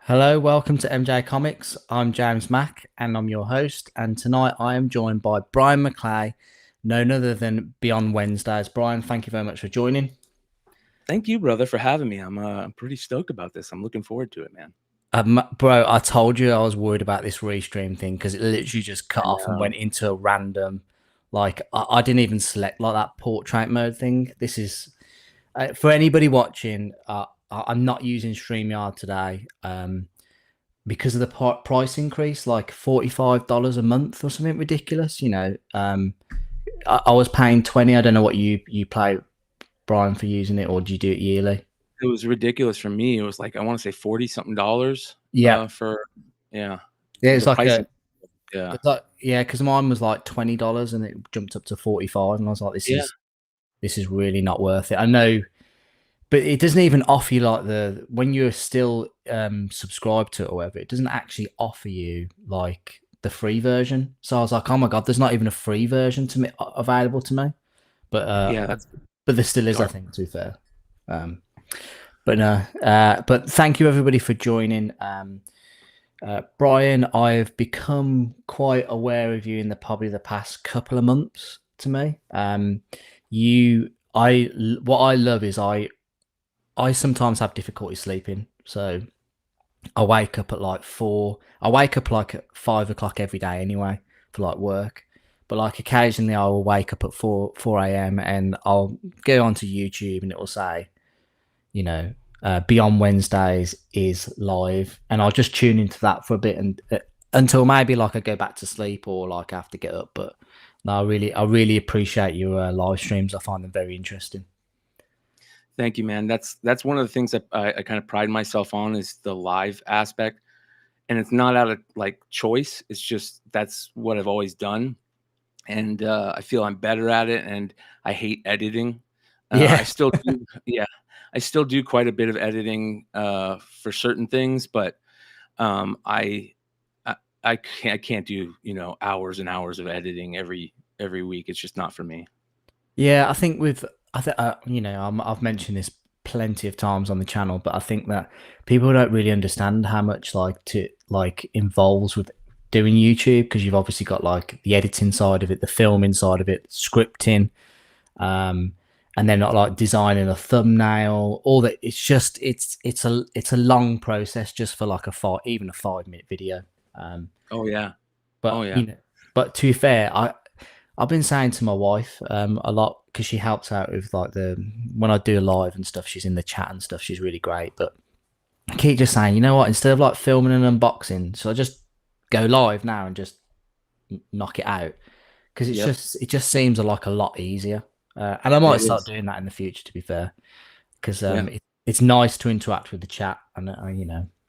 Hello, welcome to MJ Comix. I'm James Mack and I'm your host. And tonight I am joined by Bryan McClay, none other than Beyond Wednesdays. Bryan, thank you very much for joining. Thank you, brother, for having me. I'm pretty stoked about this. I'm looking forward to it, man. Bro, I told you I was worried about this restream thing because it literally just cut I off and know. went into a random, I didn't even select like that portrait mode thing. This is for anybody watching. I'm not using StreamYard today. Because of the price increase, like $45 a month or something ridiculous. I was paying 20. I don't know what you pay, Bryan, for using it, or do you do it yearly? It was ridiculous for me. It was like I want to say 40 something dollars Yeah, for yeah. yeah. The pricing. Yeah. It's like yeah, because mine was like $20 and it jumped up to 45, and I was like, Yeah. this is really not worth it. I know, but it doesn't even offer you like the when you're still subscribed to it or whatever. It doesn't actually offer you like the free version. So I was like, oh my god, there's not even a free version to me available to me. But Yeah, that's there still is, I dark. think, to be fair. Um, but no, but thank you everybody for joining. Bryan, I've become quite aware of you in probably the past couple of months. To me, what I love is I sometimes have difficulty sleeping, so I wake up at like 4. I wake up like at 5 o'clock every day anyway for like work. But like occasionally I will wake up at 4 a.m. and I'll go onto YouTube and it will say, you know, Beyond Wednesdays is live, and I'll just tune into that for a bit and until maybe like I go back to sleep or like I have to get up. But no, I really appreciate your live streams. I find them very interesting. Thank you, man. That's one of the things that I kind of pride myself on is the live aspect. And it's not out of like choice. It's just that's what I've always done. And I feel I'm better at it, and I hate editing. I Yeah, still do, yeah, I still do quite a bit of editing for certain things, but um, I, I can't do hours and hours of editing every week. It's just not for me. yeah. I think with I think I've mentioned this plenty of times on the channel, but I think that people don't really understand how much like involves with doing YouTube because you've obviously got like the editing side of it, the filming side of it, scripting, um, and then not like designing a thumbnail. All that it's a long process just for like even a 5 minute video. Um, Oh yeah, oh but yeah. but to be fair, I've been saying to my wife a lot because she helps out with like when I do live and stuff. She's in the chat and stuff. She's really great. But I keep just saying, you know what? Instead of like filming an unboxing, so I just go live now and just knock it out because Yep. it just seems like a lot easier. And I might It start is. doing that in the future. To be fair, because Yeah. it's nice to interact with the chat and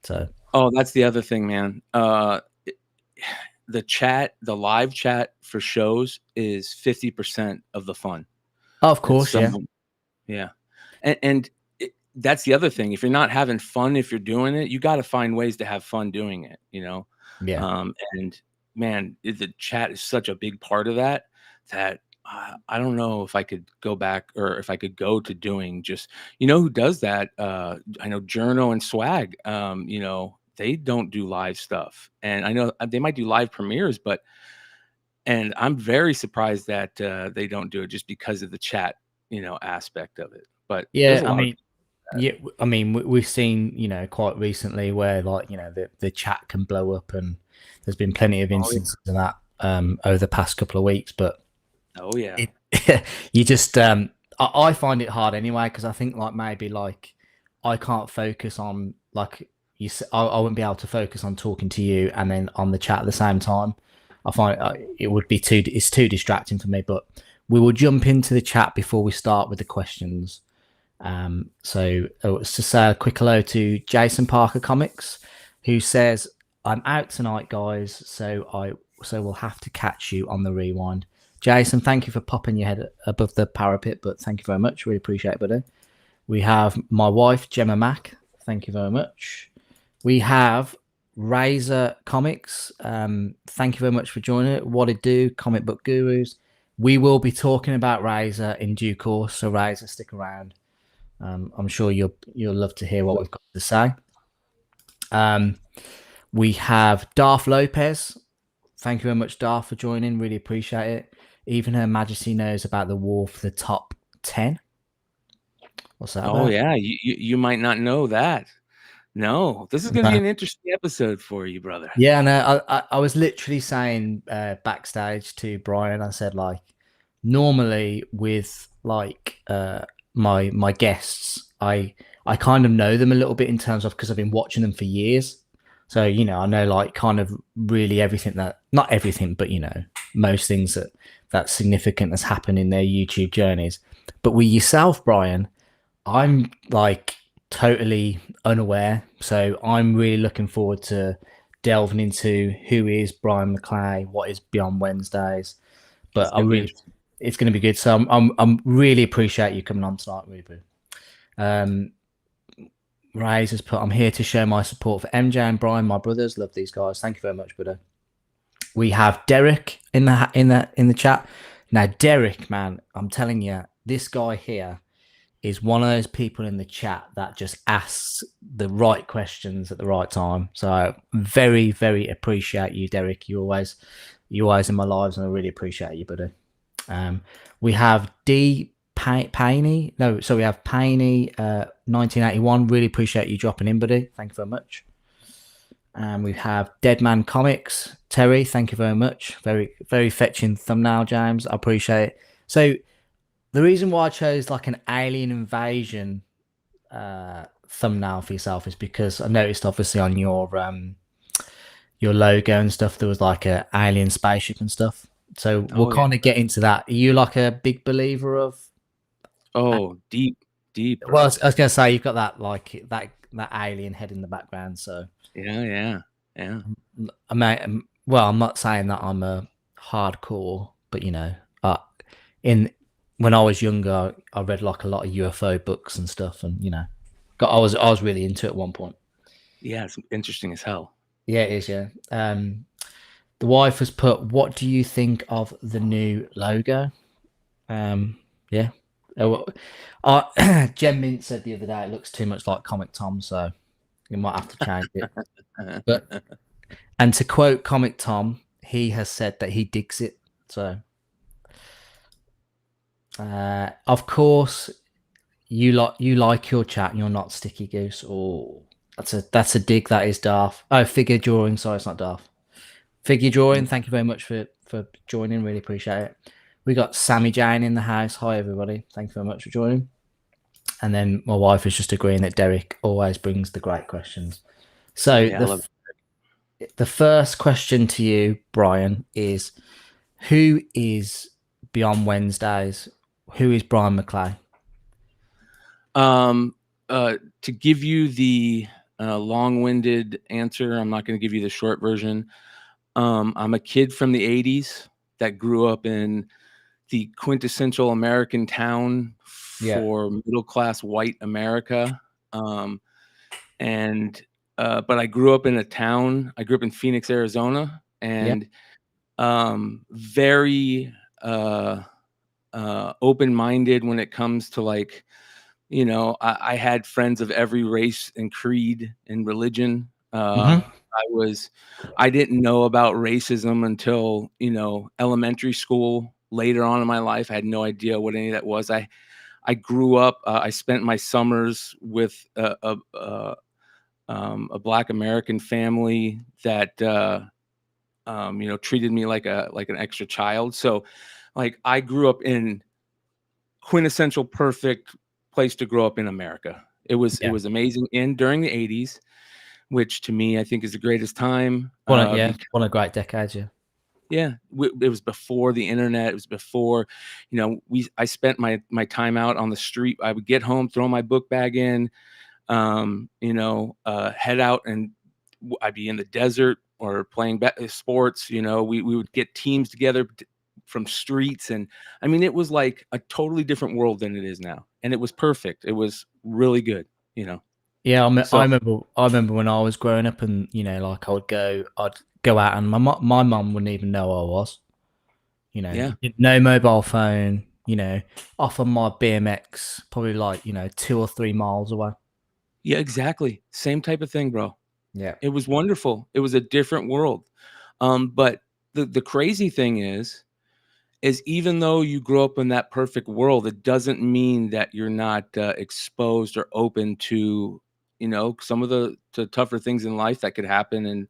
so. Oh, that's the other thing, man. The live chat for shows is 50% of the fun. Oh, of It's course, so yeah, yeah. And that's the other thing. If you're not having fun, if you're doing it, you got to find ways to have fun doing it, yeah. And man, the chat is such a big part of that that I don't know if I could go back or if I could go to doing just, who does that? I know Journo and Swag, they don't do live stuff. And I know they might do live premieres, and I'm very surprised that they don't do it just because of the chat, aspect of it. But there's Yeah, a I lot of mean, yeah, I mean, we've seen, quite recently where like, the chat can blow up, and there's been plenty of oh yeah, instances of that over the past couple of weeks. But oh yeah, it, you just, I find it hard anyway because I think like maybe like I can't focus on like I wouldn't be able to focus on talking to you and then on the chat at the same time. I find it would be it's too distracting for me. But we will jump into the chat before we start with the questions. It's to say a quick hello to Jason Parker Comics, who says, "I'm out tonight, guys, so we'll have to catch you on the rewind." Jason, thank you for popping your head above the parapet, but thank you very much. Really appreciate it, buddy. We have my wife Gemma Mack. Thank you very much. We have Razor Comics. Thank you very much for joining it. What it do, comic book gurus. We will be talking about Razor in due course, so Razor, stick around. I'm sure you'll love to hear what we've got to say. Um, we have Darth Lopez. Thank you very much, Darth, for joining. Really appreciate it. Even Her Majesty knows about the war for the top 10. What's that Oh about? yeah, you might not know that. No, this is going to be No. an interesting episode for you, brother. Yeah, no, I was literally saying backstage to Brian, I said, like, normally with like my guests, I kind of know them a little bit in terms of because I've been watching them for years. So, I know like kind of really everything that not everything, but most things that's significant has happened in their YouTube journeys. But with yourself, Brian, I'm like totally unaware. So I'm really looking forward to delving into who is Bryan McClay, what is Beyond Wednesdays. It's But going to be interesting. it's going to be good. So I'm really appreciate you coming on tonight, Rubu. Um, Ray has put, I'm here to show my support for MJ and Brian, my brothers. Love these guys. Thank you very much, brother. We have Derek in the chat. Now, Derek, man, I'm telling you, this guy here is one of those people in the chat that just asks the right questions at the right time. So very, very appreciate you, Derek. You always in my lives, and I really appreciate you, buddy. We have Painey. No, so we have Painey, 1981. Really appreciate you dropping in, buddy. Thank you very much. And we have Deadman Comics. Terry, thank you very much. Very, very fetching thumbnail, James. I appreciate it. So the reason why I chose like an alien invasion thumbnail for yourself is because I noticed obviously on your logo and stuff there was like a alien spaceship and stuff. So we'll Oh yeah. kind of get into that. Are you like a big believer of? Oh, deep, Well, I bro. was gonna say you've got that like that alien head in the background. So Yeah. I mean, well, I'm not saying that I'm a hardcore, but in when I was younger, I read like a lot of UFO books and stuff, and I was really into it at one point. Yeah, it's interesting as hell. Yeah, it is. Yeah. The wife has put, "What do you think of the new logo?" Yeah. Jen Mint said the other day it looks too much like Comic Tom, so you might have to change it. But and to quote Comic Tom, he has said that he digs it. So, of course, you like your chat, and you're not Sticky Goose. Or that's a dig. That is Darth. Oh, figure drawing. Sorry, it's not Darth. Figure drawing. Thank you very much for joining. Really appreciate it. We got Sammy Jane in the house. Hi everybody. Thank you very much for joining. And then my wife is just agreeing that Derek always brings the great questions. So Yeah, I love the first question to you, Brian, is who is Beyond Wednesdays? Who is Bryan McClay? To give you the long-winded answer, I'm not going to give you the short version. I'm a kid from the 80s that grew up in the quintessential American town Yeah. for middle-class white America. But I grew up in a town. I grew up in Phoenix, Arizona, Yeah. and very open-minded when it comes to like, I had friends of every race and creed and religion. Mm-hmm. I didn't know about racism until, elementary school. Later on in my life, I had no idea what any of that was. I grew up. I spent my summers with a Black American family that treated me like an extra child. So, like, I grew up in quintessential perfect place to grow up in America. It was Yeah. amazing. And during the 80s, which to me I think is the greatest time, because One of great decades. Yeah. yeah, it was before the internet. It was before, I spent my time out on the street. I would get home, throw my book bag in, head out, and I'd be in the desert or playing sports. We would get teams together from streets, and I mean, it was like a totally different world than it is now, and it was perfect. It was really good. Yeah, So I remember when I was growing up, and like I'd go out, and my mum wouldn't even know who I was. yeah, No mobile phone. Off on my BMX, probably like 2 or 3 miles away. yeah, exactly. Same type of thing, bro. Yeah. It was wonderful. It was a different world. But the crazy thing is even though you grow up in that perfect world, it doesn't mean that you're not exposed or open to, some of the tougher things in life that could happen. And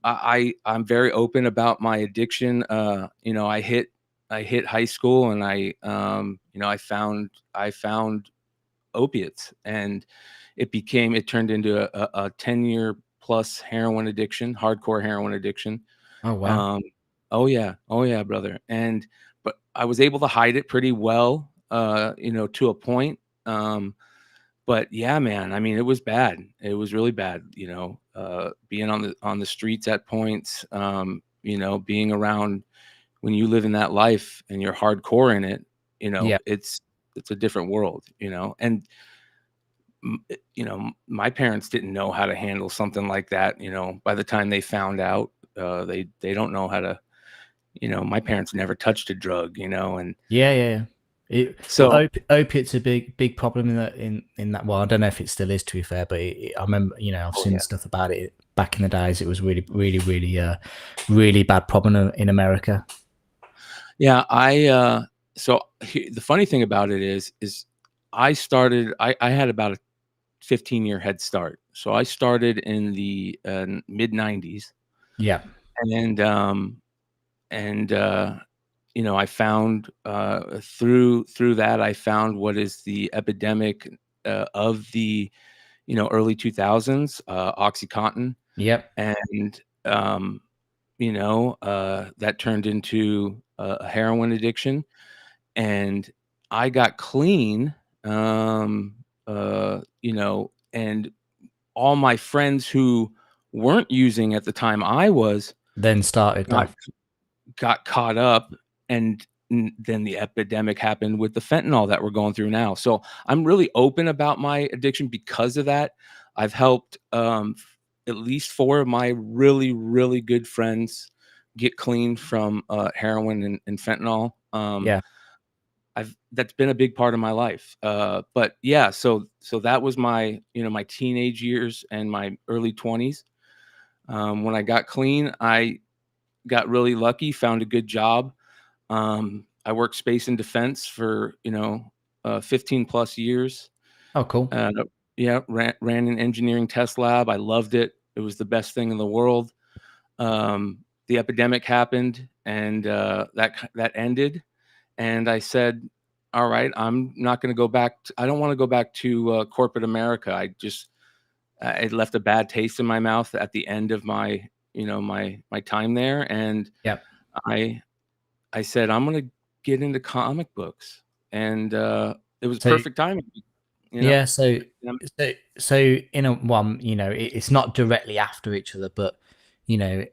I'm very open about my addiction. I hit high school, and I found opiates, and it turned into a 10-year plus heroin addiction, hardcore heroin addiction. Oh wow. Um, oh yeah, oh yeah, brother. But I was able to hide it pretty well, to a point. But yeah, man, I mean, it was bad. It was really bad, being on the streets at points, being around when you live in that life and you're hardcore in it, Yeah. it's a different world, and my parents didn't know how to handle something like that. By the time they found out, they don't know how to. My parents never touched a drug. And Yeah, yeah, yeah. Well, so, opiates are a big problem in that. Well, I don't know if it still is, to be fair, but I remember, I've oh seen yeah, stuff about it back in the days. It was really, really, really, really bad problem in America. yeah. The funny thing about it is I had about a 15-year head start. So I started in the mid '90s, Yeah. and and I found through that I found what is the epidemic of the early 2000s, OxyContin, Yep. and that turned into a heroin addiction, and I got clean, and all my friends who weren't using at the time I was Then started got off. got caught up, and then the epidemic happened with the fentanyl that we're going through now. So I'm really open about my addiction because of that. I've helped at least four of my really, really good friends get clean from heroin and fentanyl. Yeah. I've That's been a big part of my life. But yeah, so that was my teenage years and my early 20s. When I got clean, I got really lucky, found a good job. I worked space and defense for 15 plus years. Oh, cool. Uh, yeah, ran an engineering test lab. I loved it. It was the best thing in the world. The epidemic happened, and that ended. And I said, "All right, I'm not going to go back. I don't want to go back to corporate America. It left a bad taste in my mouth at the end of my time there, and Yep. I I said, "I'm gonna get into comic books," and, it was So perfect timing, you know? yeah, so in a one, it's not directly after each other, but you know,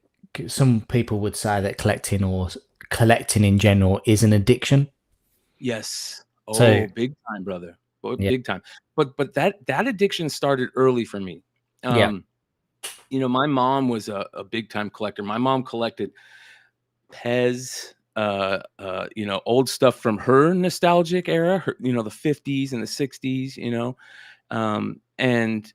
some people would say that collecting in general is an addiction. Yes. So Oh, big time, brother. Boy, yeah, big time. But that addiction started early for me. yeah, Um, my mom was a big time collector. My mom collected Pez, old stuff from her nostalgic era, the 50s and the 60s, and,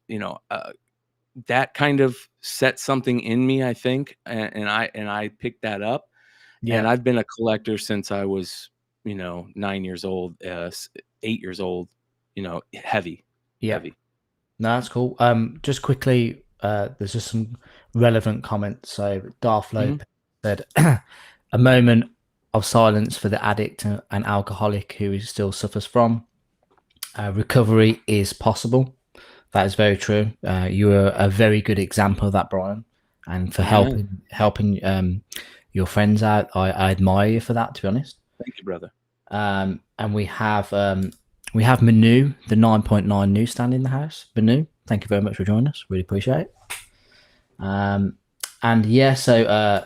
that kind of set something in me, I think, and I picked that up, and yeah, I've been a collector since I was, 9 years old, 8 years old, heavy, yeah. heavy. No, that's cool. Just quickly, there's just some relevant comments. So Darth Mhm. Lopez said, "A moment of silence for the addict and alcoholic who still suffers from recovery is possible." That is very true. You are a very good example of that, Brian, and for Amen. helping your friends out. I admire you for that, to be honest. Thank you, brother. And we have Manu, the 9.9 newsstand in the house. Manu, thank you very much for joining us. Really appreciate it. And yeah, so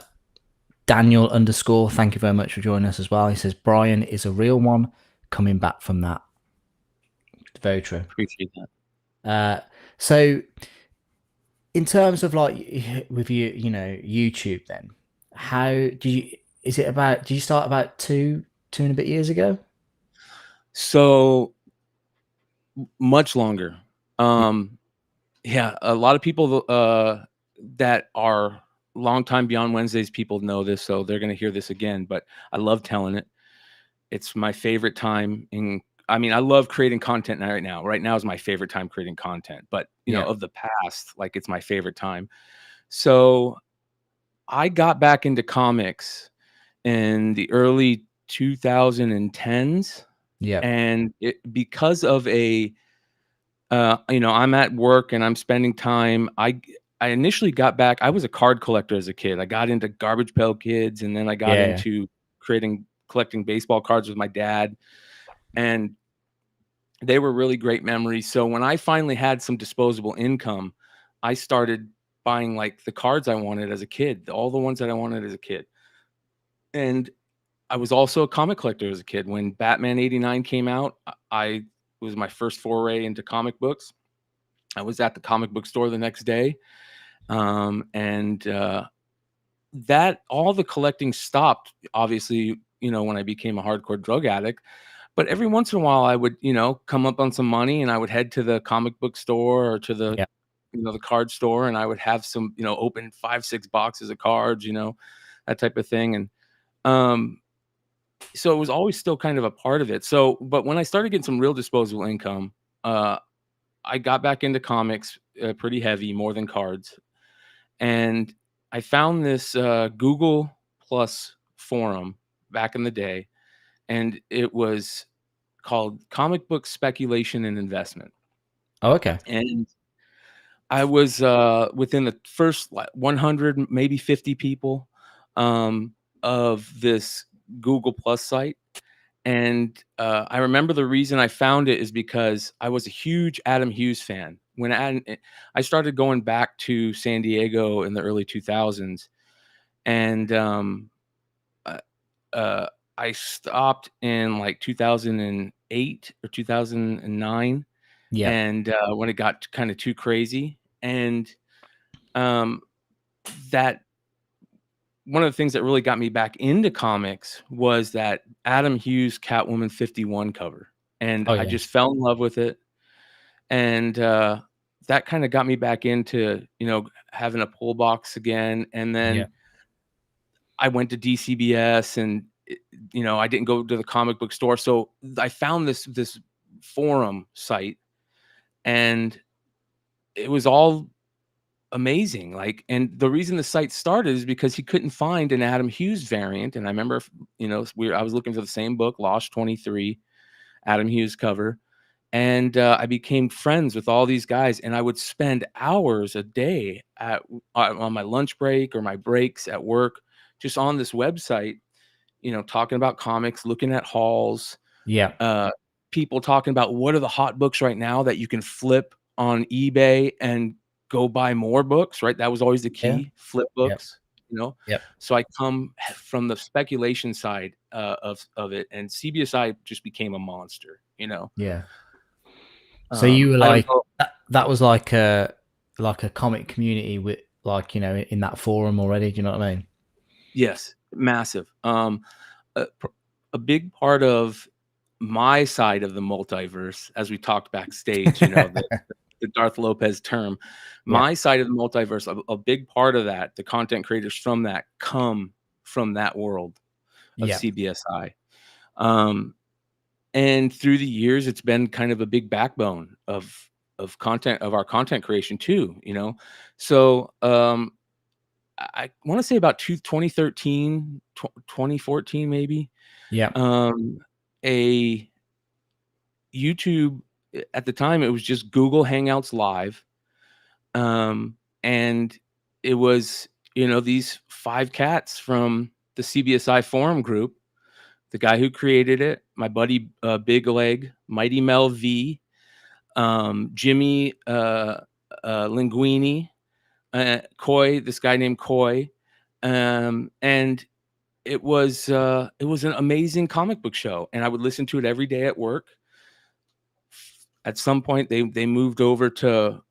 Daniel underscore, thank you very much for joining us as well. He says Brian is a real one coming back from that. Very true. Appreciate that. So in terms of like with YouTube, then how do you? Is it about? Do you start about two and a bit years ago? So, much longer. Um, Yeah, a lot of people that are longtime Beyond Wednesdays people know this, so they're gonna hear this again, but I love telling it. It's my favorite time in I mean, I love creating content right now. Right now is my favorite time creating content, but, Yeah. of the past, like, it's my favorite time. So, I got back into comics in the early 2010s, Yeah. and because of I'm at work and I'm spending time. I initially got back. I was a card collector as a kid. I got into Garbage Pail Kids, and then I got Yeah. into collecting baseball cards with my dad, and they were really great memories. So when I finally had some disposable income, I started buying like the cards I wanted as a kid, all the ones that I wanted as a kid. And I was also a comic collector as a kid. When Batman '89 came out, I was my first foray into comic books. I was at the comic book store the next day, and that all the collecting stopped. Obviously, when I became a hardcore drug addict. But every once in a while, I would, come up on some money, and I would head to the comic book store or to the, Yeah. the card store, and I would have some, open 5, 6 boxes of cards, that type of thing. And um, so it was always still kind of a part of it. So, but when I started getting some real disposable income, uh, I got back into comics pretty heavy, more than cards. And I found this Google Plus forum back in the day, and it was called Comic Book Speculation and Investment. Oh, okay. And I was within the first 100, maybe 50 people um, of this Google Plus site. And I remember the reason I found it is because I was a huge Adam Hughes fan. I started going back to San Diego in the early 2000s, and uh, uh, I stopped in like 2008 or 2009, Yeah. and when it got kind of too crazy, and um, that one of the things that really got me back into comics was that Adam Hughes Catwoman 51 cover, and Oh, I yeah. just fell in love with it, and that kind of got me back into having a pull box again, and Yeah. then I went to DCBS, and I didn't go to the comic book store, so I found this forum site, and it was all amazing. Like, and the reason the site started is because he couldn't find an Adam Hughes variant. And I remember, I was looking for the same book, Lost 23, Adam Hughes cover. And I became friends with all these guys, and I would spend hours a day on my lunch break or my breaks at work, just on this website, talking about comics, looking at hauls, Yeah. uh, people talking about what are the hot books right now that you can flip on eBay and go buy more books, right? That was always the Yeah. key, flip Yep. books, Yep. So I come from the speculation side of it, and CBSI just became a monster. Yeah. So you were I don't like know. that was like a comic community with like, in that forum already. Do you know what I mean? Yes, massive. A big part of my side of the multiverse, as we talked backstage, the Darth Lopez term. Yeah. My side of the multiverse, a big part of that, the content creators from that come from that world of Yeah. CBSI. Um, and through the years, it's been kind of a big backbone of content of our content creation too. So I want to say about 2013, 2014, maybe. Yeah. Um, a YouTube at the time, it was just Google Hangouts Live. Um, and it was, these 5 cats from the CBSI forum group, the guy who created it, my buddy Big Leg, Mighty Mel V, Jimmy Linguini, Coy, this guy named Coy, and it was an amazing comic book show, and I would listen to it every day at work. At some point, they moved over to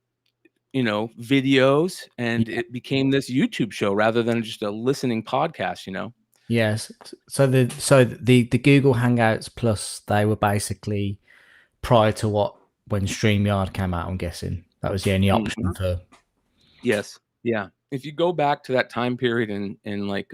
videos, and Yeah. it became this YouTube show rather than just a listening podcast. Yes. So the Google Hangouts Plus, they were basically prior to when StreamYard came out, I'm guessing. That was the only option Mhm. for. Yes. Yeah. If you go back to that time period in like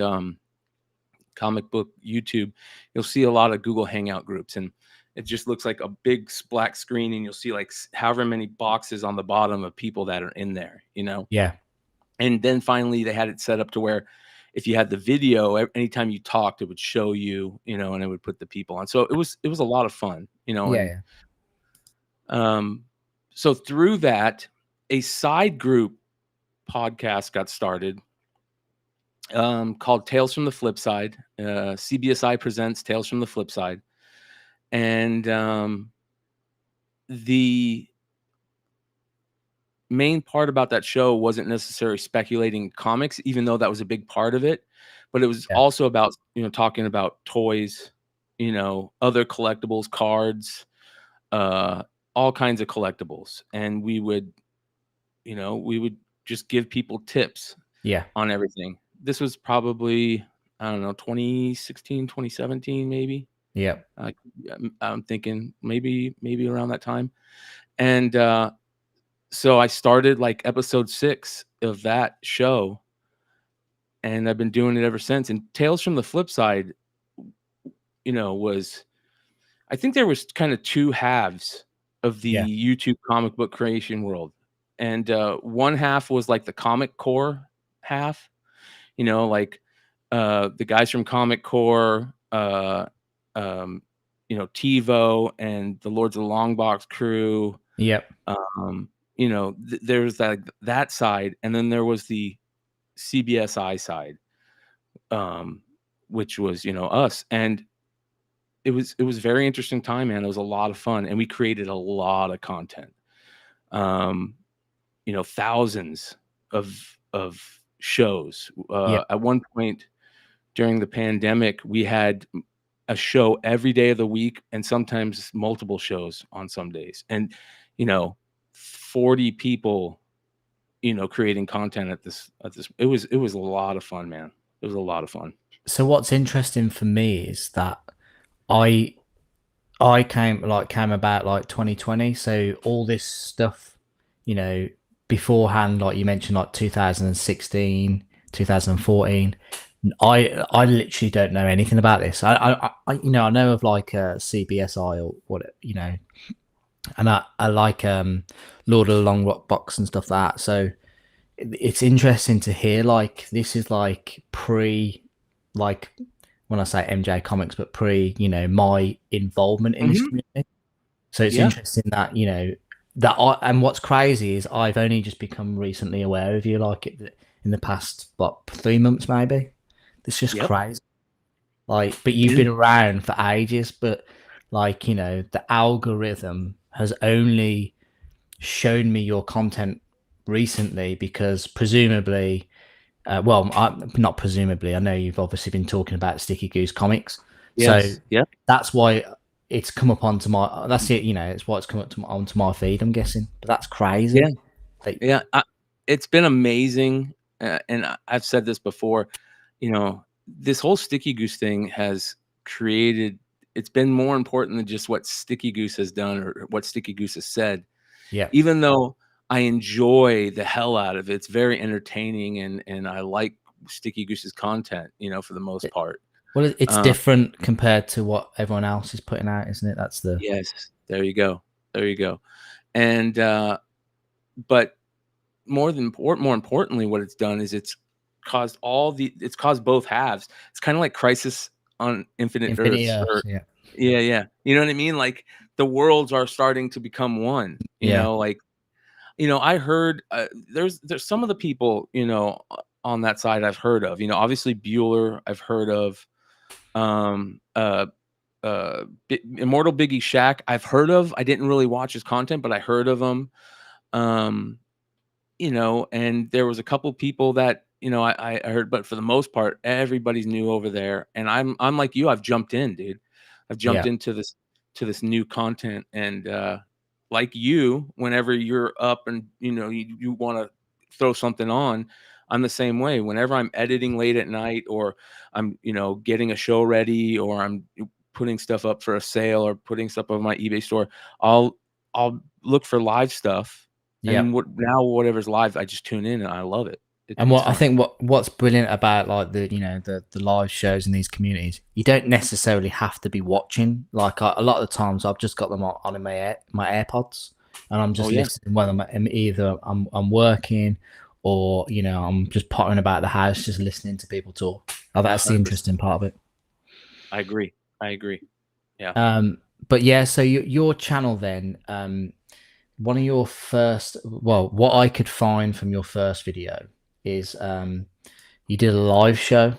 comic book YouTube, you'll see a lot of Google Hangout groups, and it just looks like a big black screen, and you'll see like however many boxes on the bottom of people that are in there, you know. Yeah. And then finally, they had it set up to where if you had the video, anytime you talked, it would show you, you know, and it would put the people on. So it was a lot of fun, you know. Yeah. And Yeah. um, so through that, a side group podcast got started called Tales from the Flip Side. CBSI presents Tales from the Flip Side, and the main part about that show wasn't necessarily speculating comics, even though that was a big part of it, but it was Yeah. also about, you know, talking about toys, you know, other collectibles, cards, uh, all kinds of collectibles, and we would, you know, we would just give people tips Yeah. on everything. This was probably, I don't know, 2016, 2017, maybe. Yeah. Uh, I'm thinking maybe around that time. And so I started like episode 6 of that show, and I've been doing it ever since. And Tales from the Flip Side, you know, was, I think there was kind of two halves of Yeah. the YouTube comic book creation world. And one half was like the comic core half, you know, like the guys from Comic Core, um, you know, TiVo and the Lords of the Long Box crew. Yep. Um, you know, there's that side, and then there was the CBSI side, um, which was, you know, us. And it was very interesting time, man. It was a lot of fun, and we created a lot of content. Um, you know, thousands of shows. Yep. At one point during the pandemic, we had a show every day of the week, and sometimes multiple shows on some days. And, you know, 40 people, you know, creating content at this. It was a lot of fun, man. It was a lot of fun. So what's interesting for me is that I I came about like 2020. So all this stuff, you know, beforehand, like you mentioned, like 2016, 2014. I literally don't know anything about this. You know, I know of like CBSI or what, you know, and I like Lord of the Long Rock Box and stuff like that. So it's interesting to hear like this is like pre, like when I say MJ Comics, but pre, you know, my involvement in this Mhm. community. So it's Yeah. interesting that, you know, that and what's crazy is I've only just become recently aware of you, like in the past, what, 3 months maybe. It's just Yep. crazy. Like, but you've It is. been around for ages, but like, you know, the algorithm has only shown me your content recently because presumably, well, not presumably, I know you've obviously been talking about Sticky Goose Comics, so Yes. Yep. that's why it's come up onto my. That's it, you know. It's why it's come up onto my feed. I'm guessing, but that's Yeah. crazy. Like, Yeah. It's been amazing, and I've said this before. You know, this whole Sticky Goose thing has created. It's been more important than just what Sticky Goose has done or what Sticky Goose has said. yeah. Even though I enjoy the hell out of it, it's very entertaining, and I like Sticky Goose's content, you know, for the most part. Well, it's Um, different compared to what everyone else is putting out, isn't it? That's the yes, there you go. There you go. And but more importantly, what it's done is it's caused both halves. It's kind of like Crisis on Infinite Infinity Earths, Earth. or Yeah. yeah, yeah. You know what I mean? Like the worlds are starting to become one, you Yeah. know, like, you know, I heard there's some of the people, you know, on that side I've heard of. You know, obviously Bueller, I've heard of. Um, uh, Immortal Biggie Shack, I've heard of. I didn't really watch his content, but I heard of him. Um, you know, and there was a couple people that, you know, I heard, but for the most part, everybody's new over there. And I'm like you, I've jumped in, dude. I've jumped Yeah. into this new content, and like you, whenever you're up and you know you want to throw something on, I'm the same way. Whenever I'm editing late at night, or I'm, you know, getting a show ready, or I'm putting stuff up for a sale or putting stuff on my eBay store, I'll look for live stuff, Yeah. And whatever's live, I just tune in and I love it. And It's what I fun. think what's brilliant about like the live shows in these communities, you don't necessarily have to be watching. Like a lot of the times, I've just got them on in my AirPods, and I'm Oh just yeah, listening. Whether I'm either I'm working, or I'm just pottering about the house, just listening to people talk. Oh, that's the 100%. interesting part of it. I agree. I agree. Yeah. But yeah, so your channel then, one of your first, well, what I could find from your first video is you did a live show,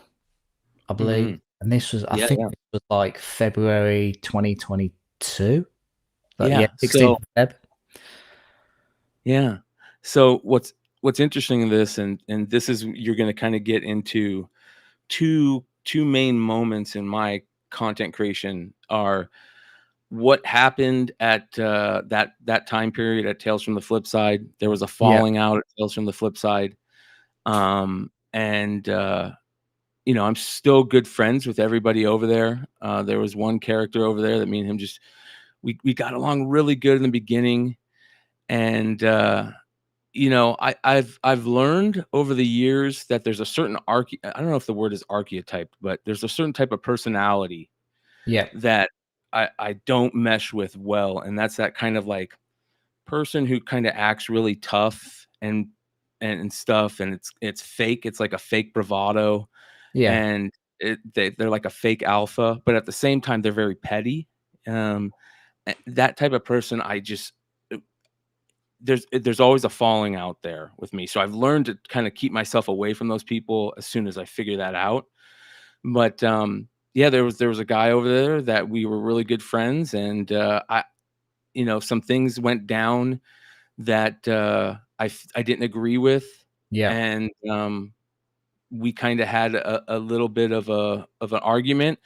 I believe, Hmm. and this was, I Yeah, think yeah, this was like February 2022. Like, yeah, yeah. 16th So of Feb. yeah. So what's interesting in this, and this is you're going to kind of get into two main moments in my content creation are what happened at that time period at Tales from the Flip Side. There was a Yeah, falling out at Tales from the Flip Side, and I'm still good friends with everybody over there. There was one character over there that me and him just we got along really good in the beginning, and I've learned over the years that there's a certain I don't know if the word is archetype, but there's a certain type of personality yeah, that I don't mesh with well, and that's that kind of like person who kind of acts really tough and stuff, and it's fake. It's like a fake bravado, yeah, and they're like a fake alpha, but at the same time they're very petty. Um, that type of person, I just there's always a falling out there with me. So I've learned to kind of keep myself away from those people as soon as I figure that out. But yeah, there was a guy over there that we were really good friends, and some things went down that I didn't agree with, yeah. and we kind of had a little bit of an argument,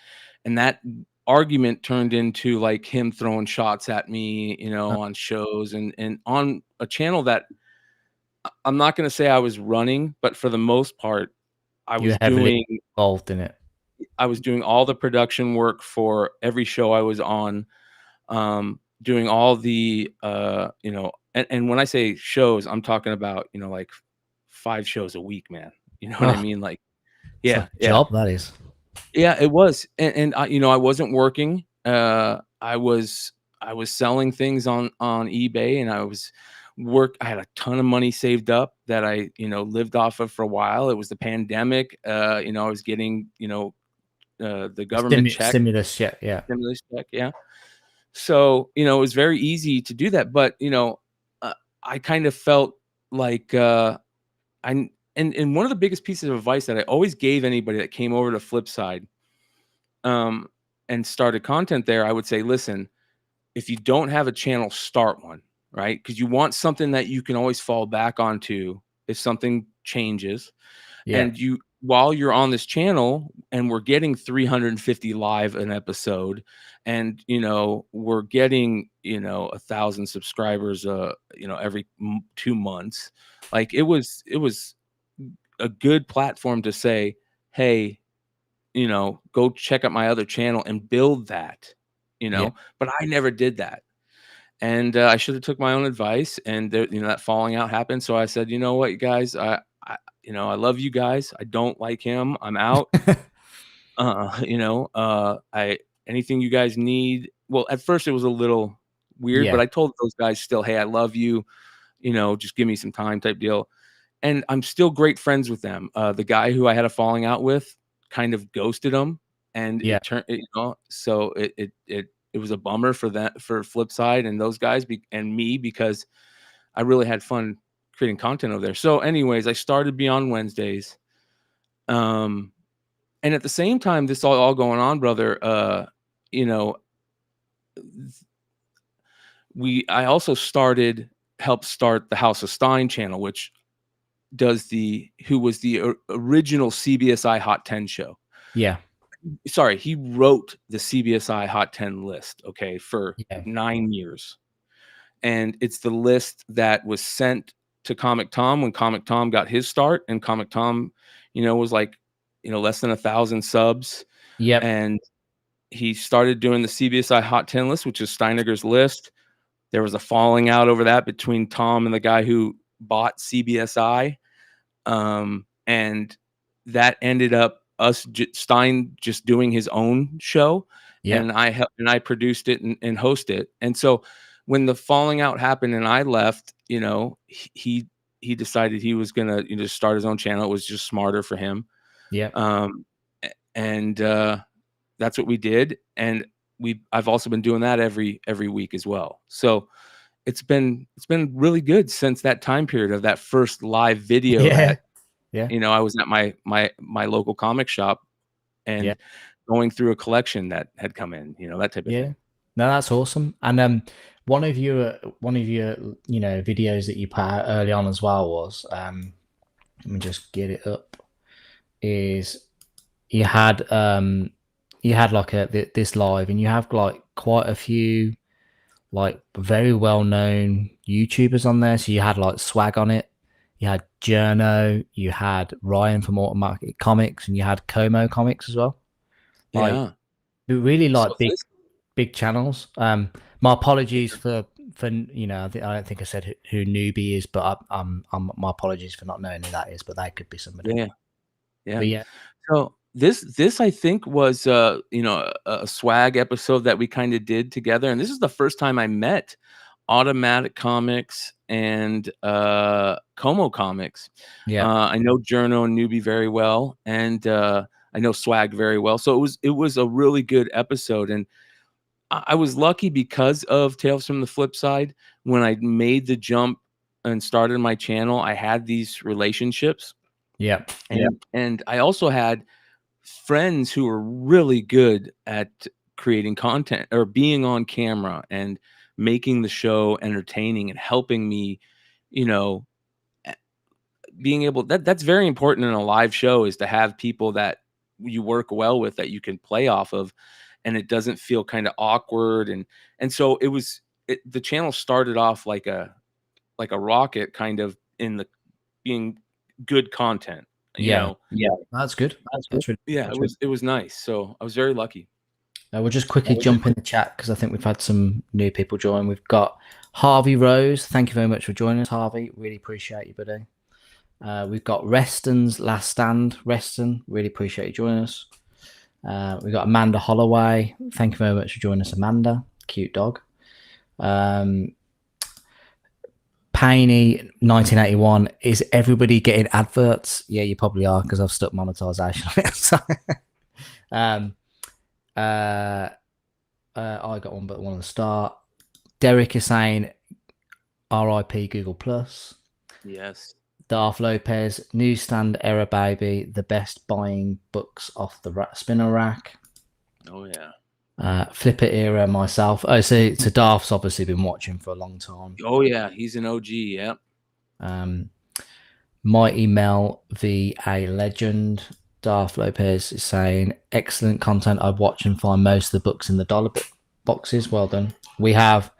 and that argument turned into like him throwing shots at me, Uh, on shows and on a channel that I'm not going to say I was running, but for the most part, I You're was heavily doing involved in it. I was doing all the production work for every show I was on, doing all the and when I say shows, I'm talking about, like 5 shows a week, man. You know what I Oh, mean? Like, it's like yeah, a yeah. job, that is. Yeah, it was, and I wasn't working. I was selling things on eBay, and I had a ton of money saved up that I lived off of for a while. It was the pandemic. I was getting the government check, Stimulus, yeah, yeah, stimulus check, yeah. So it was very easy to do that, but uh, I kind of felt like I and one of the biggest pieces of advice that I always gave anybody that came over to Flipside um, and started content there, I would say, listen, if you don't have a channel, start one, right? Because you want something that you can always fall back onto if something changes. yeah, And while you're on this channel and we're getting 350 live an episode, and we're getting 1,000 subscribers every 2 months, like it was a good platform to say, hey, go check out my other channel and build that, yeah. but I never did that. And I should have took my own advice, and there, that falling out happened. So I said, you know what, you guys, I love you guys. I don't like him. I'm out. I anything you guys need. Well, at first it was a little weird, Yeah, but I told those guys still, hey, I love you. Just give me some time type deal. And I'm still great friends with them. The guy who I had a falling out with kind of ghosted him, and yeah, it turned, so it was a bummer for that, for Flipside and those guys and me, because I really had fun creating content over there. So, anyways, I started Beyond Wednesdays, um, and at the same time, this all going on, brother. You know, I also helped start the House of Stein channel, which who was the original CBSI Hot 10 show. yeah, Sorry, he wrote the CBSI Hot 10 list, okay, for yeah, 9 years. And it's the list that was sent to Comic Tom when Comic Tom got his start, and Comic Tom, was like, less than 1,000 subs, yep, and he started doing the CBSI Hot 10 list, which is Steineger's list. there was a falling out over that between Tom and the guy who bought CBSI. And that ended up us Stein just doing his own show, Yeah. and I produced it and hosted it. And so when the falling out happened and I left, he decided he was gonna start his own channel. It was just smarter for him. Yeah. And that's what we did. And I've also been doing that every week as well. So it's been really good since that time period of that first live video Yeah. that Yeah. I was at my local comic shop Yeah. and going through a collection that had come in, that type of Yeah. thing. No, that's awesome. And one of your videos that you put out early on as well was let me just get it up, is you had like this live, and you have like quite a few like very well known YouTubers on there. So you had like Swag on it, you had Journo, you had Ryan from MJ Comix, and you had Como Comics as well. Like, Yeah. really like So big channels. My apologies for I don't think I said who Newbie is, but my apologies for not knowing who that is. But that could be somebody. Yeah. Yeah. But yeah, So this I think was a swag episode that we kind of did together, and this is the first time I met Automatic Comics and Como Comics. yeah, I know Journo and Newbie very well, and I know Swag very well. So it was a really good episode, and I was lucky because of Tales from the Flip Side. When I made the jump and started my channel, I had these relationships. yeah, And I also had friends who were really good at creating content or being on camera and making the show entertaining and helping me, you know, being able that's very important in a live show, is to have people that you work well with, that you can play off of, and it doesn't feel kind of awkward. And so the channel started off like a rocket, kind of in the being good content, yeah. That's good. That's really Yeah, it was nice. So I was very lucky. We'll just quickly jump in the chat because I think we've had some new people join. We've got Harvey Rose. Thank you very much for joining us, Harvey. Really appreciate you, buddy. We've got Reston's Last Stand. Reston, really appreciate you joining us. We've got Amanda Holloway. Thank you very much for joining us, Amanda. Cute dog. Painy 1981. Is everybody getting adverts? Yeah, you probably are, because I've stuck monetization on it. So, I got one, but one at the start. Derek is saying RIP Google Plus. Yes. Darth Lopez, newsstand error baby, the best buying books off the spinner rack. Oh yeah. Flipper era myself. Oh, so Darth's obviously been watching for a long time. Oh yeah, he's an OG. Yeah. Mighty Mel V A legend. Darth Lopez is saying excellent content. I've watched and find most of the books in the dollar boxes. Well done. We have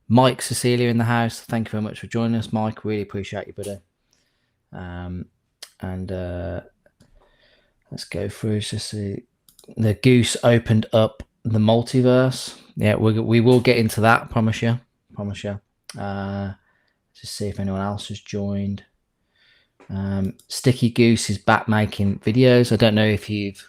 Mike Cecilia in the house. Thank you very much for joining us, Mike. Really appreciate you, buddy. Let's go through to see. The Goose opened up the multiverse. Yeah, we will get into that. Promise you. Just see if anyone else has joined. Sticky Goose is back making videos. I don't know if you've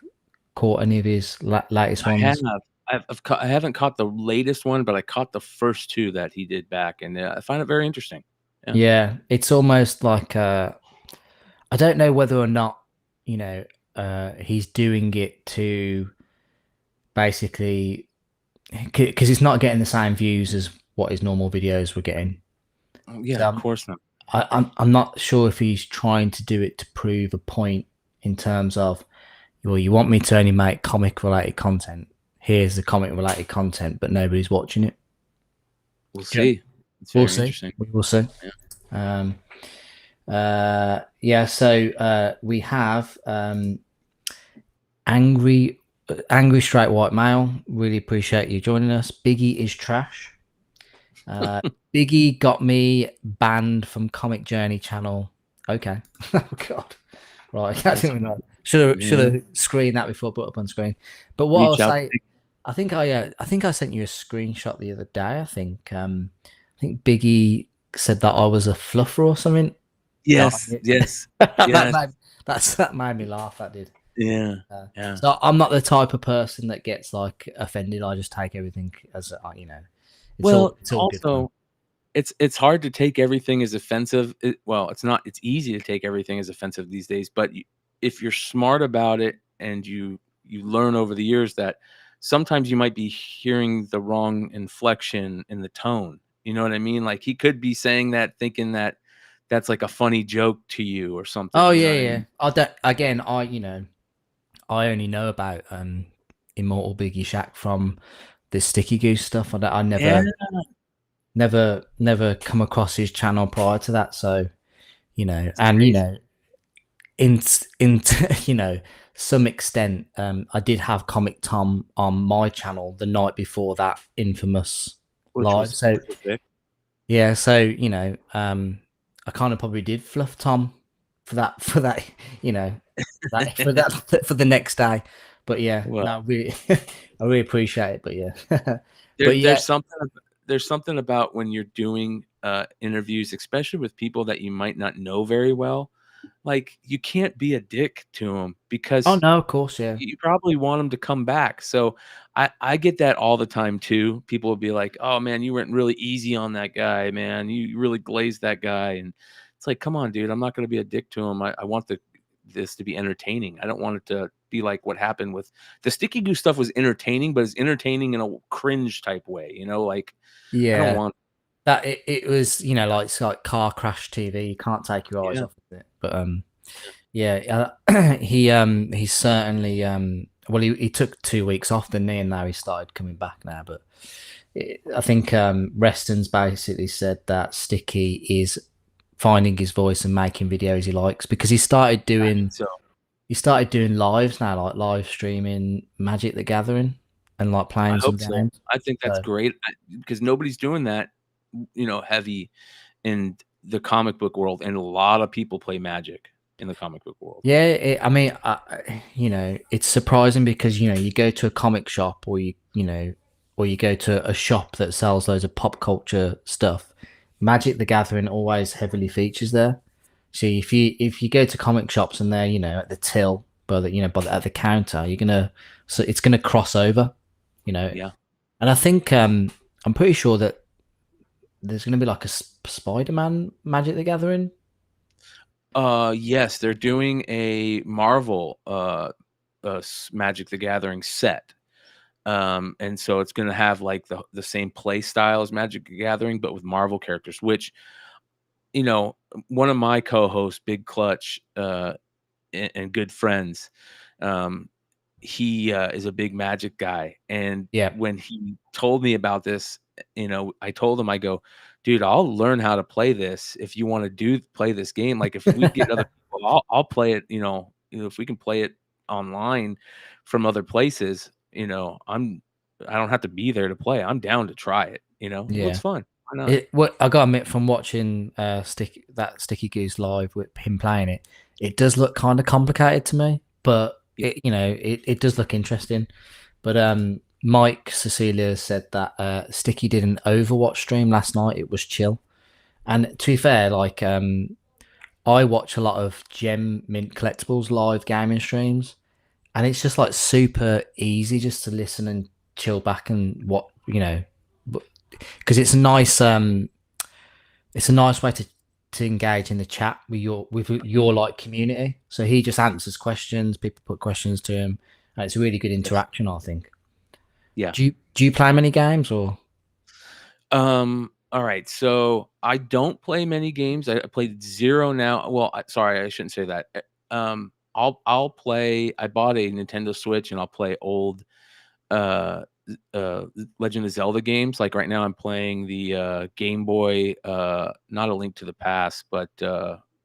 caught any of his latest ones. I haven't caught the latest one, but I caught the first two that he did back, and I find it very interesting. Yeah, it's almost like I don't know whether or not he's doing it to basically, because it's not getting the same views as what his normal videos were getting. Yeah, so, of course not. I'm not sure if he's trying to do it to prove a point in terms of, well, you want me to only make comic related content. Here's the comic related content, but nobody's watching it. We'll see. We'll see. We will see. Yeah. So we have angry straight white male. Really appreciate you joining us. Biggie is trash. Biggie got me banned from Comic Journey channel. Okay. Oh God. Right. I didn't know. Should have screened that before I put it up on screen. But what I'll say, I think I sent you a screenshot the other day. I think think Biggie said that I was a fluffer or something. Yes, yes, that yes. made that made me laugh. That did. Yeah, yeah. So I'm not the type of person that gets like offended. I just take everything as Well, it's all good fun. also, it's hard to take everything as offensive. Well, it's not. It's easy to take everything as offensive these days, but if you're smart about it and you learn over the years that sometimes you might be hearing the wrong inflection in the tone. You know what I mean? Like he could be saying that thinking that that's like a funny joke to you or Oh something. You know yeah, what I yeah. mean? I don't. Again, I only know about Immortal Biggie Shack from the Sticky Goose stuff. I Yeah, never come across his channel prior to that. So it's and crazy. in some extent, I did have Comic Tom on my channel the night before that infamous live. So Which was sick. yeah, so I kind of probably did fluff Tom for that that for the next day. But yeah, Well, no, really, I really appreciate it. But yeah, there but yeah, there's something about when you're doing, interviews, especially with people that you might not know very well, like, you can't be a dick to them oh because no, of course, yeah, you probably want them to come back, so I get that all the time too. People will be like, "Oh, man, you went really easy on that guy, man. You really glazed that guy," and it's like, "Come on, dude, I'm not gonna be a dick to him. I want this to be entertaining. I don't want it to be like what happened with the Sticky Goose stuff was entertaining, but it's entertaining in a cringe type way, like, I don't yeah. want. That it was like it's like car crash TV. You can't take your eyes Yeah. off of it. But yeah, he's certainly well he took 2 weeks off, didn't he? And now he started coming back now. But I think Reston's basically said that Sticky is finding his voice and making videos he likes because So, he started doing lives now, like live streaming Magic the Gathering and like I playing some hope so. games. I think that's So great, because nobody's doing that, heavy in the comic book world, and a lot of people play Magic in the comic book world. yeah, I mean, it's surprising because you go to a comic shop or you go to a shop that sells loads of pop culture stuff. Magic the Gathering always heavily features there. So if you go to comic shops and they're at the till, but at the counter, so it's gonna cross over, you know. Yeah. And I think I'm pretty sure that there's gonna be like a Spider-Man Magic the Gathering. Yes, they're doing a Marvel, Magic the Gathering set. And so it's gonna have, like, the same play style as Magic the Gathering, but with Marvel characters, which, one of my co-hosts, Big Clutch, and good friends, um, he, is a big Magic guy, and Yeah, when he told me about this, I told him, I go, "Dude, I'll learn how to play this if you wanna play this game, like, if we get other people, I'll play it, if we can play it online from other places, I don't have to be there to play, I'm down to try it, It looks yeah. fun. Why not?" What I gotta admit from watching Sticky Goose live with him playing it, it does look kind of complicated to me, but Yeah. it does look interesting. But Mike Cecilia said that Sticky did an Overwatch stream last night. It was chill, and to be fair, like I watch a lot of Gem Mint Collectibles live gaming streams, and it's just like super easy just to listen and chill back and what because it's a nice way to engage in the chat with your like community. So he just answers questions. People put questions to him, and it's a really good Yes. interaction. I think. Yeah. Do you play many games or? All right. So I don't play many games. I played zero now. Well, sorry, I shouldn't say that. I'll play. I bought a Nintendo Switch and I'll play old uh Legend of Zelda games. Like right now, I'm playing the Game Boy. Not A Link to the Past, but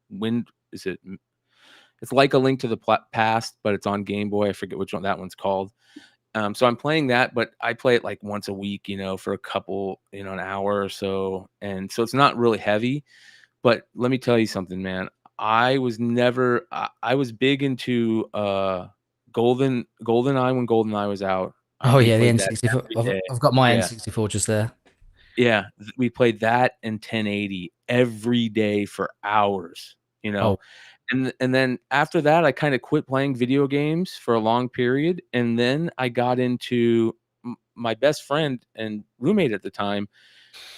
when is it? It's like A Link to the Past, but it's on Game Boy. I forget which one that one's called. So I'm playing that, but I play it like once a week, for a couple, an hour or so. And so it's not really heavy. But let me tell you something, man. I was big into Golden Eye when Golden Eye was out. Oh We yeah, the played that N64. every day. I've got my Yeah. N64 just there. Yeah, we played that and 1080 every day for hours, you Oh, know? And then after that, I kinda quit playing video games for a long period, and then I got into my best friend and roommate at the time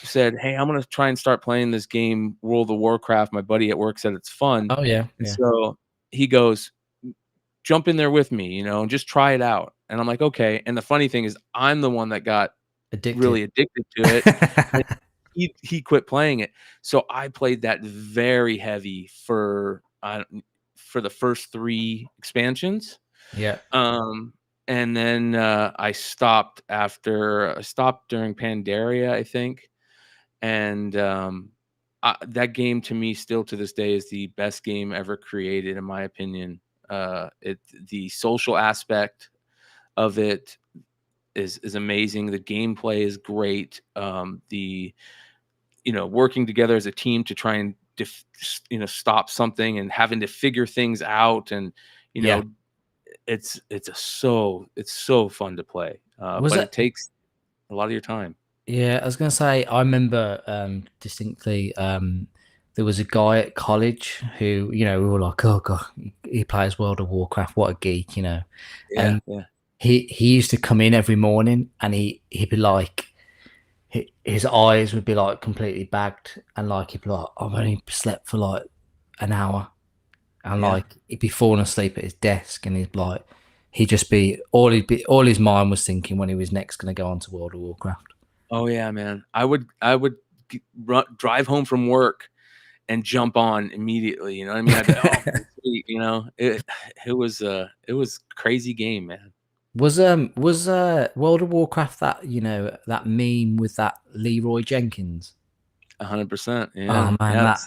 said, "Hey, I'm gonna try and start playing this game, World of Warcraft." My buddy at work said it's fun, oh yeah, and yeah. so he goes, "Jump in there with me, and just try it out." And I'm like, "Okay." And the funny thing is I'm the one that got Addicted. really addicted to it, and he quit playing it. So I played that very heavy for the first 3 expansions, Yeah. um, and then, I stopped during Pandaria, I think, and, that game to me still to this day is the best game ever created in my opinion. The social aspect of it is amazing. The gameplay is great. The working together as a team to try and stop something and having to figure things out, and you Yeah. know it's so fun to play, Was but it? it takes a lot of your time. Yeah, I was gonna say I remember distinctly. There was a guy at college who, we were like, "Oh god, he plays World of Warcraft. What a geek," Yeah, And yeah, he used to come in every morning, and he'd be like, his eyes would be like completely bagged, and like he'd be like, "I've only slept for like an hour," and yeah. like he'd be falling asleep at his desk, and he'd be all his mind was thinking when he was next gonna go on to World of Warcraft. Oh yeah, man. I would drive home from work and jump on immediately. You know what I mean? I'd be like, "Oh, sweet," it was crazy game, man. Was World of Warcraft that meme with that Leroy Jenkins? 100%. Yeah, Oh man, yeah,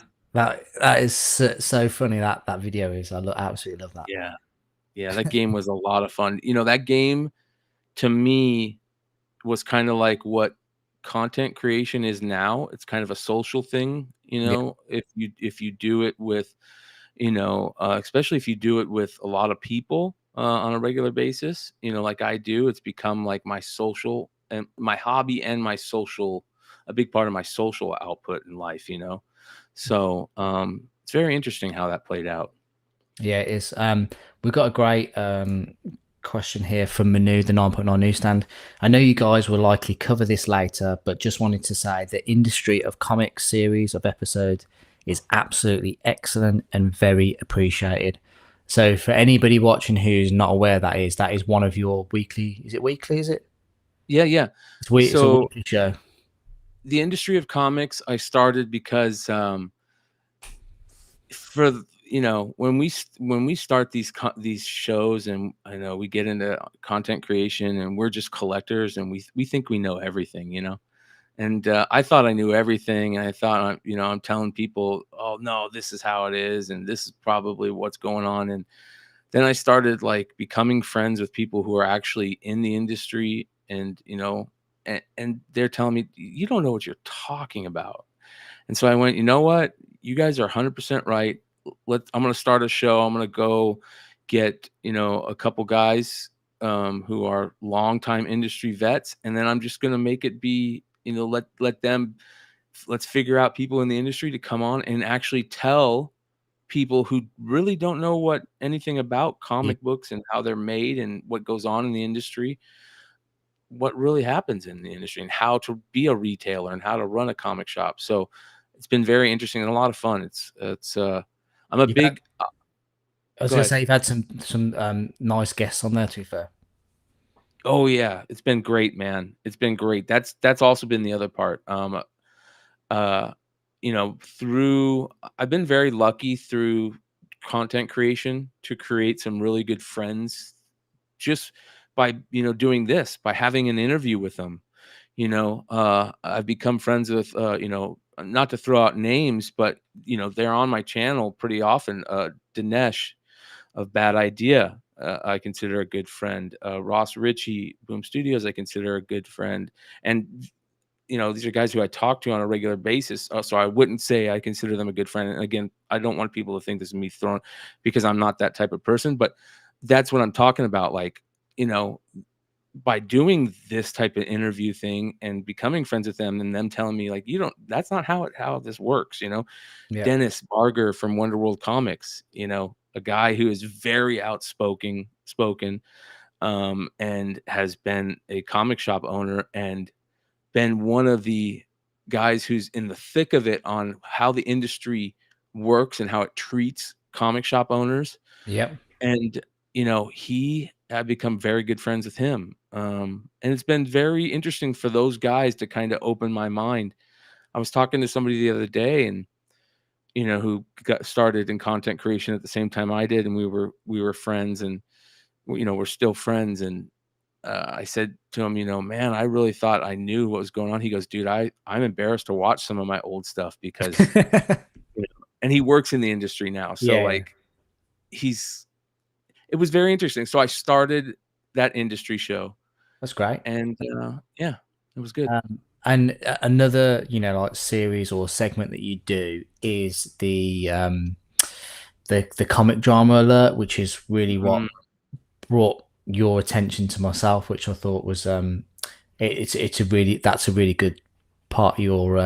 that is so funny. That video is. Absolutely love that. yeah, yeah. That game was a lot of fun. That game to me was kind of like what content creation is now. It's kind of a social thing, Yeah, if you do it with, especially if you do it with a lot of people on a regular basis, like I do. It's become like my social and my hobby and a big part of my social output in life. So it's very interesting how that played out. yeah, it is. We've got a great question here from Manu, the 9.9 newsstand. I know you guys will likely cover this later, but just wanted to say the industry of comics series of episode is absolutely excellent and very appreciated. So for anybody watching who's not aware, that is one of your weekly. Is it weekly? Is it? Yeah, yeah. It's a So weekly show. the industry of comics I started because when we start these shows, and I know we get into content creation, and we're just collectors, and we think we know everything. And I thought I knew everything, and I thought I'm telling people, oh no, this is how it is, and this is probably what's going on. And then I started like becoming friends with people who are actually in the industry, and they're telling me, you don't know what you're talking about. And so I went, you know what? You guys are 100% right. I'm going to start a show. I'm going to go get, a couple guys who are longtime industry vets. And then I'm just going to make it be, let's figure out people in the industry to come on and actually tell people who really don't know what anything about Yeah, comic books and how they're made and what goes on in the industry, what really happens in the industry and how to be a retailer and how to run a comic shop. So it's been very interesting and a lot of fun. I'm a you've had. big I was Go gonna ahead. say you've had some nice guests on there. To be fair. Oh yeah, it's been great, man. It's been great. That's also been the other part. Uh, through I've been very lucky through content creation to create some really good friends just by doing this, by having an interview with them. I've become friends with not to throw out names, but they're on my channel pretty often. Dinesh of Bad Idea, I consider a good friend. Ross Ritchie, Boom Studios, I consider a good friend. And these are guys who I talk to on a regular basis. So I wouldn't say I consider them a good friend. And again, I don't want people to think this is me throwing, because I'm not that type of person. But that's what I'm talking about. Like, you know, by doing this type of interview thing and becoming friends with them, and them telling me like, you don't, that's not how this works, Yeah. Dennis Barger from Wonder World Comics, a guy who is very spoken, and has been a comic shop owner and been one of the guys who's in the thick of it on how the industry works and how it treats comic shop owners. Yep. And, he I've become very good friends with him. And it's been very interesting for those guys to kind of open my mind. I was talking to somebody the other day and, who got started in content creation at the same time I did. And we were friends and, we're still friends. And I said to him, man, I really thought I knew what was going on. He goes, dude, I'm embarrassed to watch some of my old stuff because, and he works in the industry now. So Yeah. like it was very interesting. So I started that industry show That's great. and, yeah, it was good. And another, like series or segment that you do is the comic drama alert, which is really what Mm, brought your attention to myself, which I thought was it's a really that's a really good part of your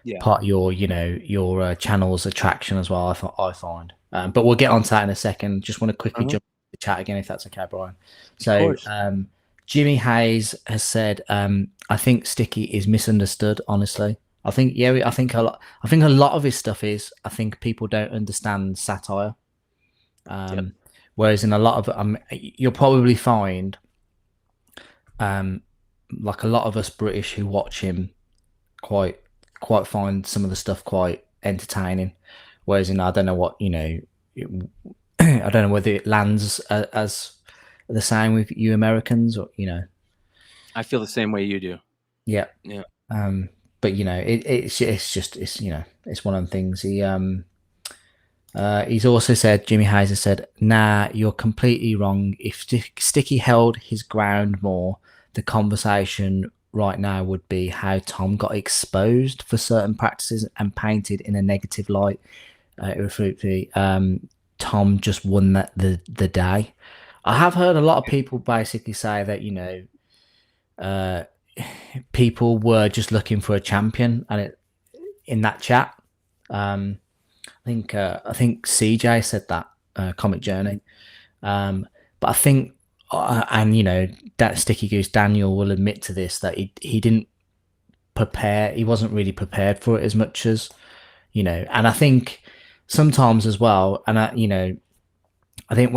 yeah. your channel's attraction as well. I find, but we'll get on to that in a second. Just want to quickly Uh-huh. jump into the chat again, if that's okay, Brian. Of So, course. Jimmy Hayes has said, I think Sticky is misunderstood. Honestly, I think I think a lot. I think a lot of his stuff is. I think people don't understand satire. Yep. Um, whereas in a lot of you'll probably find um, like a lot of us British who watch him quite find some of the stuff quite entertaining. Whereas I don't know what I don't know whether it lands as the same with you Americans or I feel the same way you do. yeah. Yeah. But it's just it's one of the things. He's also said, Jimmy Hayes has said, nah, you're completely wrong. If Sticky held his ground more, the conversation right now would be how Tom got exposed for certain practices and painted in a negative light. Tom just won the day. I have heard a lot of people basically say that uh, people were just looking for a champion, and in that chat, I think CJ said that Comic Journey, but I think and that Sticky Goose Daniel will admit to this that he didn't prepare. He wasn't really prepared for it as much as and I think sometimes as well, and I think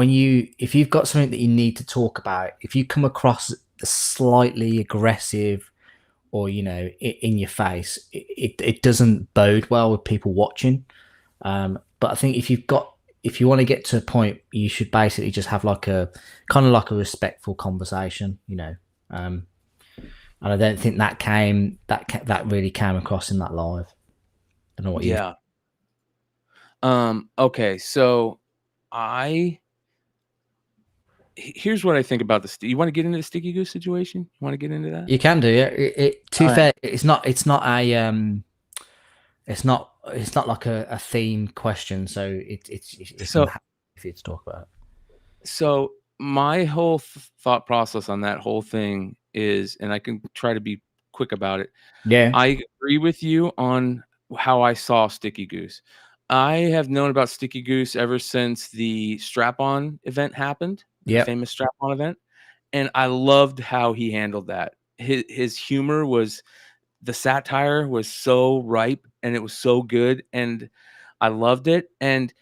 if you've got something that you need to talk about, if you come across slightly aggressive or in your face, it doesn't bode well with people watching. But I think if you want to get to a point, you should basically just have like a kind of like a respectful conversation, and I don't think that really came across in that live. I don't know what you. Yeah. Okay. So I here's what I think about this. You want to get into the Sticky Goose situation? You want to get into that? You can do it. To All be right. fair, it's not like a theme question, so it's So if you to talk about it. So my whole thought process on that whole thing is, and I can try to be quick about it. Yeah. I agree with you on how I saw Sticky Goose. I have known about Sticky Goose ever since the strap-on event happened, the Yep. famous strap-on event, and I loved how he handled that. His humor was the satire was so ripe and it was so good and I loved it. And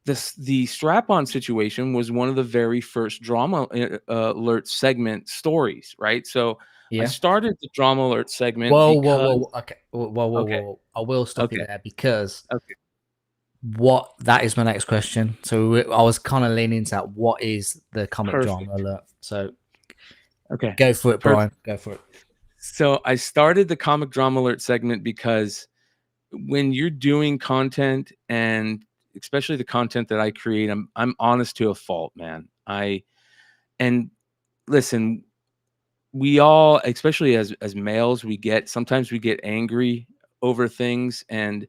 the strap-on situation was one of the very first drama alert segment stories, right? So I Yeah. started the drama alert segment Whoa, whoa, because whoa. Okay. okay, Whoa. I will stop you okay, there because okay, what that is my next question. So I was kind of leaning into that. What is the comic drama perfect. alert? So Okay, go for it, perfect. Brian. Go for it. So I started the comic drama alert segment because when you're doing content and especially the content that I create, I'm honest to a fault, man. And listen, we all, especially as males, sometimes we get angry over things, and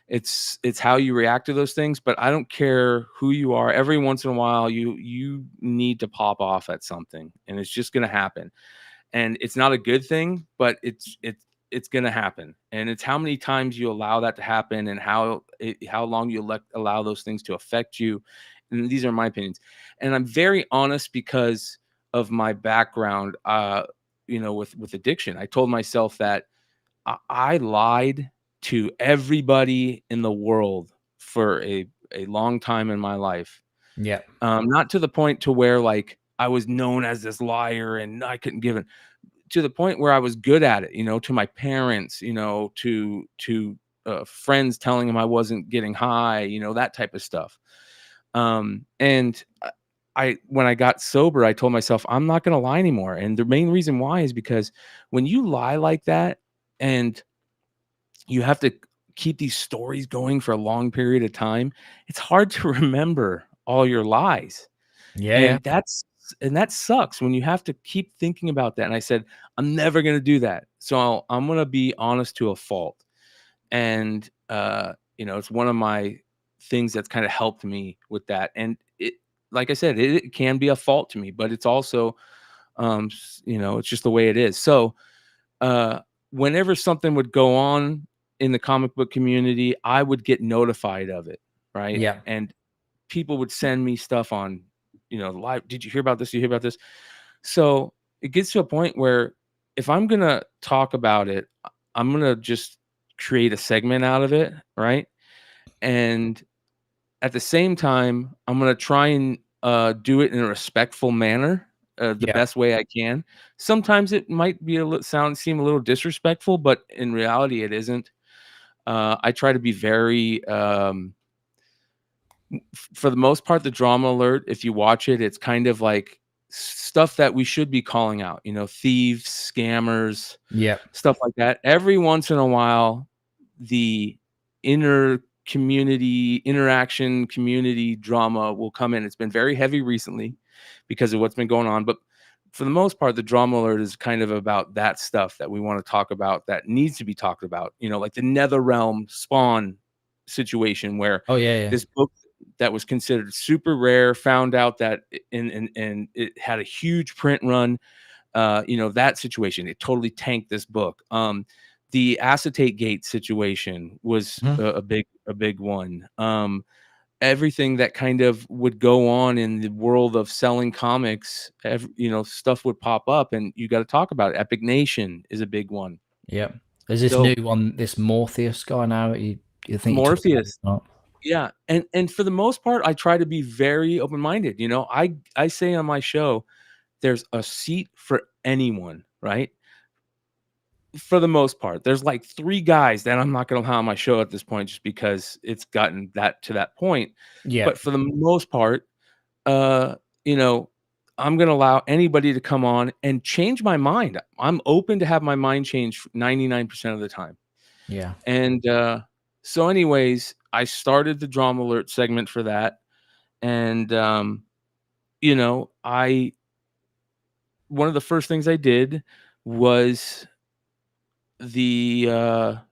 It's how you react to those things, but I don't care who you are. Every once in a while, you need to pop off at something, and it's just gonna happen. And it's not a good thing, but it's gonna happen. And it's how many times you allow that to happen, and how long you allow those things to affect you. And these are my opinions. And I'm very honest because of my background, with addiction. I told myself that I lied to everybody in the world for a long time in my life. Yeah. Not to the point to where, like, I was known as this liar and I couldn't give it, to the point where I was good at it, to my parents, to friends telling them I wasn't getting high, that type of stuff. And when I got sober, I told myself I'm not going to lie anymore. And the main reason why is because when you lie like that, and you have to keep these stories going for a long period of time, it's hard to remember all your lies. Yeah. Yeah. And that sucks when you have to keep thinking about that. And I said, I'm never going to do that. So I'm going to be honest to a fault. And, it's one of my things that's kind of helped me with that. And like I said, it can be a fault to me, but it's also, it's just the way it is. So, uh, whenever something would go on in the comic book community, I would get notified of it. Right. Yeah. And people would send me stuff on, live. Did you hear about this? Did you hear about this? So it gets to a point where if I'm going to talk about it, I'm going to just create a segment out of it. Right. And at the same time, I'm going to try and do it in a respectful manner, the Yeah. best way I can. Sometimes it might be seem a little disrespectful, but in reality, it isn't. I try to be very, for the most part, the drama alert, if you watch it, it's kind of like stuff that we should be calling out, thieves, scammers, Yeah. stuff like that. Every once in a while, the inner community interaction, community drama will come in. It's been very heavy recently because of what's been going on. But for the most part, the drama alert is kind of about that stuff that we want to talk about, that needs to be talked about, like the Nether Realm Spawn situation, where Oh yeah. Yeah. this book that was considered super rare found out that and it had a huge print run. That situation, it totally tanked this book. The acetate gate situation was Mhm. a big one. Everything that kind of would go on in the world of selling comics, stuff would pop up, and you got to talk about it. Epic Nation is a big one. Yeah. There's this So new one, this Morpheus guy now. You think you talked about it Morpheus, or not? yeah, and for the most part, I try to be very open minded. I say on my show, there's a seat for anyone, right? For the most part, there's like 3 guys that I'm not gonna allow on my show at this point just because it's gotten to that point. Yeah. But for the most part, uh, you know, I'm gonna allow anybody to come on and change my mind. I'm open to have my mind changed 99% of the time. Yeah. And, so anyways, I started the drama alert segment for that. And, I one of the first things I did was the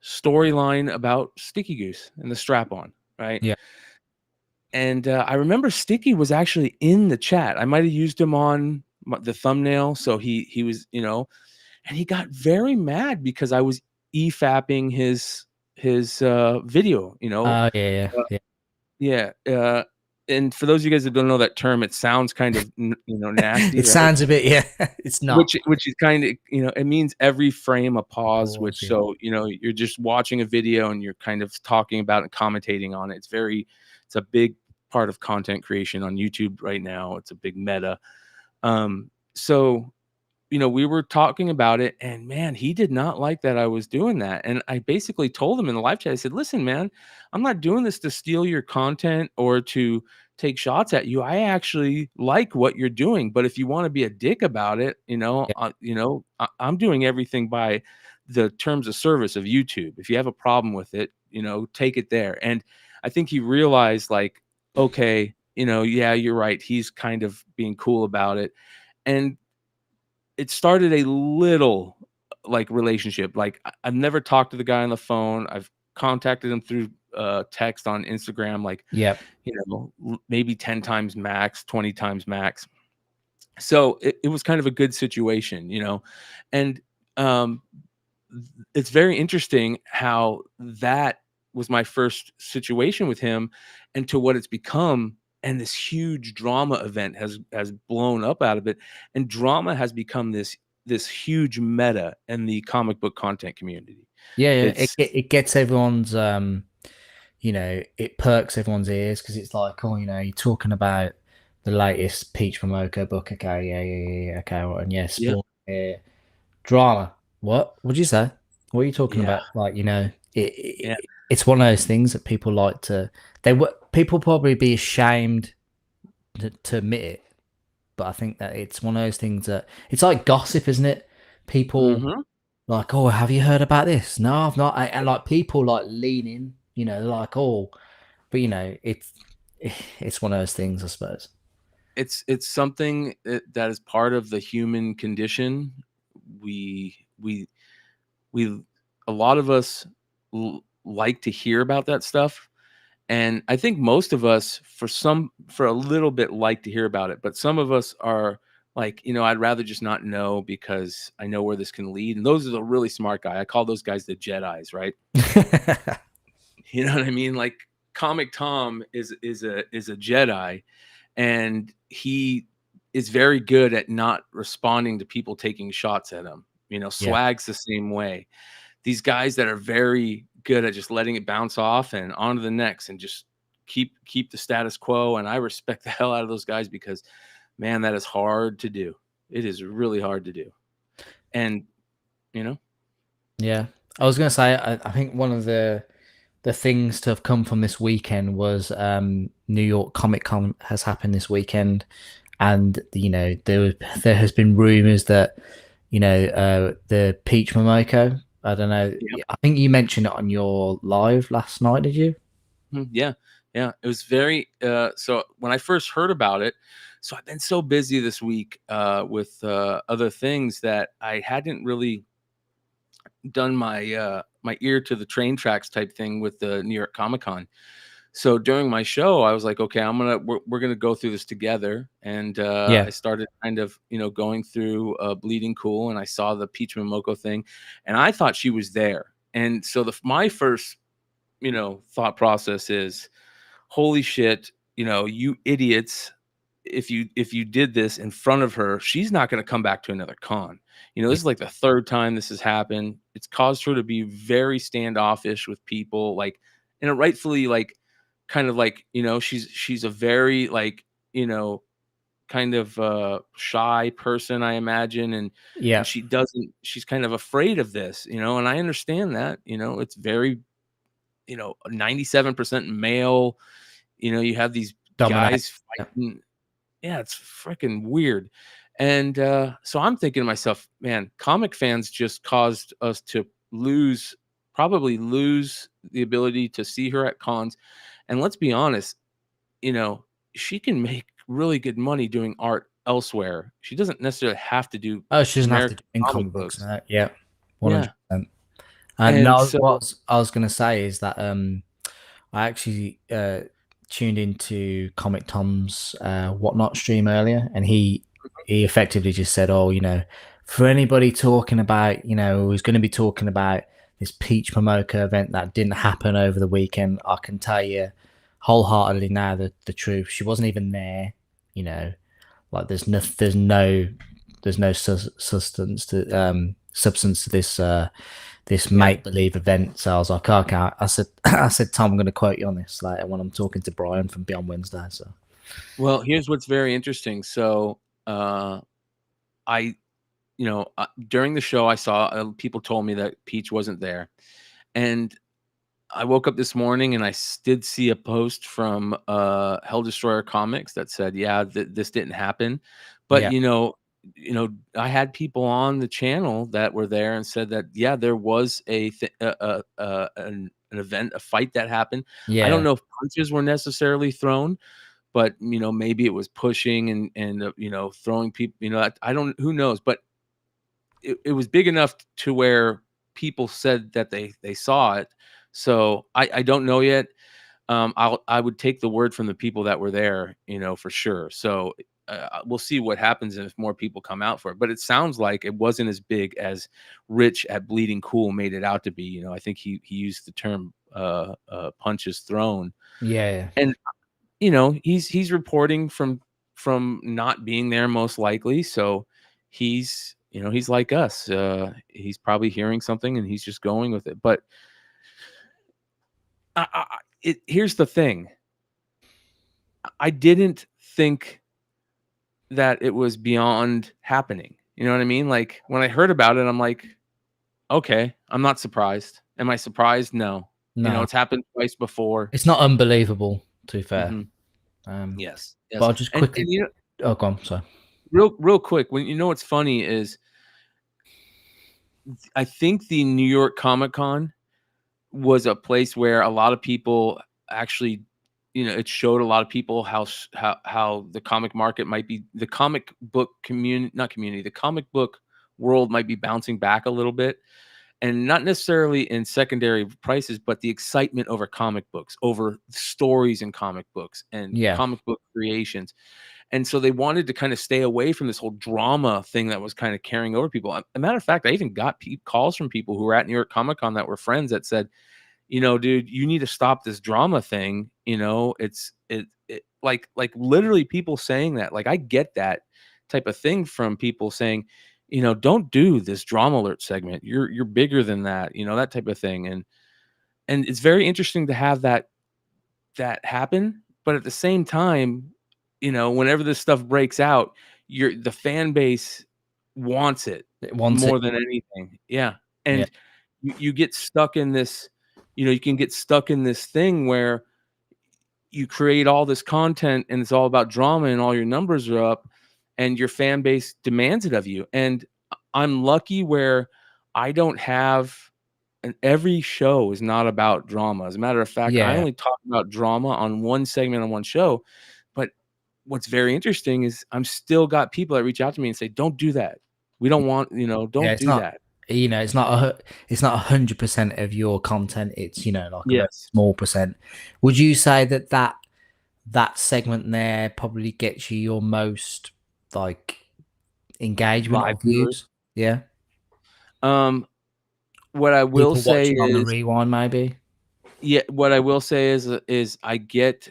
storyline about Sticky Goose and the strap on, right? Yeah. And I remember Sticky was actually in the chat. I might have used him on the thumbnail, so he was, and he got very mad because I was efapping his video, Oh yeah. Yeah. Uh, Yeah. yeah. And for those of you guys that don't know that term, it sounds kind of nasty, It right? sounds a bit. Yeah. It's not. Which is kind of, it means every frame a pause, which, Yeah. so, you're just watching a video and you're kind of talking about and commentating on it. It's a big part of content creation on YouTube right now. It's a big meta. So, we were talking about it, and man, he did not like that I was doing that. And I basically told him in the live chat, I said, listen, man, I'm not doing this to steal your content or to take shots at you. I actually like what you're doing. But if you want to be a dick about it, Yeah. I'm doing everything by the terms of service of YouTube. If you have a problem with it, take it there. And I think he realized, like, okay, yeah, you're right. He's kind of being cool about it. And it started a little, like, relationship. Like, I've never talked to the guy on the phone. contacted him through text on Instagram, like, Yeah. maybe 10 times max, 20 times max. So it was kind of a good situation, and um, it's very interesting how that was my first situation with him, and to what it's become. And this huge drama event has blown up out of it, and drama has become this huge meta in the comic book content community. Yeah, yeah. It It's it gets everyone's it perks everyone's ears because it's like, oh, you're talking about the latest Peach Momoko book. Okay, yeah, yeah, yeah, yeah, okay, well, and yeah, yeah, sport, drama. What? What'd you say? What are you talking yeah, about? Like, yeah. it's one of those things that people like to. People probably be ashamed to admit it, but I think that it's one of those things that it's like gossip, isn't it? People Mhm. like, oh, have you heard about this? No, I've not. And like people like lean in, like, oh, but it's one of those things, I suppose. It's something that is part of the human condition. We we we a lot of us like to hear about that stuff, and I think most of us, for a little bit, like to hear about it, but some of us are like, I'd rather just not know because I know where this can lead. And those are the really smart guy. I call those guys the Jedis, right? You know what I mean? Like, Comic Tom is a Jedi, and he is very good at not responding to people taking shots at him. Yeah. Swag's the same way. These guys that are very good at just letting it bounce off and on to the next, and just keep the status quo. And I respect the hell out of those guys because, man, that is hard to do. It is really hard to do. And you know, Yeah. I was gonna say, I think one of the things to have come from this weekend was New York Comic Con has happened this weekend, and there has been rumors that the Peach Momoko. I don't know. yeah, I think you mentioned it on your live last night. Did you? yeah, yeah. It was very. So when I first heard about it, so I've been so busy this week with other things that I hadn't really done my ear to the train tracks type thing with the New York Comic Con. So during my show, I was like, okay, we're gonna go through this together. And Yeah. I started kind of going through Bleeding Cool, and I saw the Peach Momoko thing, and I thought she was there. And so my first thought process is, holy shit, you idiots, if you did this in front of her, she's not going to come back to another con. Yeah. This is like the third time this has happened. It's caused her to be very standoffish with people, like, and it rightfully, like, kind of like, she's a very, like, you know kind of shy person, I imagine. And Yeah. she's kind of afraid of this, and I understand that. It's very, 97% male. You have these Dominate. guys Yeah. fighting. Yeah, it's freaking weird. And so I'm thinking to myself, man, comic fans just caused us to probably lose the ability to see her at cons. And let's be honest, you know, she can make really good money doing art elsewhere. She doesn't necessarily have to do Oh, she doesn't have to American do in comic comic books. books. Yeah. 100%. Yeah. And No, so, I was gonna say is that I actually tuned into Comic Tom's Whatnot stream earlier, and he effectively just said, "Oh, for anybody talking about, who's going to be talking about this Peach Momoko event that didn't happen over the weekend, I can tell you wholeheartedly now the truth. She wasn't even there. You know, like there's no substance to this yeah. make believe event." So I was like, okay. I said, I said, Tom, I'm going to quote you on this later when I'm talking to Brian from Beyond Wednesday. So Well, here's what's very interesting. So, I, during the show, I saw people told me that Peach wasn't there, and I woke up this morning and did see a post from Hell Destroyer Comics that said, "Yeah, this didn't happen." But yeah, I had people on the channel that were there and said that, yeah, there was an event, a fight that happened. I don't yeah. know if punches were necessarily thrown, but maybe it was pushing and throwing people. I don't. Who knows? But it was big enough to where people said that they saw it. So I don't know yet. I would take the word from the people that were there, for sure. So we'll see what happens if more people come out for it. But it sounds like it wasn't as big as Rich at Bleeding Cool made it out to be. I think he used the term punches thrown, Yeah. and he's reporting from not being there most likely. So he's like us. He's probably hearing something and he's just going with it. But here's the thing. I didn't think that it was beyond happening. You know what I mean? Like when I heard about it, I'm like, okay, I'm not surprised. Am I surprised? No. No, It's happened twice before. it's not unbelievable, to be fair. Hmm. Um, Yes, but yes. I'll just And quickly. Oh, go on. Sorry. real quick, when what's funny is I think the New York Comic Con was a place where a lot of people actually, it showed a lot of people how the comic market might be, the comic book community, not community, the comic book world might be bouncing back a little bit, and not necessarily in secondary prices, but the excitement over comic books, over stories in comic books and Yeah. comic book creations. And so they wanted to kind of stay away from this whole drama thing that was kind of carrying over people. A matter of fact, I even got calls from people who were at New York Comic Con that were friends that said, dude, you need to stop this drama thing. Like literally people saying that. Like I get that type of thing from people saying, don't do this drama alert segment. You're bigger than that, that type of thing. And it's very interesting to have that happen. But at the same time, whenever this stuff breaks out, the fan base wants it It wants it. more than anything. Yeah. Yeah. And you get stuck in this, you can get stuck in this thing where you create all this content and it's all about drama and all your numbers are up and your fan base demands it of you. And I'm lucky where I don't have, and every show is not about drama. As a matter of fact, I Yeah. only talk about drama on one segment on one show. But what's very interesting is I'm still got people that reach out to me and say, "Don't do that. We don't want, Yeah. don't It's do not. that." It's not it's not 100% of your content. It's like a very Yes. small percent. Would you say that segment there probably gets you your most like engagement or Live viewers. views? Yeah. Um, what I will People say watching on the is, rewind, maybe. yeah, what I will say is I get,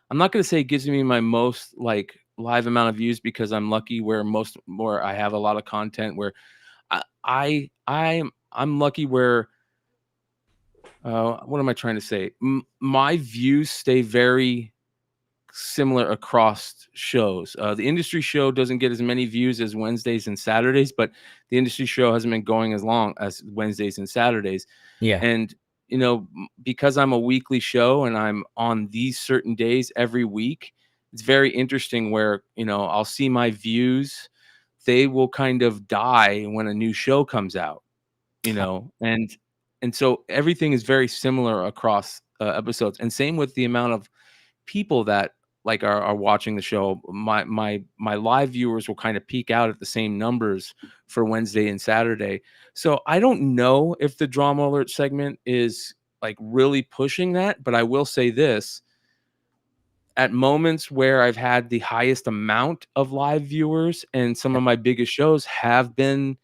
I'm not gonna say it gives me my most like live amount of views because I'm lucky where I have a lot of content where I'm lucky where what am I trying to say? My views stay very similar across shows. The industry show doesn't get as many views as Wednesdays and Saturdays, but the industry show hasn't been going as long as Wednesdays and Saturdays. Yeah. And because I'm a weekly show and I'm on these certain days every week, it's very interesting where I'll see my views. They will kind of die when a new show comes out, and so everything is very similar across episodes, and same with the amount of people that like are watching the show. My live viewers will kind of peak out at the same numbers for Wednesday and Saturday. So I don't know if the drama alert segment is like really pushing that, but I will say this: at moments where I've had the highest amount of live viewers and some of my biggest shows have been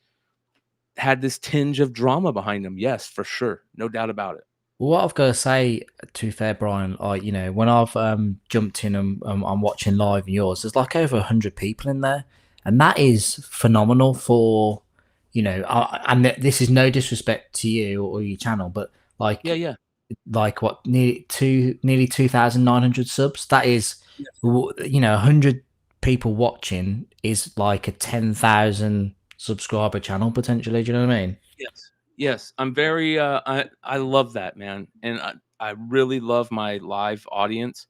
had this tinge of drama behind them. Yes, for sure. No doubt about it. Well, what I've got to say, to be fair, Brian, when I've jumped in and I'm watching live yours, there's like over 100 people in there, and that is phenomenal for, and this is no disrespect to you or your channel, but Yeah, like, yeah. what, nearly 2,900 subs. That is, Yes. 100 people watching is like a 10,000 subscriber channel potentially. Do you know what I mean? Yes. Yes. I'm very I love that, man. And I really love my live audience.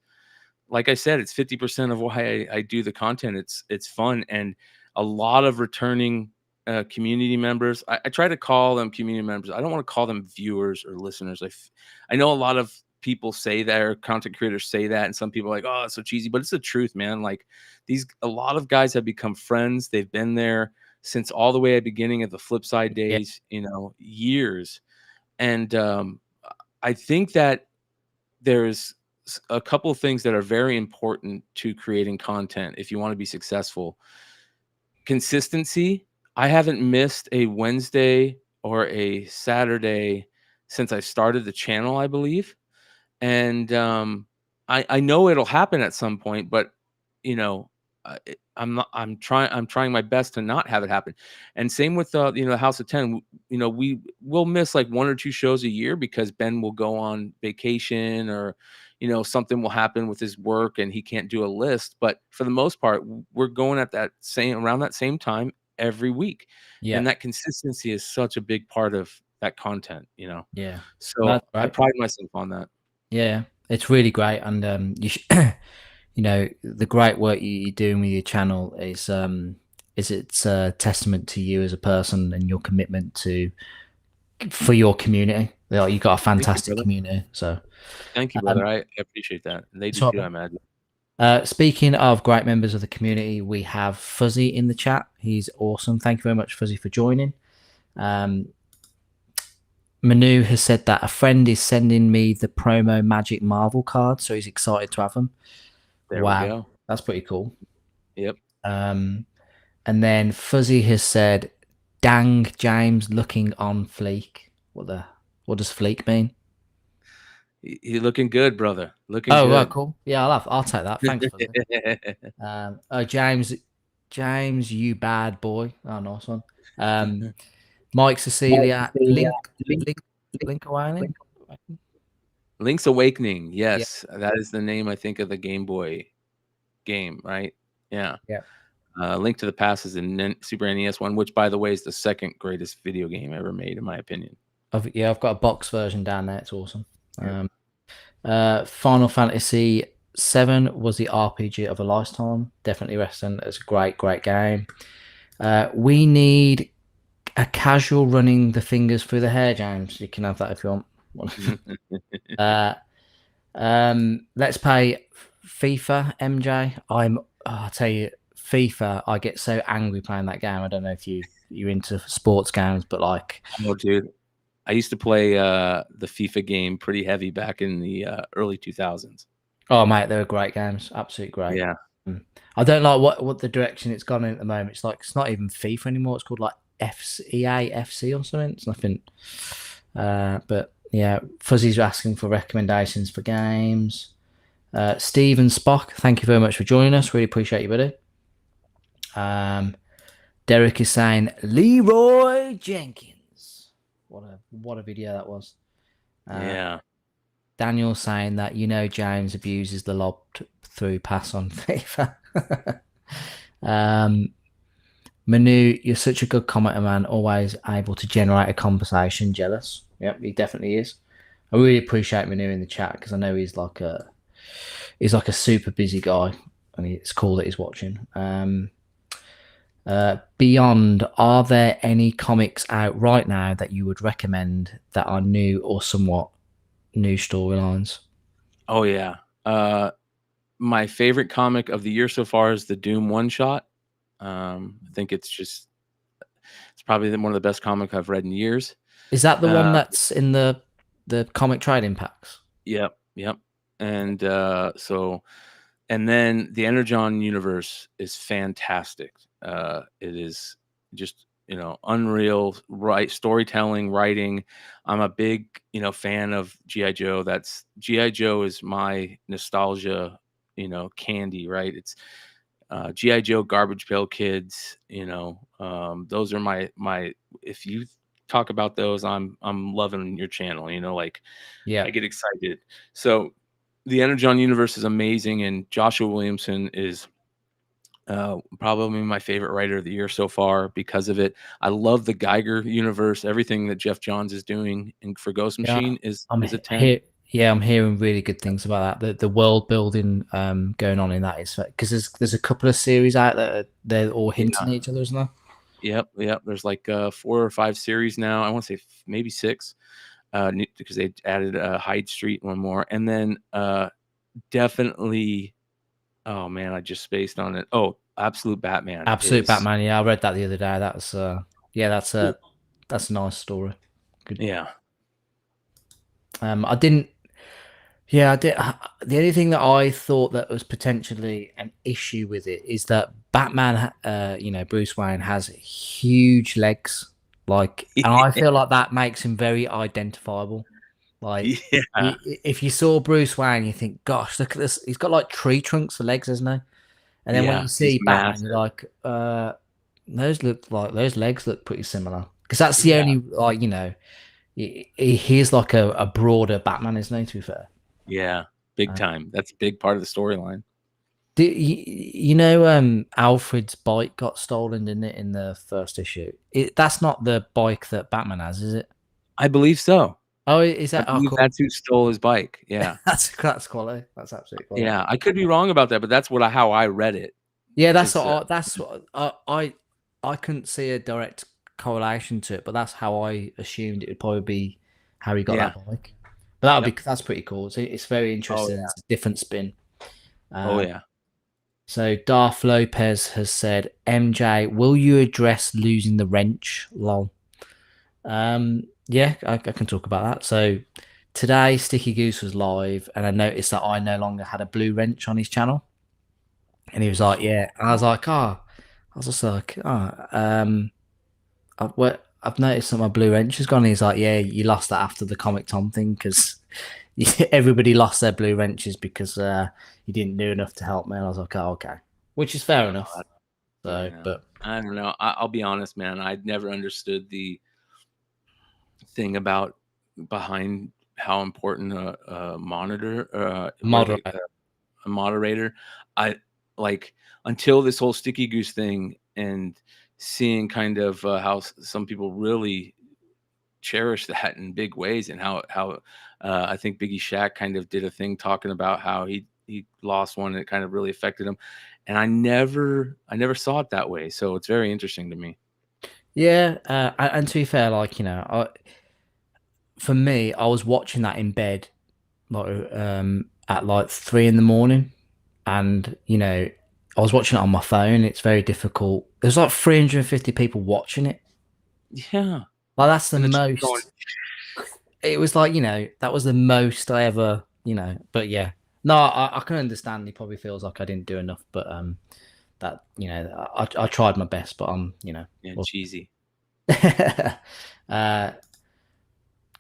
Like I said, it's 50% of why I do the content. It's fun and a lot of returning community members. I try to call them community members. I don't want to call them viewers or listeners. I know a lot of people say that, or content creators say that, and some people are like, oh, it's so cheesy, but it's the truth, man. Like a lot of guys have become friends. They've been there since all the way at the beginning of the flip side Yeah. days, years. And I think that there's a couple of things that are very important to creating content if you want to be successful. Consistency. I haven't missed a Wednesday or a Saturday since I started the channel, I believe. And I know it'll happen at some point, but you know, I'm not. I'm trying my best to not have it happen. And same with the House of Ten. We will miss like one or two shows a year because Ben will go on vacation, or something will happen with his work and he can't do a list. But for the most part, we're going at that same around that same time every week, Yeah, and that consistency is such a big part of that content. yeah. So That's I right. pride myself on that. Yeah, it's really great, and the great work you're doing with your channel is it's a testament to you as a person and your commitment for your community. Like, you've got a Thank you, fantastic brother. community. So, Thank you, um, brother. I appreciate that. And they do so too, I imagine. speaking of great members of the community, we have Fuzzy in the chat. He's awesome. Thank you very much, Fuzzy, for joining. Um, Manu has said that a friend is sending me the promo Magic Marvel card, so he's excited to have them. There we Wow, go. that's pretty cool. Yep. Um, and then Fuzzy has said, "Dang, James looking on fleek." What does fleek mean? You're looking good, brother. Looking Oh, well, good. cool. Yeah, I'll take that. Thanks, Fuzzy. Oh, James, you bad boy. Oh, nice one. Um, Mike Cecilia, Link, Link Away. Link's Awakening. Yeah, Yes, that is the name, I think, of the Game Boy game, right? Yeah. yeah. Link to the Past is the Super NES one, which, by the way, is the second greatest video game ever made, in my opinion. I've got a box version down there. It's awesome. Yep. Final Fantasy 7 was the RPG of a lifetime. Definitely wrestling. It's a great game. We need a casual running the fingers through the hair, James. You can have that if you want. Let's play FIFA, MJ. I'll tell you, FIFA. I get so angry playing that game. I don't know if you're into sports games, but like, Oh, dude. I used to play the FIFA game pretty heavy back in the early 2000s. oh mate, they're great games. Absolutely great. Yeah. I don't like what the direction it's gone in at the moment. It's like it's not even FIFA anymore. It's called like EA FC or something. It's nothing. But yeah, Fuzzy's asking for recommendations for games. Steve and Spock, thank you very much for joining us. Really appreciate you, buddy. Derek is saying Leroy Jenkins. What a video that was. Yeah. Daniel saying that James abuses the lob through pass on FIFA. Manu, you're such a good commenter, man. Always able to generate a conversation. Jealous. Yep, he definitely is. I really appreciate Manu in the chat because I know he's like a super busy guy, and it's cool that he's watching. Beyond, are there any comics out right now that you would recommend that are new or somewhat new storylines? Oh, yeah. My favorite comic of the year so far is the Doom one shot. I think it's probably one of the best comics I've read in years. Is that the one that's in the comic trading packs? Yep. And and then the Energon universe is fantastic. It is just unreal, right? Storytelling, writing. I'm a big fan of GI Joe. That's GI Joe is my nostalgia, candy, right? It's GI Joe, Garbage Pail Kids. Those are my. If you talk about those, I'm loving your channel. Like Yeah. I get excited. So the Energon universe is amazing, and Joshua Williamson is probably my favorite writer of the year so far because of it. I love the Geiger universe. Everything that Jeff Johns is doing for Ghost Yeah, Machine is a 10. here. Yeah, I'm hearing really good things about that. The world building going on in that is because there's a couple of series out that they're all hinting at each other, isn't there? Yep. There's like 4 or 5 series now. I want to say maybe 6 because they added Hyde Street one more. And then definitely, oh man, I just spaced on it. Oh, Absolute Batman Absolute Batman. Yeah, I read that the other day. That's a nice story. Good. Yeah. I didn't. Yeah, I did. The only thing that I thought that was potentially an issue with it is that Batman, Bruce Wayne has huge legs, like, and I feel like that makes him very identifiable. Like, Yeah, if you saw Bruce Wayne, you think, "Gosh, look at this! He's got like tree trunks for legs, hasn't he?" And then when yeah, you he's see Batman, you're massive. like, those legs look pretty similar." Because that's the Yeah, only, like, he's like a broader Batman, isn't he? To be fair. yeah, big Uh, time. That's a big part of the storyline. Alfred's bike got stolen, didn't it, in the first issue? That's not the bike that Batman has, is it? I believe so. Oh, is I that? Oh, believe cool. that's who stole his bike. Yeah. That's quality. That's absolutely quality. Yeah, I could be wrong about that, but that's how I read it. Yeah, Because that's what I couldn't see a direct correlation to it, but that's how I assumed it would probably be how he got yeah, that bike. But yep. that's pretty cool. It's very Oh interesting. yeah, It's a different spin. oh Um, yeah. so Darth Lopez has said, MJ, will you address losing the wrench? Lol. Yeah, I can talk about that. So today, Sticky Goose was live, and I noticed that I no longer had a blue wrench on his channel. And he was like, "Yeah," and I was like, "Oh," I was just like, "Oh, I've noticed that my blue wrench has gone." And he's like, "Yeah, you lost that after the Comic Tom thing because everybody lost their blue wrenches because you didn't do enough to help me." And I was like, "Oh, okay," which is fair enough. So, Yeah, but I don't know. I'll be honest, man. I never understood the thing about behind how important a monitor, moderate. a moderator. I like until this whole sticky goose thing and seeing kind of how some people really cherish that in big ways and how I think Biggie Shaq kind of did a thing talking about how he lost one and it kind of really affected him. And I never saw it that way. So it's very interesting to me. Yeah, and to be fair, like, for me, I was watching that in bed, like at like 3 in the morning, and I was watching it on my phone. It's very difficult. There's like 350 people watching it. Yeah. Like, that's the And the truth going, most. It was like, that was the most I ever, But yeah, no, I can understand. He probably feels like I didn't do enough, but that I tried my best, but yeah, well. cheesy. uh,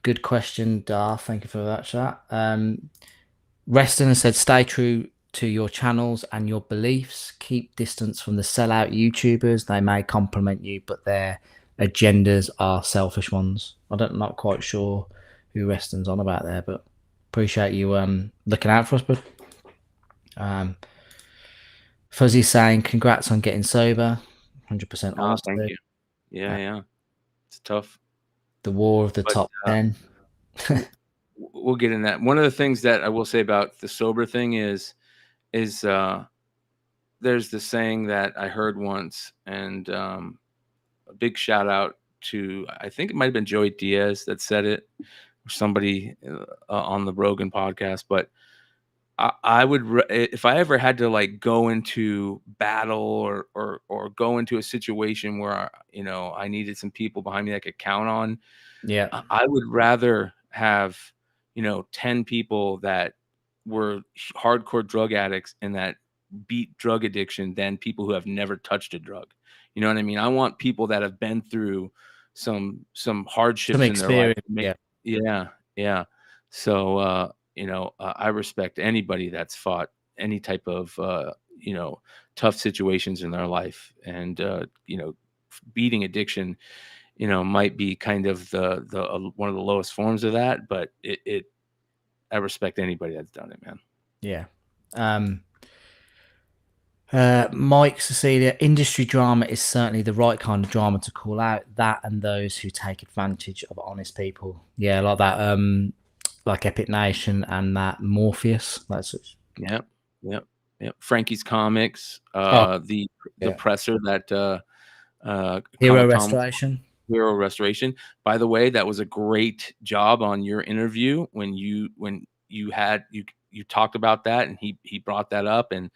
good question, Dar. Thank you for that chat. Reston has said, stay true to your channels and your beliefs. Keep distance from the sellout YouTubers. They may compliment you, but their agendas are selfish ones. Not quite sure who Reston's on about there, but appreciate you looking out for us, bud. Um, Fuzzy saying, congrats on getting sober. 100% Oh, honest, thank dude. you. Yeah, Uh, yeah. It's tough. the war of the But top 10. w- we'll get in that. One of the things that I will say about the sober thing is there's this saying that I heard once, and a big shout out to, I think it might have been Joey Diaz that said it, or somebody on the Rogan podcast. But I would, if I ever had to like go into battle or go into a situation where I needed some people behind me that I could count on, Yeah. I would rather have 10 people that were hardcore drug addicts and that beat drug addiction than people who have never touched a drug. You know what I mean? I want people that have been through some Some hardships in their life. experience. Yeah. Yeah, yeah. So I respect anybody that's fought any type of tough situations in their life, and beating addiction might be kind of the one of the lowest forms of that, but it I respect anybody that's done it, man. Yeah. Um, Mike Cecilia, industry drama is certainly the right kind of drama to call out. That and those who take advantage of honest people. Yeah, like that. Like Epic Nation and that Morpheus. That's Yep, yep, yep. Frankie's Comics, oh the yeah. presser that Hero Comic Tom was Restoration. Hero Restoration. By the way, that was a great job on your interview when you talked about that, and he brought that up. And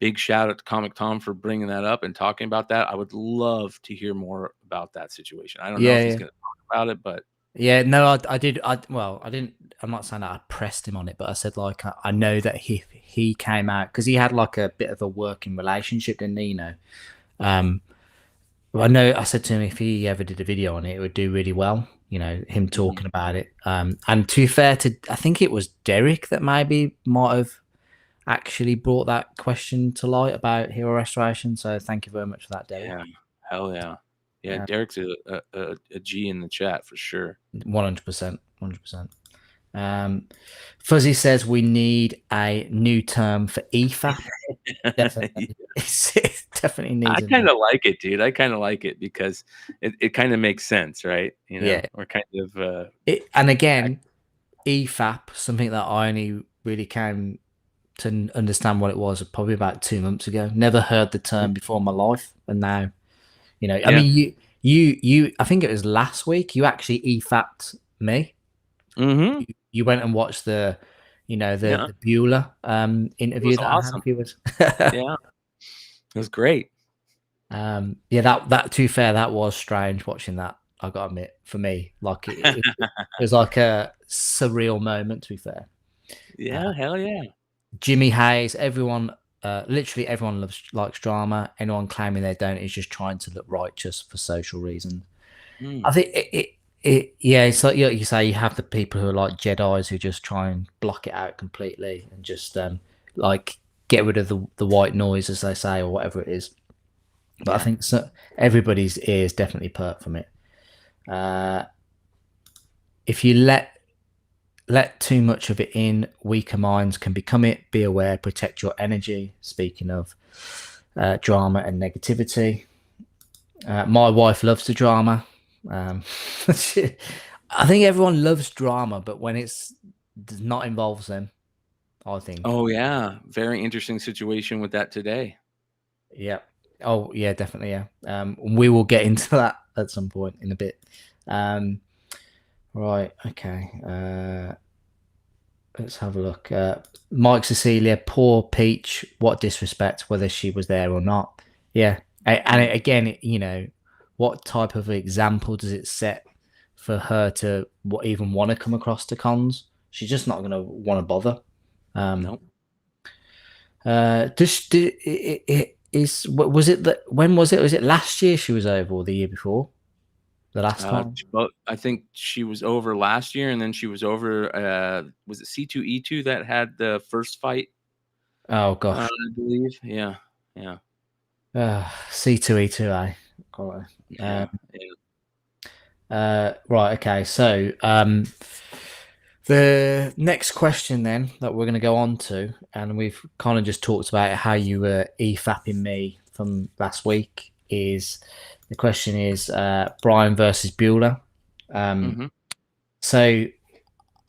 big shout out to Comic Tom for bringing that up and talking about that. I would love to hear more about that situation. I don't know Yeah, if he's yeah. going to talk about it, but Yeah, no, I did. Well, I didn't. I'm not saying that I pressed him on it, but I said like I know that he came out because he had like a bit of a working relationship, didn't he? You know, um, well, I know I said to him if he ever did a video on it, it would do really well. You know, him Mhm. talking about it. And to be fair to, I think it was Derek that maybe might have actually brought that question to light about hero restoration. So thank you very much for that, Derek. Yeah, hell yeah. Yeah, Derek's a G in the chat for sure. 100%, 100%. Fuzzy says we need a new term for EFAP. Definitely, it definitely I needs a new. kinda like it, dude. I kinda like it because it kinda makes sense, right? You know? Yeah, We're kind of, and act again, EFAP, something that I only really came to understand what it was probably about 2 months ago. Never heard the term before in my life, and now you know. I yeah. mean, you. I think it was last week. You actually EFAP'd me. Mhm. You went and watched the, you know, Yeah. the Bueller It interview was that I had a awesome. few weeks. Yeah. It was great. Yeah, that to be fair, that was strange watching that. I gotta admit, for me, like it was like a surreal moment. To be fair, Yeah, hell yeah. Jimmy Hayes, everyone, literally everyone likes drama. Anyone claiming they don't is just trying to look righteous for social reasons. I Mm. think yeah, it's like you say, you have the people who are like Jedi's who just try and block it out completely and just like get rid of the white noise, as they say, or whatever it is. But I Yeah. think so, everybody's ears definitely perk from it. Uh, if you let too much of it in, weaker minds can become it. Be aware, protect your energy. Speaking of drama and negativity, my wife loves the drama. Um, I think everyone loves drama, but when it's does not involves them, I think. Oh, yeah. Very interesting situation with that today. Yeah. Oh, yeah, definitely. Yeah. We will get into that at some point in a bit. Um, right. Okay. Let's have a look. Mike Cecilia, poor Peach. What disrespect, whether she was there or not. Yeah. And Mm. again, you know, what type of example does it set for her to even want to come across to cons? She's just not going to want to bother. Um, Nope. does it is was it that when was it? Was it last year she was over or the year before? The last time? Well, I think she was over last year, and then she was over, was it C2E2 that had the first fight, Oh gosh. I believe? Yeah. Yeah. C2E2, eh? All right. Yeah. Yeah. Right. Okay. So, the next question then that we're going to go on to, and we've kind of just talked about how you were EFAPing me from last week, is the question is Bryan versus Bueller. Um, Mhm. so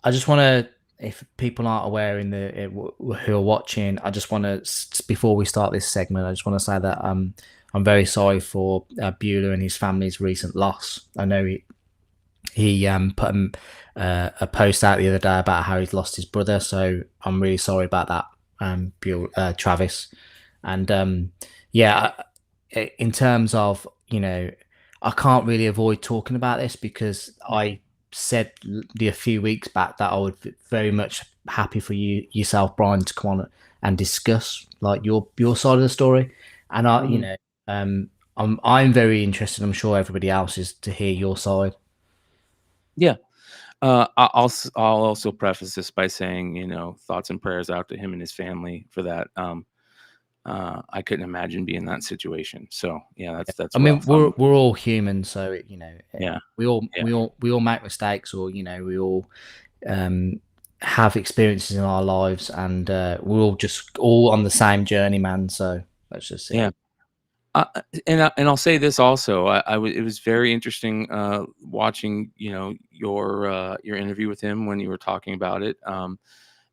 I just want to, if people aren't aware who are watching, I just want to, before we start this segment, I just want to say that I'm very sorry for Bueller and his family's recent loss. I know he put a post out the other day about how he's lost his brother, so I'm really sorry about that, Travis. And yeah, in terms of, you know, I can't really avoid talking about this because I said a few weeks back that I would be very much happy for yourself, Brian, to come on and discuss like your side of the story. And I, you Mhm. know, I'm very interested. I'm sure everybody else is to hear your side. Yeah. I'll also preface this by saying, thoughts and prayers out to him and his family for that. I couldn't imagine being in that situation. So yeah, that's I mean, rough. we're all human, so you know, Yeah, yeah, we all make mistakes, or you know, we all um, have experiences in our lives, and we're all just all on the same journey, man. So let's just see. yeah. And I'll say this also. It was very interesting watching your interview with him when you were talking about it.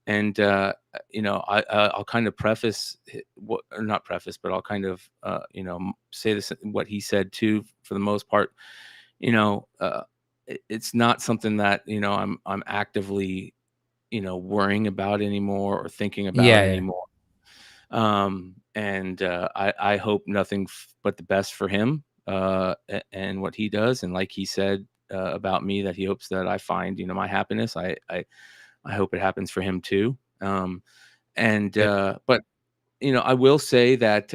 And I'll kind of preface what, or not preface, but I'll kind of say this what he said too. For the most part, it's not something that I'm actively worrying about anymore or thinking about Yeah, yeah, anymore. And I hope nothing but the best for him and what he does. And like he said, about me, that he hopes that I find, my happiness. I hope it happens for him too. And Good. but I will say that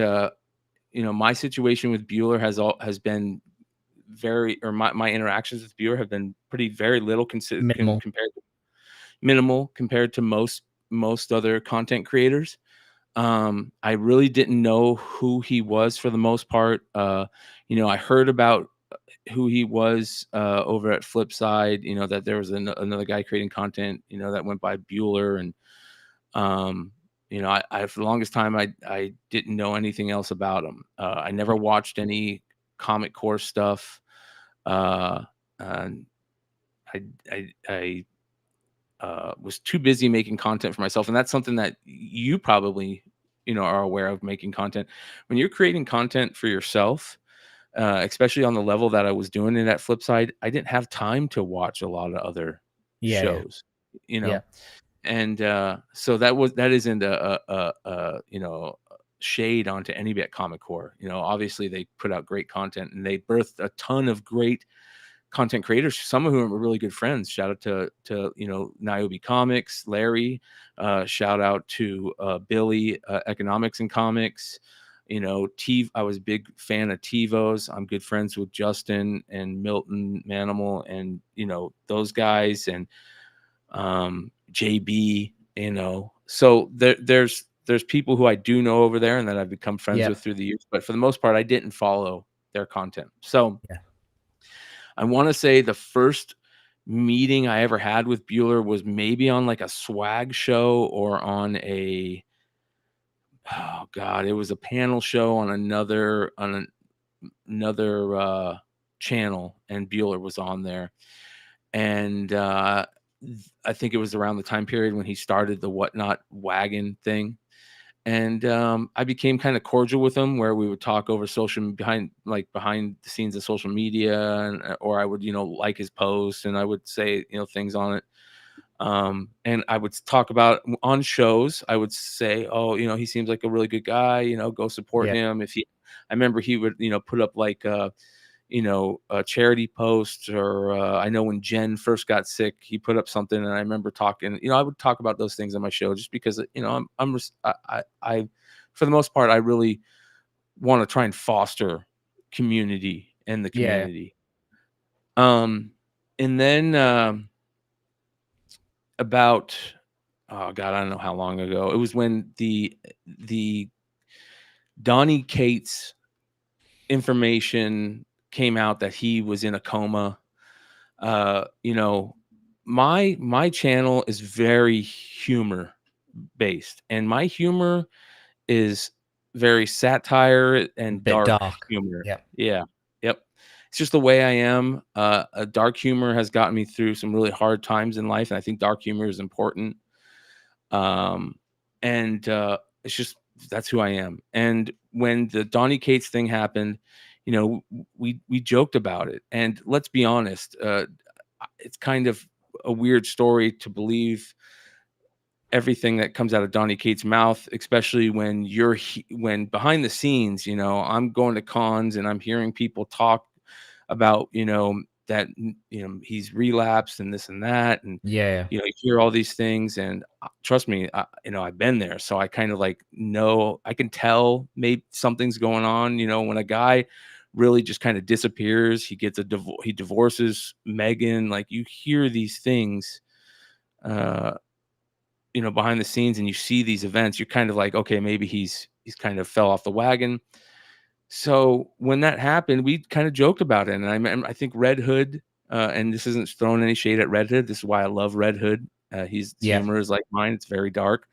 my situation with Bueller has been very, or my interactions with Bueller have been very little Minimal. compared to minimal compared to most other content creators. I really didn't know who he was for the most part. I heard about who he was over at Flipside. That there was another guy creating content. That went by Bueller, and I for the longest time I didn't know anything else about him. I never watched any Comic Core stuff. And I was too busy making content for myself, and that's something that you probably are aware of, making content. When you're creating content for yourself, especially on the level that I was doing it at Flipside, I didn't have time to watch a lot of other Yeah, yeah, shows, you yeah, know. And so that isn't shade onto anybody at Comic Core. Obviously they put out great content, and they birthed a ton of great content creators, some of whom are really good friends. Shout out to MJ Comix, Larry. Shout out to Billy, Economics and Comics. I was a big fan of TiVo's. I'm good friends with Justin and Milton Manimal, and those guys, and JB. So there's people who I do know over there and that I've become friends yeah, with through the years, but for the most part, I didn't follow their content. So yeah. I want to say the first meeting I ever had with Bueller was maybe on like a swag show, or on oh God, it was a panel show on another channel, and Bueller was on there. And I think it was around the time period when he started the Whatnot wagon thing. And I became kind of cordial with him, where we would talk over behind the scenes of social media, and or I would like his posts, and I would say things on it. And I would talk about on shows. I would say, oh, he seems like a really good guy. Go support Yeah, him. I remember he would put up like a charity post, or I know when Jen first got sick, he put up something, and I remember talking. I would talk about those things on my show, just because I for the most part, I really want to try and foster community in the yeah, community. And then about, oh God, I don't know how long ago it was, when the Donnie Cates information came out that he was in a coma. You know, my channel is very humor based, and my humor is very satire and bit dark dark. humor. Yeah, Yeah. Yep. It's just the way I am. A dark humor has gotten me through some really hard times in life, and I think dark humor is important. Um, and it's just, that's who I am. And when the Donny Cates thing happened, we joked about it. And let's be honest, it's kind of a weird story to believe everything that comes out of Donny Cates' mouth, especially when when behind the scenes, I'm going to cons and I'm hearing people talk about, that he's relapsed and this and that, and yeah, you hear all these things, and trust me, I've been there, so I kind of like know, I can tell maybe something's going on. When a guy really just kind of disappears, he divorces Megan, like you hear these things, uh, behind the scenes, and you see these events, you're kind of like, okay, maybe he's kind of fell off the wagon. So when that happened, we kind of joked about it, and I think Red Hood, and this isn't throwing any shade at Red Hood. This is why I love Red Hood. His yeah, humor is like mine. It's very dark.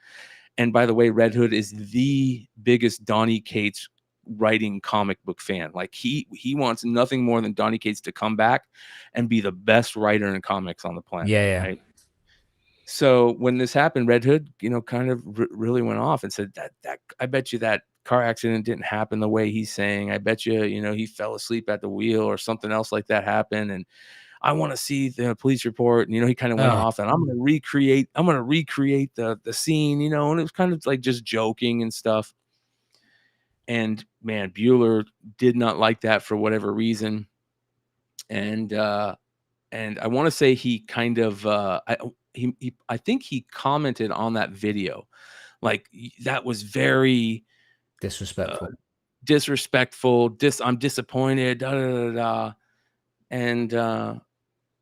And by the way, Red Hood is the biggest Donny Cates writing comic book fan. Like he wants nothing more than Donny Cates to come back and be the best writer in comics on the planet, yeah, yeah, right? So when this happened, Red Hood, kind of really went off and said that I bet you that car accident didn't happen the way he's saying. I bet you, he fell asleep at the wheel or something else like that happened. And I want to see the police report. And, he kind of went Oh, off, and I'm going to recreate the scene, and it was kind of like just joking and stuff. And man, Bueller did not like that for whatever reason. And, and I want to say he kind of I think he commented on that video, like that was very uh, Disrespectful. disrespectful. I'm disappointed. Da, da, da, da. And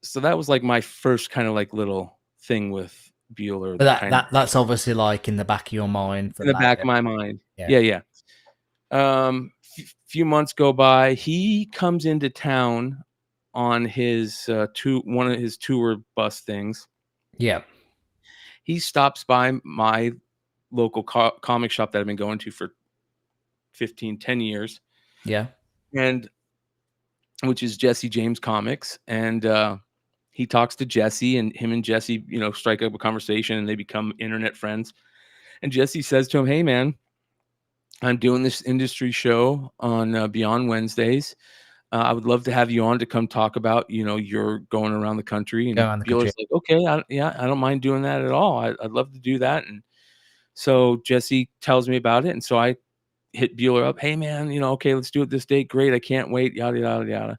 so that was like my first kind of like little thing with Bueller But that kind of that's obviously like in the back of your mind for in the back later. of my mind. Yeah. Yeah, yeah. Few months go by. He comes into town on his one of his tour bus things. Yeah. He stops by my local comic shop that I've been going to for 10 years, Yeah. and which is Jesse James Comics. And he talks to Jesse, and him and Jesse, strike up a conversation, and they become internet friends. And Jesse says to him, "Hey, man, I'm doing this industry show on Beyond Wednesdays. I would love to have you on to come talk about, you're going around the country." Go And around the country. Bueller's like, "Okay, yeah, I don't mind doing that at all. I'd love to do that." And so Jesse tells me about it, and so I hit Bueller up. "Hey, man, okay, let's do it this date. Great, I can't wait." Yada yada yada.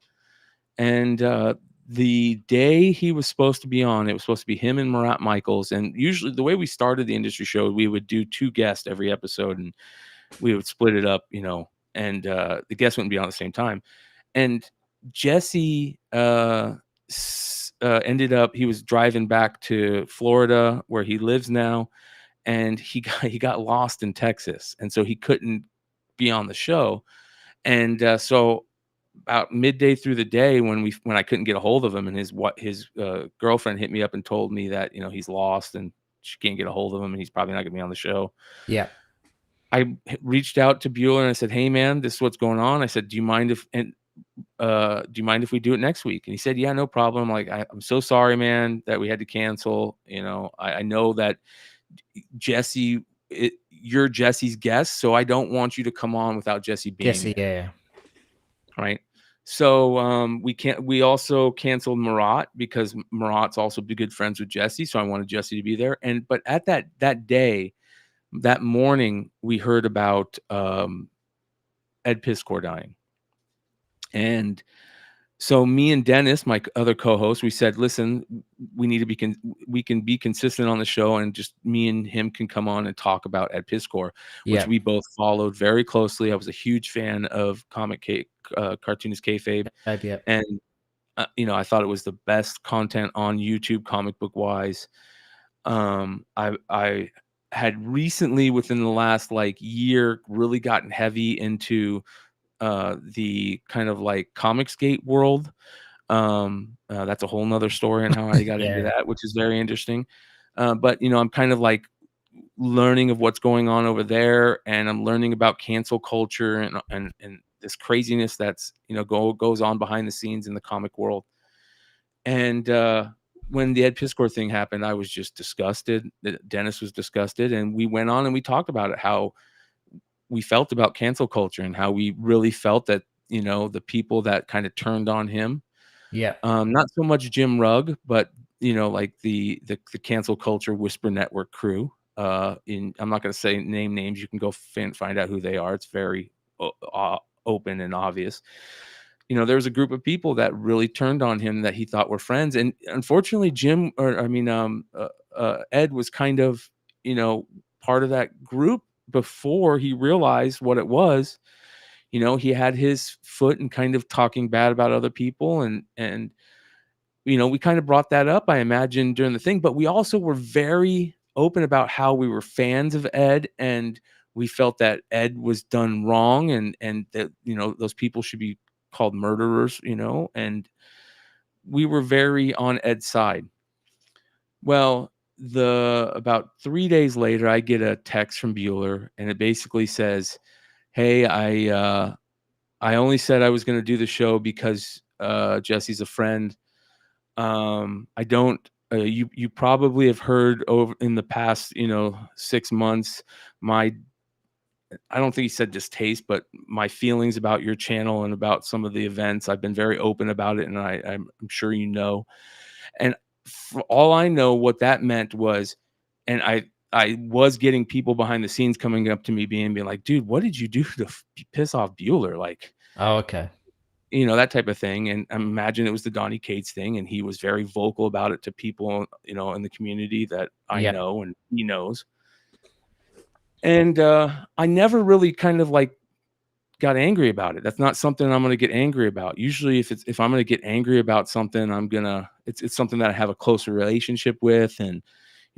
And the day he was supposed to be on, it was supposed to be him and Marat Michaels. And usually, the way we started the industry show, we would do 2 guests every episode, and we would split it up, and the guests wouldn't be on at the same time. And Jesse ended up, he was driving back to Florida where he lives now, and he got lost in Texas, and so he couldn't be on the show. And so about midday through the day, when I couldn't get a hold of him, and his girlfriend hit me up and told me that he's lost and she can't get a hold of him, and he's probably not gonna be on the show. Yeah. I reached out to Bueller and I said, "Hey, man, this is what's going on." I said, "Do you mind if we do it next week?" And he said, "Yeah, no problem." Like, I'm so sorry, man, that we had to cancel. I know that Jesse, you're Jesse's guest, so I don't want you to come on without Jesse being Jesse. there, Yeah. right?" So we also canceled Marat because Marat's also be good friends with Jesse, so I wanted Jesse to be there. But at that day, that morning, we heard about Ed Piskor dying. And so me and Dennis, my other co-host, we said, "Listen, we need to we can be consistent on the show, and just me and him can come on and talk about Ed Piskor," which Yeah. we both followed very closely. I was a huge fan of cartoonist kayfabe, Maybe. Yeah. and I thought it was the best content on YouTube, comic book wise. I had recently, within the last like year, really gotten heavy into the kind of like Comicsgate world. That's a whole nother story on how I got into Yeah. that, which is very interesting. But I'm kind of like learning of what's going on over there, and I'm learning about cancel culture and this craziness that's goes on behind the scenes in the comic world. And when the Ed Piskor thing happened, I was just disgusted. Dennis was disgusted, and we went on and we talked about it, how we felt about cancel culture, and how we really felt that the people that kind of turned on him, Yeah. not so much Jim Rugg, but like the cancel culture Whisper Network crew. I'm not going to say name names. You can go find out who they are. It's very open and obvious. There was a group of people that really turned on him that he thought were friends, and unfortunately, Ed was kind of part of that group before he realized what it was. He had his foot in kind of talking bad about other people, and we kind of brought that up, I imagine, during the thing, but we also were very open about how we were fans of Ed, and we felt that Ed was done wrong, and that those people should be called murderers, and we were very on Ed's side. Well, the about 3 days later, I get a text from Bueller, and it basically says, "Hey, I only said I was going to do the show because Jesse's a friend. I don't. You probably have heard over in the past 6 months my, I don't think he said distaste, but my feelings about your channel and about some of the events. I've been very open about it, and I'm sure you know." And for all I know, what that meant was, and I was getting people behind the scenes coming up to me being like, "Dude, what did you do to piss off Bueller?" Like, Oh, okay. that type of thing. And I imagine it was the Donnie Cates thing, and he was very vocal about it to people, in the community that I Yeah. know and he knows. And I never really kind of like got angry about it. That's not something I'm gonna get angry about. Usually if I'm gonna get angry about something, it's something that I have a closer relationship with, and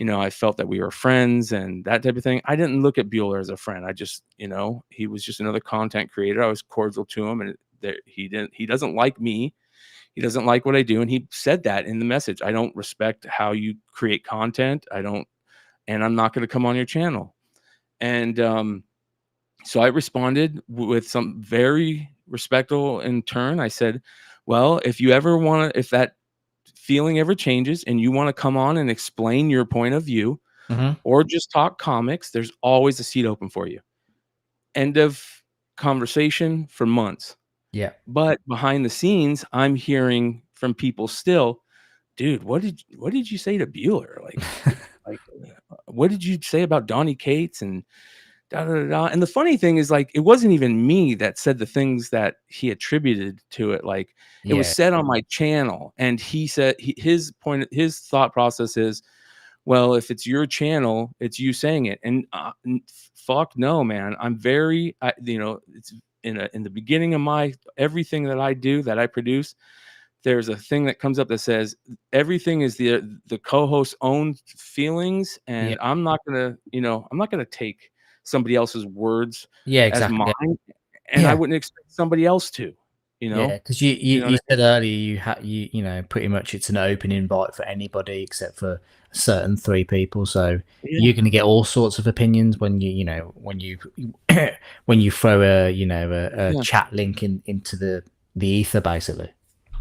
I felt that we were friends and that type of thing. I didn't look at Bueller as a friend. I just, he was just another content creator. I was cordial to him, and he doesn't like me. He doesn't like what I do, and he said that in the message. I don't respect how you create content. I don't, and I'm not going to come on your channel. And so I responded with some very respectful in turn. I said, well, if that feeling ever changes and you want to come on and explain your point of view Hmm. or just talk comics, there's always a seat open for you. End of conversation for months. Yeah. But behind the scenes, I'm hearing from people still, dude, what did you say to Bueller? What did you say about Donnie Cates and da da da da? And the funny thing is, like, it wasn't even me that said the things that he attributed to it. Like, it was Yeah. said on my channel, and he said his thought process is, well, if it's your channel, it's you saying it. And fuck no, man. I'm very, it's in the beginning of my everything that I do, that I produce. There's a thing that comes up that says everything is the co-host's own feelings, Yeah. and I'm not gonna take somebody else's words Yeah. as Exactly. mine, and I Yeah. wouldn't expect somebody else to, you Yeah, know. because you, you, You know you what I said earlier pretty much it's an open invite for anybody except for certain three people. So mean? you're going to get all sorts of opinions when you when you throw a Yeah, chat link into the ether, basically.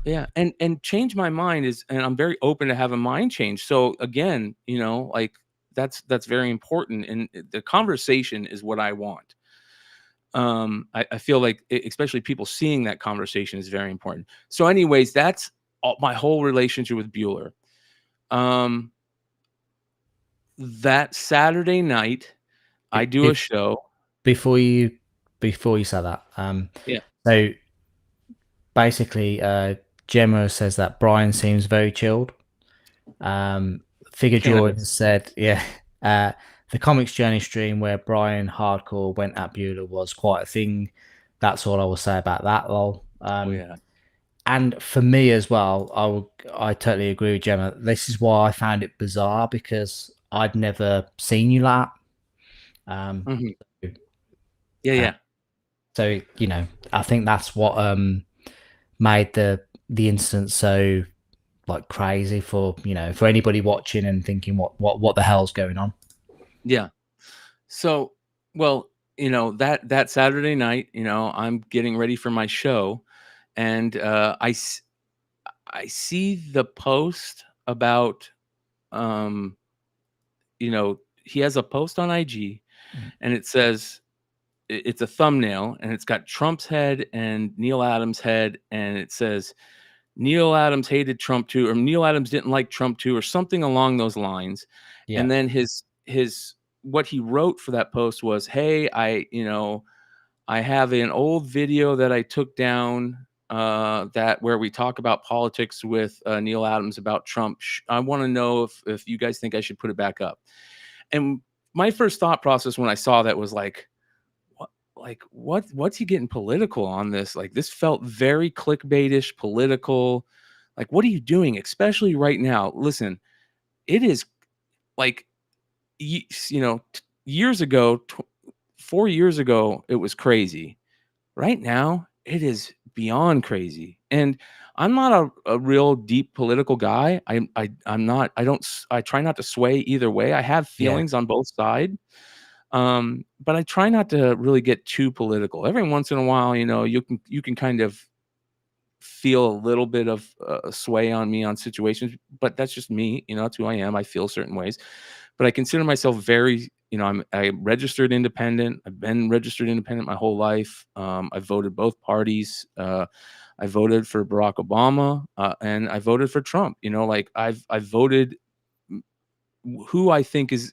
yeah, and change my mind and I'm very open to have a mind change. So again, like that's very important, and the conversation is what I want. I feel like especially people seeing that conversation is very important. So, anyways, that's my whole relationship with Bueller. Um, that Saturday night, I Be- do a be- show. Before you say that, Yeah, so basically, Gemma says that Brian seems very chilled. Figure Jordan cannabis. has said, yeah, uh, the comics journey stream where Brian Hardcore went at Bueller was quite a thing. That's all I will say about that. Lol. Oh yeah, And for me as well, I totally agree with Gemma. This is why I found it bizarre because I'd never seen you like that. mhm. Yeah, Uh, yeah, so I think that's what made the incident so like crazy for for anybody watching and thinking what the hell's going on. yeah. So, well, that Saturday night, I'm getting ready for my show, and I see the post about um, he has a post on IG, Mm. and it says it's a thumbnail, and it's got Trump's head and Neil Adams' head, and it says Neil Adams hated Trump too, or Neil Adams didn't like Trump too, or something along those lines. Yeah, And then his what he wrote for that post was, "Hey, I have an old video that I took down that where we talk about politics with Neil Adams about Trump. I want to know if you guys think I should put it back up." And my first thought process when I saw that was like, what's he getting political on this? Like, this felt very clickbaitish, political. Like, what are you doing? Especially right now. Listen, it is like years ago, 4 years ago, it was crazy. Right now, it is beyond crazy. And I'm not a real deep political guy. I'm not. I try not to sway either way. I have yeah, feelings on both sides. But I try not to really get too political. Every once in a while, you can kind of feel a little bit of sway on me on situations, but that's just me. That's who I am. I feel certain ways, but I consider myself very, I registered independent. I've been registered independent my whole life. I voted both parties. I voted for Barack Obama, and I voted for Trump. Like I voted who I think is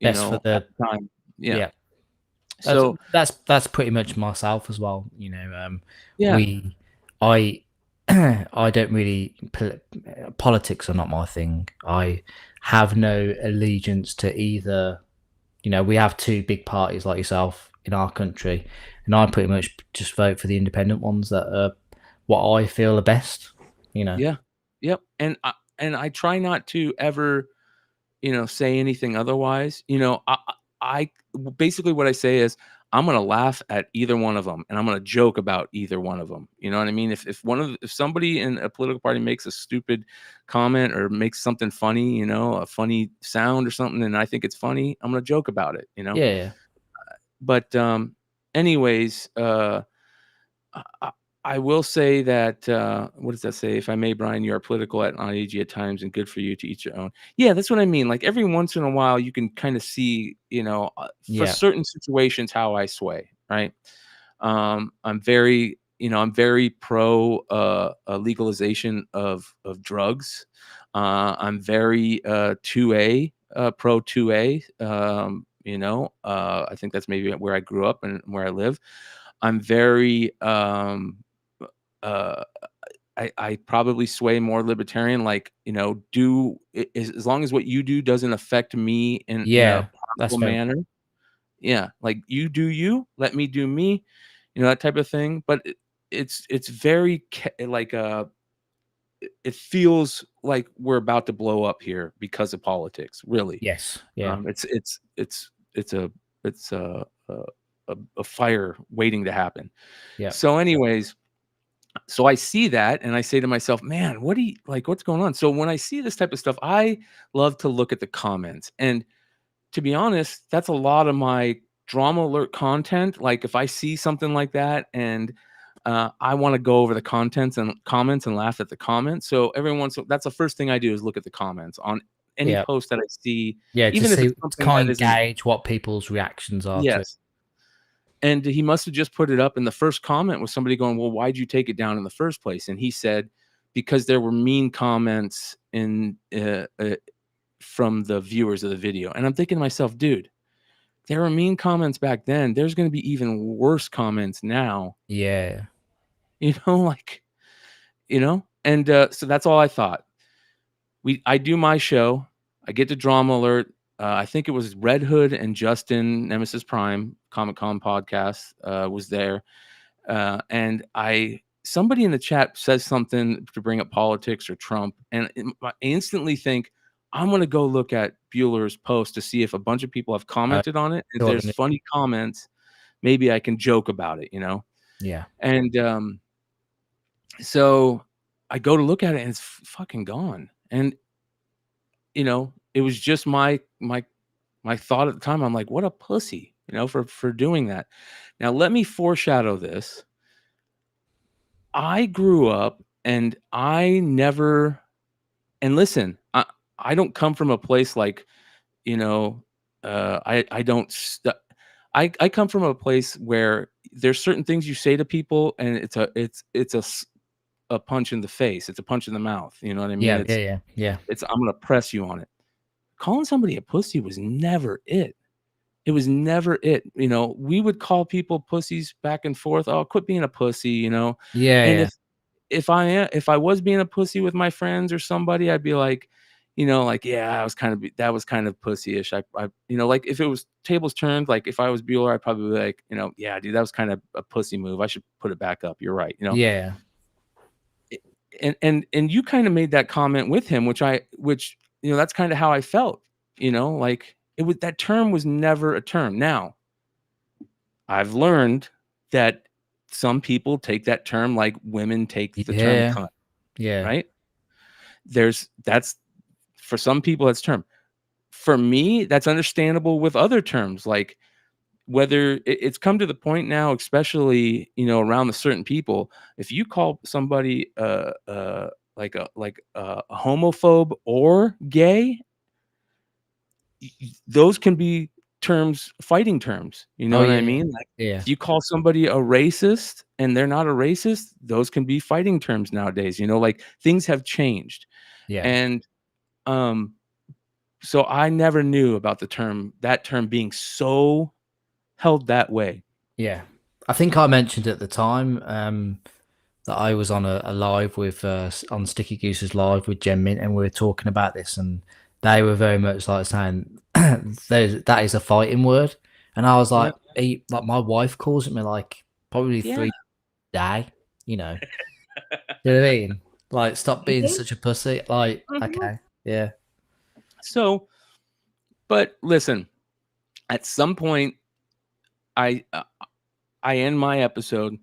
best for at the the time. Yeah. yeah. That's So that's that's pretty much myself as well. yeah, We I I don't really politics are not my thing. I have no allegiance to either. You know, we have two big parties like yourself in our country, and I pretty much just vote for the independent ones that are what I feel are best. You know. Yeah. Yep. And I try not to ever, say anything otherwise. Basically what I say is I'm gonna laugh at either one of them, and I'm gonna joke about either one of them. You know what I mean? If somebody in a political party makes a stupid comment or makes something funny, a funny sound or something, and I think it's funny, I'm gonna joke about it. Yeah, yeah, But anyways, I I I will say that, what does that say? "If I may, Brian, you are political at on edgy at times, and good for you to each your own." Yeah, that's what I mean, like, every once in a while, you can kinda see, for yeah, certain situations, how I sway, right? I'm very pro, legalization of drugs. I'm very, 2A, pro 2A, I think that's maybe where I grew up and where I live. I'm very, uh, I probably sway more libertarian, like, do as long as what you do doesn't affect me in a yeah. That's harmful fair. manner. Yeah, like, you do you, let me do me, that type of thing. But it's very like, it feels like we're about to blow up here because of politics, really. Yes, yeah, It's a fire waiting to happen. yeah, So anyways, so I see that and I say to myself, "Man, what's going on?" So when I see this type of stuff, I love to look at the comments. And to be honest, that's a lot of my drama alert content. Like if I see something like that and I want to go over the contents and comments and laugh at the comments. So that's the first thing I do is look at the comments on any yeah, post that I see, yeah. To even if see, it's to something kind that of isn't. gauge what people's reactions are to it. Yes. And he must have just put it up, and the first comment was somebody going, "Well, why'd you take it down in the first place?" And he said, "Because there were mean comments from the viewers of the video." And I'm thinking to myself, "Dude, there were mean comments back then. There's gonna be even worse comments now." Yeah, Like, And, so that's all I thought. I do my show. I get to Drama Alert. I think it was Red Hood and Justin, Nemesis Prime, Comic Con podcast, was there. And somebody in the chat says something to bring up politics or Trump, and I instantly think I'm going to go look at Bueller's post to see if a bunch of people have uh, commented on it. If sure, there's funny comments, maybe I can joke about it. yeah, And so I go to look at it, and it's fucking gone. And it was just my thought at the time. I'm like, what a pussy, for doing that. Now let me foreshadow this. I grew up and I never and listen, I don't come from a place like, you know, I don't st I come from a place where there's certain things you say to people and it's a punch in the face. It's a punch in the mouth. You know what I mean? yeah, yeah, It's yeah, yeah, it's I'm gonna press you on it. Calling somebody a pussy was never it. It was never it. We would call people pussies back and forth. Oh, quit being a pussy. yeah, And yeah, if I was being a pussy with my friends or somebody, I'd be like, like, yeah, that was kind of pussyish. Like if it was tables turned, like if I was Bueller, I'd probably be like, yeah, dude, that was kind of a pussy move. I should put it back up. You're right. yeah, And you kind of made that comment with him, which that's kind of how I felt. Like that term was never a term. Now I've learned that some people take that term like women take the term yeah, cunt, yeah, right? That's for some people that's term. For me, that's understandable with other terms, like whether it's come to the point now, especially around the certain people. If you call somebody a homophobe or gay, those can be fighting terms. You know oh what yeah, I yeah, mean? Like yeah, if you call somebody a racist and they're not a racist, those can be fighting terms nowadays. Like things have changed. yeah, And um so I never knew about that term being so held that way. yeah. I think I mentioned at the time. that I was on a live with on Sticky Goose's live with Jen Mint, and we were talking about this, and they were very much like saying that is a fighting word, and I was Yeah. like, like my wife calls it me like probably Yeah. 3 day, you know. You know what I mean? Like, stop being Mhm, such a pussy. Like, mhm. okay, yeah, So, but listen, at some point, I uh, I end my episode.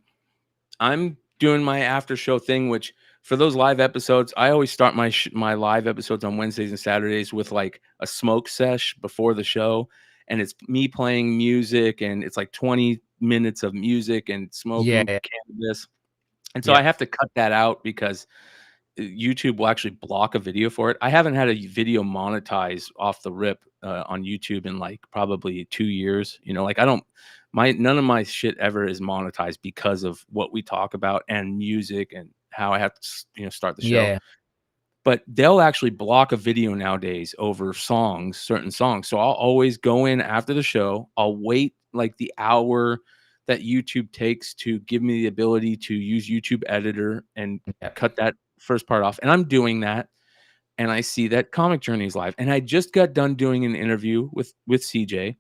I'm doing my after show thing, which for those live episodes, I always start my live episodes on Wednesdays and Saturdays with like a smoke sesh before the show, and it's me playing music, and it's like 20 minutes of music and smoking yeah, cannabis, and so yeah, I have to cut that out because YouTube will actually block a video for it. I haven't had a video monetize off the rip on YouTube in like probably 2 years. You know, like I don't my none of my shit ever is monetized because of what we talk about and music and how I have to start the show. yeah, But they'll actually block a video nowadays over songs, certain songs. So I'll always go in after the show. I'll wait like the hour that YouTube takes to give me the ability to use YouTube editor and yeah, cut that first part off. And I'm doing that. And I see that Comic Journey is live. And I just got done doing an interview with CJ.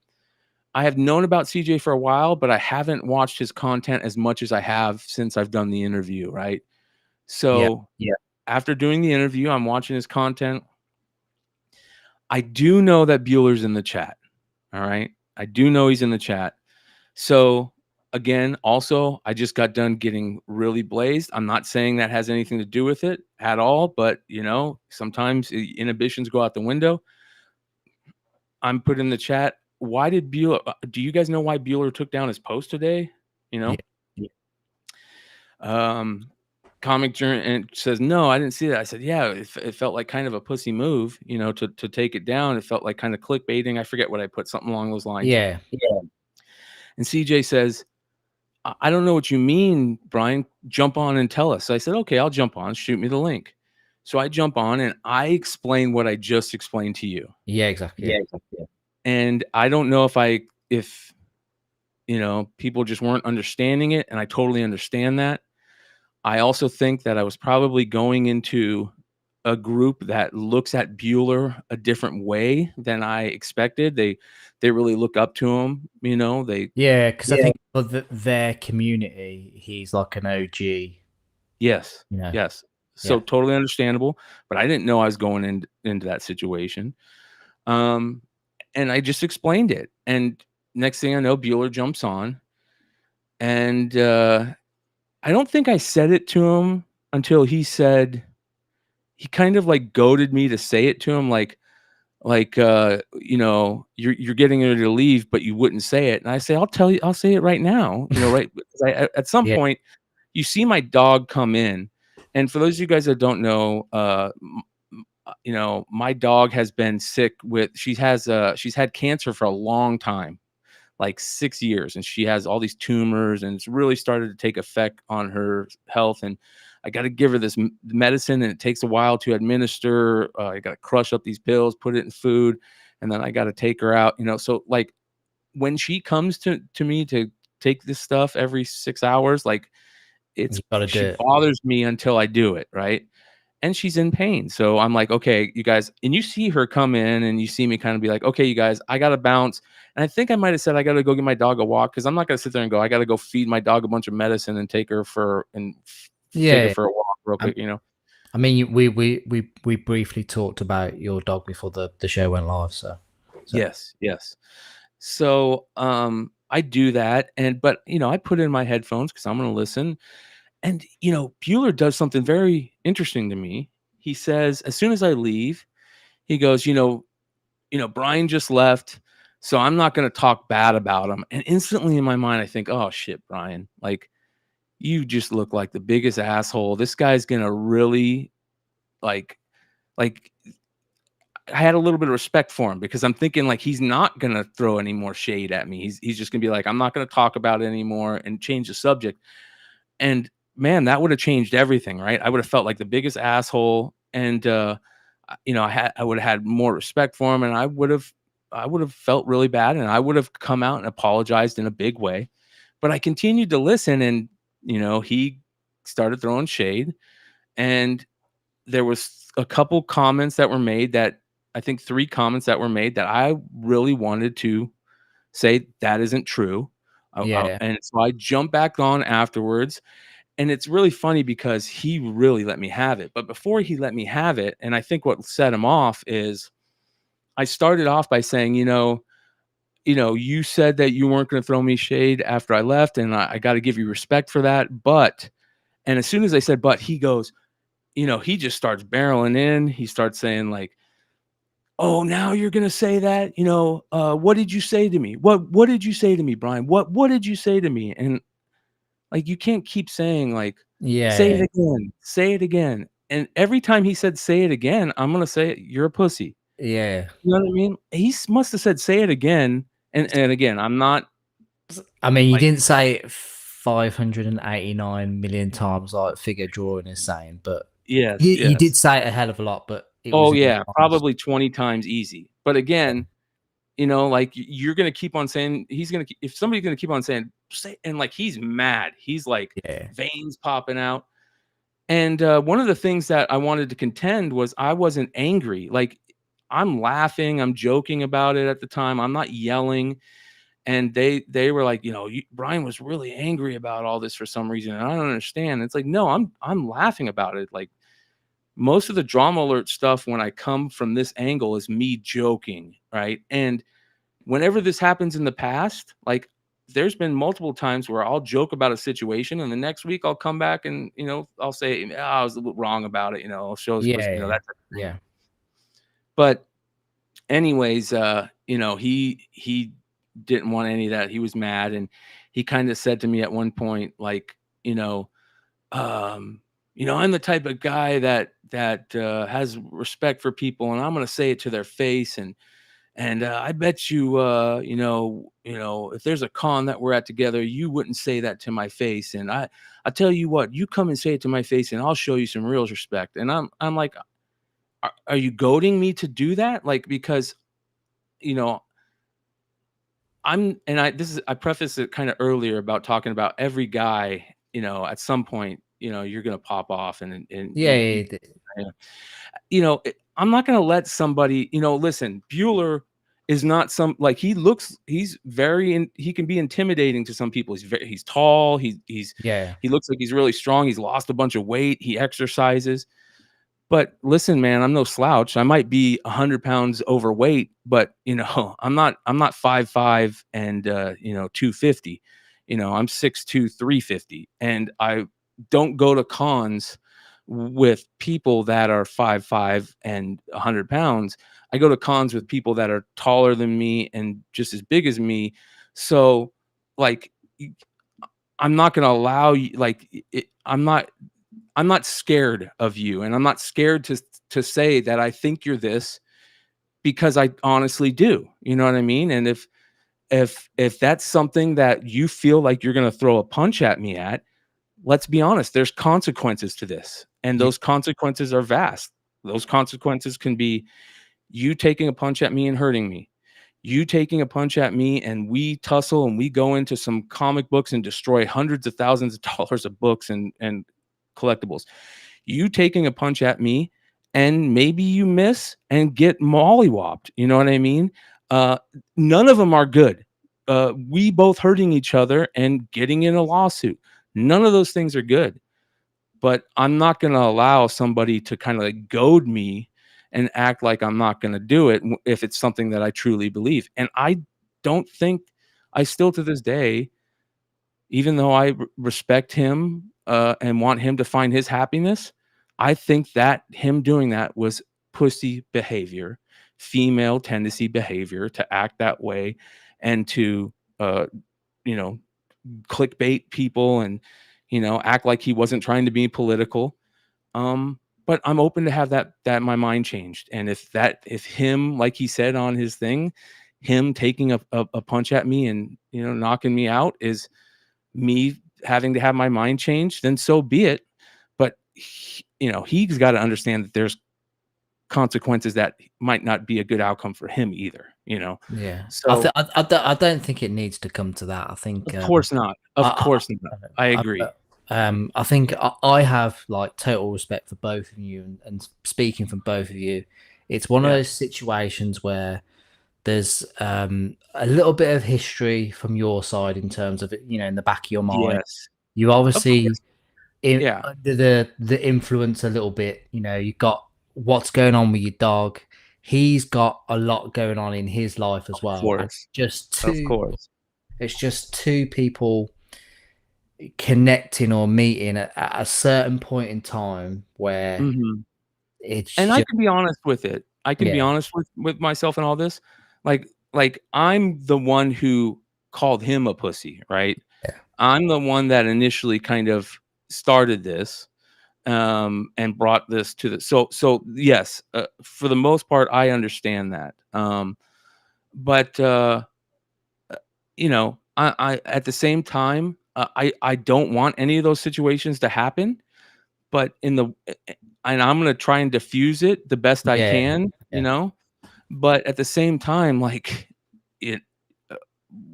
I have known about CJ for a while, but I haven't watched his content as much as I have since I've done the interview, right? yeah, So after doing the interview, I'm watching his content. I do know that Bueller's in the chat. All right. I do know he's in the chat. So again, also, I just got done getting really blazed. I'm not saying that has anything to do with it at all, but sometimes inhibitions go out the window. I'm put in the chat. Why did Bueller? Do you guys know why Bueller took down his post today? You yeah, know, um, Comic Journey and says, "No, I didn't see that." I said, "Yeah, it felt like kind of a pussy move, to take it down. It felt like kind of clickbaiting." I forget what I put, something along those lines. yeah, Yeah. And CJ says, I don't know what you mean, Brian. Jump on and tell us." So I said, "Okay, I'll jump on. Shoot me the link." So I jump on and I explain what I just explained to you. yeah, exactly. Yeah, Yeah, exactly. And I don't know if people just weren't understanding it, and I totally understand that. I also think that I was probably going into a group that looks at Bueller a different way than I expected. They really look up to him, they yeah. Because I Yeah. think for their community, he's like an OG. Yes, You know. yes. So Yeah, totally understandable, but I didn't know I was going into that situation. Um, and I just explained it. And next thing I know, Bueller jumps on, and I don't think I said it to him until he kind of like goaded me to say it to him, you're getting ready to leave, but you wouldn't say it. And I say, I'll tell you, I'll say it right now, right? Because at some yeah, point, you see my dog come in, and for those of you guys that don't know, my dog has been sick with she's had cancer for a long time, like 6 years, and she has all these tumors, and it's really started to take effect on her health. And I got to give her this medicine, and it takes a while to administer. I got to crush up these pills, put it in food, and then I got to take her out. So like when she comes to me to take this stuff every 6 hours, like you got to do she it. bothers me until I do it, right? And she's in pain. So I'm like, okay, you guys, and you see her come in and you see me kind of be like, okay, you guys, I got to bounce. And I think I might have said, I got to go get my dog a walk, because I'm not going to sit there and go, I got to go feed my dog a bunch of medicine and take her Yeah, for a walk real I, quick. I mean, we briefly talked about your dog before the show went live, so Yes, yes. So I do that. But I put in my headphones because I'm going to listen. And, Bueller does something very interesting to me. He says, as soon as I leave, he goes, Brian just left, so I'm not going to talk bad about him. And instantly in my mind, I think, oh shit, Brian, like you just look like the biggest asshole. This guy's going to really like, like, I had a little bit of respect for him because I'm thinking like he's not going to throw any more shade at me. He's just going to be like, I'm not going to talk about it anymore and change the subject. And man, that would have changed everything, right? I would have felt like the biggest asshole, and I would have had more respect for him, and I would have felt really bad, and I would have come out and apologized in a big way. But I continued to listen, and he started throwing shade, and there was a couple comments that were made that I think 3 comments that were made that I really wanted to say that isn't true. Yeah. And so I jumped back on afterwards, and it's really funny because he really let me have it. But before he let me have it, and I think what set him off is I started off by saying, you said that you weren't going to throw me shade after I left, and I got to give you respect for that. But, and as soon as I said, but, he goes, he just starts barreling in. He starts saying, like, oh, now you're gonna say that? What did you say to me? What did you say to me, Bryan? What did you say to me? And like, you can't keep saying, like, say it Yeah. again, say it again. And every time he said say it again, I'm gonna say it, you're a pussy. Yeah. You know what I mean? Must have said say it again. And again, I'm not I mean, you like, didn't say it 589 million times like figure drawing is saying, but yes, you did yes. say it a hell of a lot, but it was Oh in yeah, response. probably 20 times easy. But again, like, you're gonna keep on saying, if somebody's gonna keep on saying, say, and like, he's mad, he's like Yeah. veins popping out. And one of the things that I wanted to contend was I wasn't angry. Like, I'm laughing, I'm joking about it at the time. I'm not yelling. And they were like, Bryan was really angry about all this for some reason, and I don't understand. It's like, no, I'm laughing about it. Like, most of the drama alert stuff when I come from this angle is me joking, right? And whenever this happens in the past, like, there's been multiple times where I'll joke about a situation, and the next week I'll come back and, I'll say, I was a little wrong about it, I'll show, Yeah. that type of thing. Yeah. But anyways, he didn't want any of that. He was mad, and he kind of said to me at one point, like, um, I'm the type of guy that has respect for people, and I'm gonna say it to their face. And I bet you, if there's a con that we're at together, you wouldn't say that to my face. And I tell you what, you come and say it to my face, and I'll show you some real respect. And I'm like, are you goading me to do that? Like, because you know, I prefaced it kind of earlier about talking about every guy, at some point, you're gonna pop off, and Yeah. Yeah. I'm not going to let somebody, listen, Bueller is not like, he's he can be intimidating to some people. He's tall. Yeah. He looks like he's really strong. He's lost a bunch of weight. He exercises. But listen, man, I'm no slouch. I might be 100 pounds overweight, but I'm not 5'5" and 250. I'm 6'2", 350, and I don't go to cons with people that are 5'5" and 100 pounds. I go to cons with people that are taller than me and just as big as me. So, like, I'm not going to allow you. Like, I'm not scared of you, and I'm not scared to say that I think you're this, because I honestly do. You know what I mean? And if that's something that you feel like you're going to throw a punch at me at, let's be honest, there's consequences to this, and Yeah. those consequences are vast. Those consequences can be you taking a punch at me and hurting me, you taking a punch at me and we tussle and we go into some comic books and destroy hundreds of thousands of dollars of books and collectibles, you taking a punch at me and maybe you miss and get mollywopped. You know what I mean? Uh, None of them are good. We both hurting each other and getting in a lawsuit. None of those things are good. But I'm not going to allow somebody to kind of like goad me and act like I'm not going to do it if it's something that I truly believe. And I don't think, I still to this day, even though I respect him and want him to find his happiness, I think that him doing that was pussy behavior, female tendency behavior, to act that way and to, you know, clickbait people and, act like he wasn't trying to be political. But I'm open to have that my mind changed. And if him, like he said on his thing, him taking a punch at me and, knocking me out is me having to have my mind changed, then so be it. But he's got to understand that there's consequences that might not be a good outcome for him either. Yeah. So I don't think it needs to come to that. I think of course not. Of I, course not. I I, agree. I think I have like total respect for both of you, and speaking from both of you, it's one of Yeah. those situations where there's a little bit of history from your side in terms of it, in the back of your mind. Yes. You Of obviously course. Yeah. under the influence a little bit. You've got what's going on with your dog. He's got a lot going on in his life as Of well, and course. just Of two. course. It's just two people connecting or meeting at a certain point in time where Mhm. it's And I just can be honest with it. I can be yeah, honest with myself and all this. Like I'm the one who called him a pussy, right? yeah, I'm the one that initially kind of started this, and brought this to the so yes, for the most part, I understand that. But I at the same time, I don't want any of those situations to happen. But and I'm gonna try and diffuse it the best I yeah, can, yeah, but at the same time, like, it uh,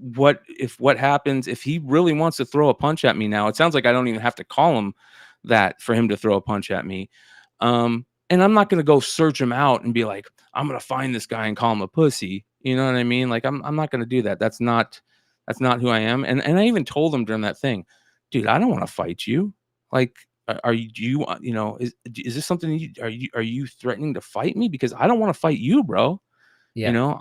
what happens if he really wants to throw a punch at me now? It sounds like I don't even have to call him that for him to throw a punch at me. And I'm not gonna go search him out and be like, "I'm gonna find this guy and call him a pussy." You know what I mean? Like, I'm not gonna do that. That's not who I am, and I even told him during that thing, "Dude, I don't wanna fight you. Like, are you do you want is this something are you threatening to fight me? Because I don't wanna fight you, bro." You yeah, know,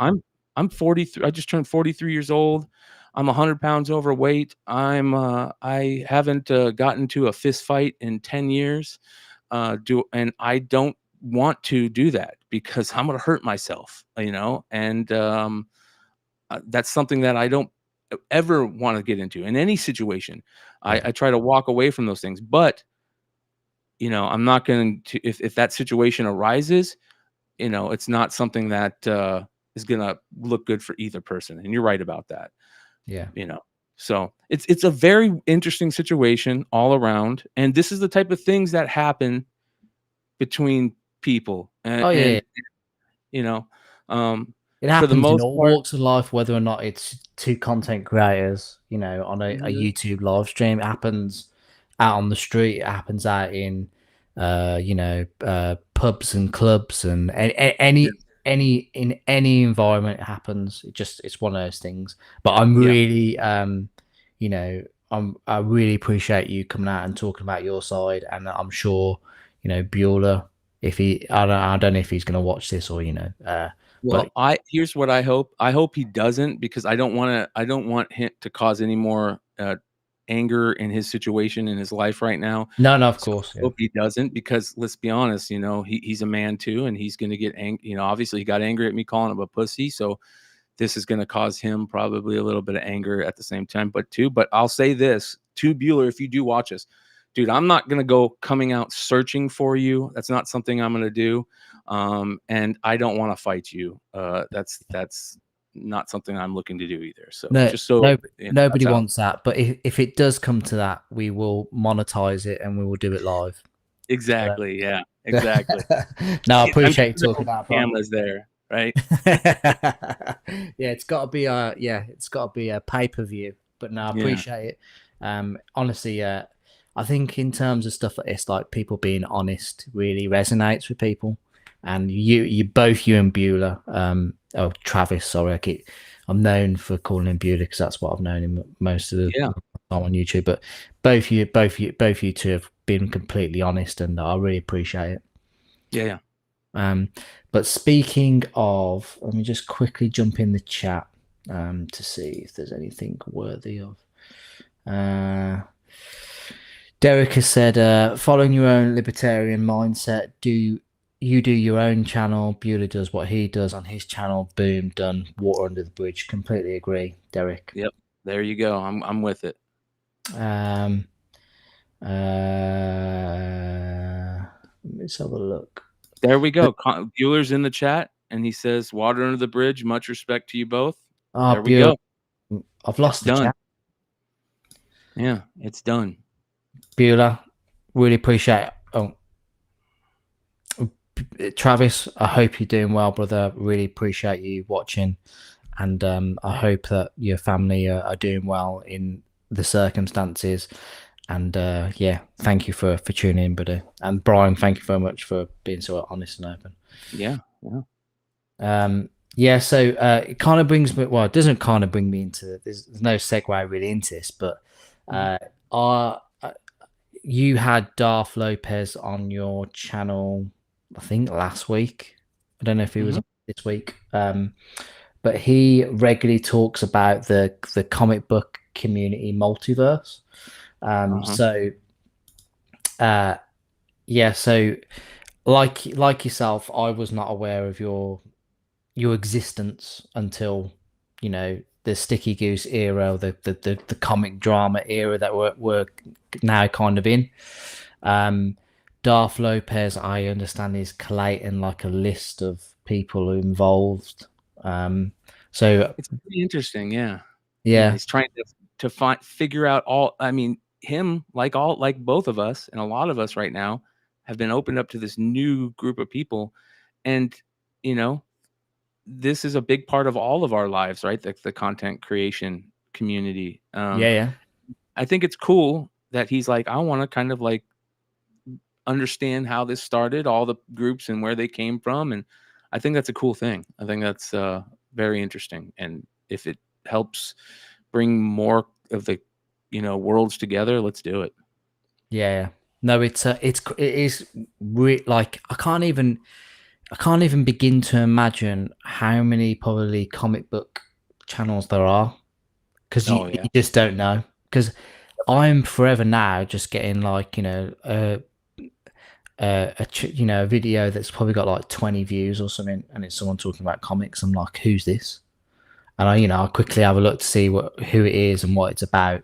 I'm 43. I just turned 43 years old. I'm 100 pounds overweight. I haven't gotten to a fist fight in 10 years. And I don't want to do that because I'm gonna hurt myself, and that's something that I don't ever want to get into in any situation. yeah, I try to walk away from those things, but I'm not going to if that situation arises, it's not something that is gonna look good for either person. And you're right about that. yeah. You know. So it's a very interesting situation all around. And this is the type of things that happen between people. Oh yeah, And you know, um, it for the happens in most all part. walks of life, whether or not it's two content creators, on a Mhm. YouTube live stream. It happens out on the street. It happens out in, pubs and clubs and Yeah. any in any environment. It happens. It's one of those things. But I'm Yeah. really, you know, I really appreciate you coming out and talking about your side, and I'm sure, Bueller, if I don't know if he's going to watch this or but Well, I here's what I hope. I hope he doesn't because I don't want him to cause any more anger in his situation in his life right now. no, no, of So course, I yeah. hope he doesn't because let's be honest, he's a man too and he's going to get angry. Obviously he got angry at me calling him a pussy, so this is going to cause him probably a little bit of anger at the same time. But I'll say this to Bueller, if you do watch this, dude, I'm not going to go coming out searching for you. That's not something I'm going to do. And I don't want to fight you. That's not something I'm looking to do either. So No, just so no, that's nobody out. wants that. But if it does come to that, we will monetize it and we will do it live. So, Exactly. Yeah. Exactly. no, I I'm appreciate you sure there'll talking about be it, bro. cameras there, right? Yeah, it's got to be it's got to be a pay-per-view. But no, I Yeah. appreciate it. Honestly, I think in terms of stuff like this, like people being honest really resonates with people. And you and Bueller, Travis, sorry, I'm known for calling him Bueller because that's what I've known him most of the Yeah. time on YouTube. But both you two have been completely honest, and I really appreciate it. Yeah. Yeah. Um, but speaking of, let me just quickly jump in the chat to see if there's anything worthy of. Uh, Derek has said, following your own libertarian mindset, do your own channel. Bueller does what he does on his channel. Boom, done. Water under the bridge. Completely agree, Derek. Yep. There you go. I'm with it. Um, let's have a look. There we go. Bueller's in the chat, and he says, "Water under the bridge. Much respect to you both." Ah, There we Bueller. go. I've It's lost the done. chat. Yeah, it's done. Bueller, really appreciate it. Oh, Travis, I hope you're doing well, brother. Really appreciate you watching, and I hope that your family are doing well in the circumstances. And yeah, thank you for tuning in, buddy. And Brian, thank you very much for being so honest and open. Yeah, yeah. Yeah, so it kind of brings me. Well, it doesn't kind of bring me into. There's no segue really into this, but Mhm. uh, you had Darth Lopez on your channel, I think last week. I don't know if he was Mhm. on this week. But he regularly talks about the comic book community multiverse. Uh-huh. So uh, yeah, so like yourself, I was not aware of your existence until the Sticky Goose era, the comic drama era that we're now kind of in. Um, Darth Lopez, I understand, is collating like a list of people involved. Um, so It's pretty interesting, yeah. Yeah, yeah, he's trying to figure out all I mean, him, like both of us and a lot of us right now, have been opened up to this new group of people, and, you know, this is a big part of all of our lives, right? The content creation community. yeah, I think it's cool that he's like, "I wanna kind of, like, understand how this started, all the groups and where they came from," and I think that's a cool thing. I think that's, very interesting, and if it helps bring more of the, worlds together, let's do it. yeah. No, it is like I can't even begin to imagine how many probably comic book channels there are because Oh, you yeah. just don't know. Because I'm forever now just getting like a video that's probably got like 20 views or something, and it's someone talking about comics. I'm like, who's this? And I quickly have a look to see who it is and what it's about.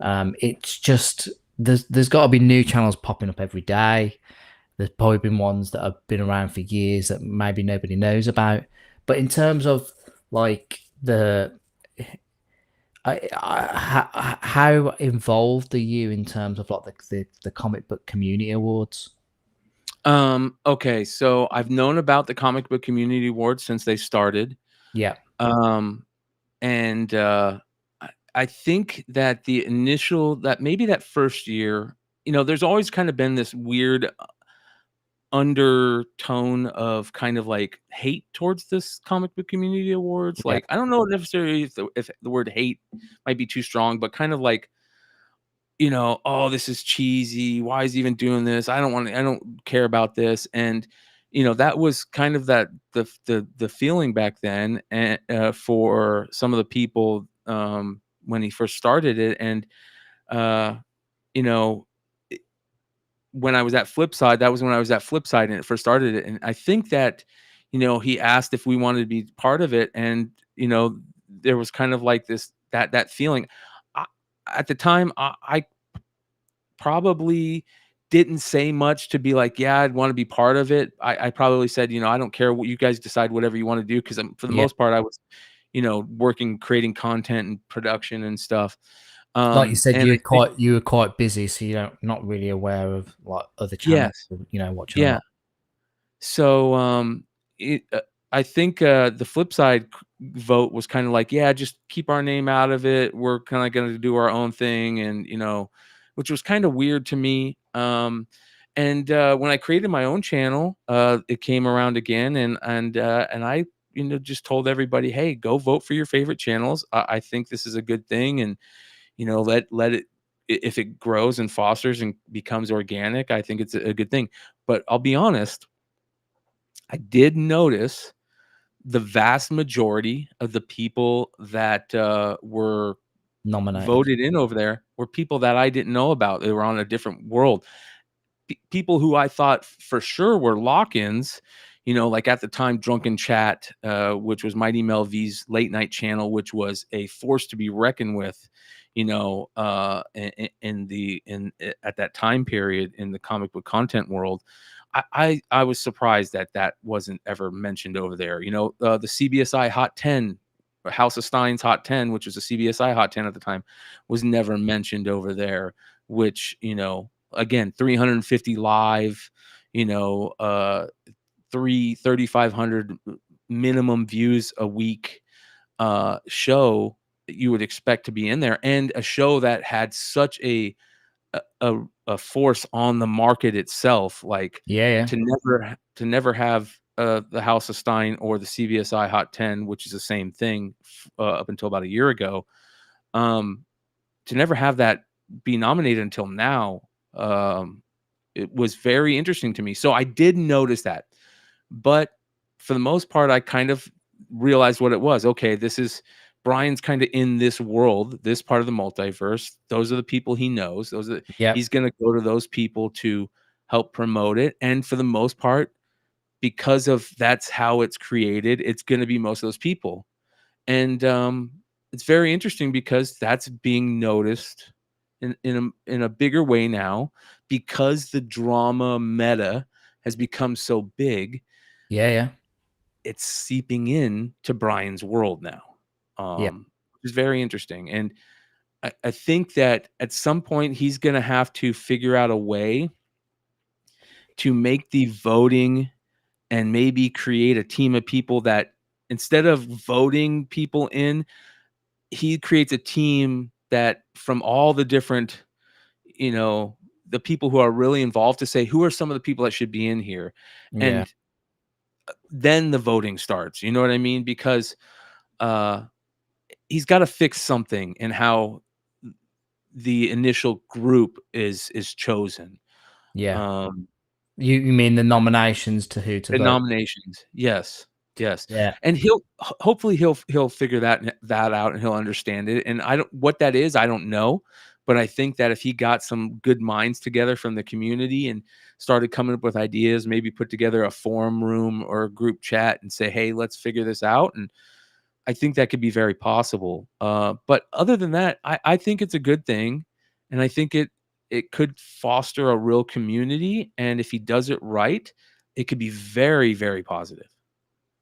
It's just there's got to be new channels popping up every day. There's probably been ones that have been around for years that maybe nobody knows about. But in terms of like how involved are you in terms of like the comic book community awards? Okay, so I've known about the Comic Book Community Awards since they started, Yeah, um, and, I think that the initial that maybe that first year, there's always kind of been this weird undertone of kind of like hate towards this comic book community awards. yeah, Like, I don't know necessarily if the word hate might be too strong, but kind of like, oh, this is cheesy. Why is he even doing this? I don't care about this. And, that was kind of the feeling back then, and for some of the people, when he first started it. And, uh, you know, when I was at Flipside, that was when I was at Flipside and it first started it, and I think that, he asked if we wanted to be part of it, and, there was kind of like that feeling. I At the time, I probably didn't say much to be like, "Yeah, I'd wanna be part of it." I probably said, "I don't care what you guys decide whatever you wanna do," 'cause for the yeah. most part, I was, working, creating content and production and stuff. Like you said, And I think you were quite busy, so you don't not really aware of like other channels, yes. watching a Yeah. lot. So, it I think, the flip side vote was kinda like, "Yeah, just keep our name out of it. We're kinda gonna do our own thing," and, which was kinda weird to me. And, when I created my own channel, it came around again, and I, just told everybody, "Hey, go vote for your favorite channels. I think this is a good thing, and, let it if it grows and fosters and becomes organic, I think it's a good thing." But I'll be honest, I did notice the vast majority of the people that, were Nominated. voted in over there were people that I didn't know about. They were on a different world. People who I thought for sure were lock-ins, like at the time, Drunken Chat, which was Mighty Mel V's late night channel, which was a force to be reckoned with, at that time period in the comic book content world. I was surprised that that wasn't ever mentioned over there. The CBSI Hot 10, or House of Stein's Hot 10, which was a CBSI Hot 10 at the time, was never mentioned over there, which, again, 350 live, you know, uh, 3,500 minimum views a week, show that you would expect to be in there, and a show that had such a a force on the market itself, like Yeah. to never have the House of Stein or the CVSI Hot 10, which is the same thing, up until about a year ago. Um, to never have that be nominated until now, it was very interesting to me. So I did notice that, but for the most part, I kind of realized what it was. Okay, this is Brian's kind of in this world, this part of the multiverse. Those are the people he knows. Yep. He's going to go to those people to help promote it. And for the most part, because of that's how it's created, it's going to be most of those people. And it's very interesting because that's being noticed in a bigger way now, because the drama meta has become so big. Yeah. It's seeping in to Brian's world now, Yeah. which is very interesting. And I think that at some point he's going to have to figure out a way to make the voting, and maybe create a team of people that, instead of voting people in, he creates a team that from all the different, the people who are really involved, to say who are some of the people that should be in here. Yeah. And then the voting starts. You know what I mean? Because uh he's got to fix something in how the initial group is chosen. Yeah. Um You mean the nominations to who to the vote? nominations. Yes. Yes. Yeah. And hopefully he'll figure that out, and he'll understand it. And I don't what that is, I don't know. But I think that if he got some good minds together from the community and started coming up with ideas, maybe put together a forum room or a group chat and say, "Hey, let's figure this out." And I think that could be very possible. But other than that, I think it's a good thing, and I think it could foster a real community. And if he does it right, it could be very, very positive.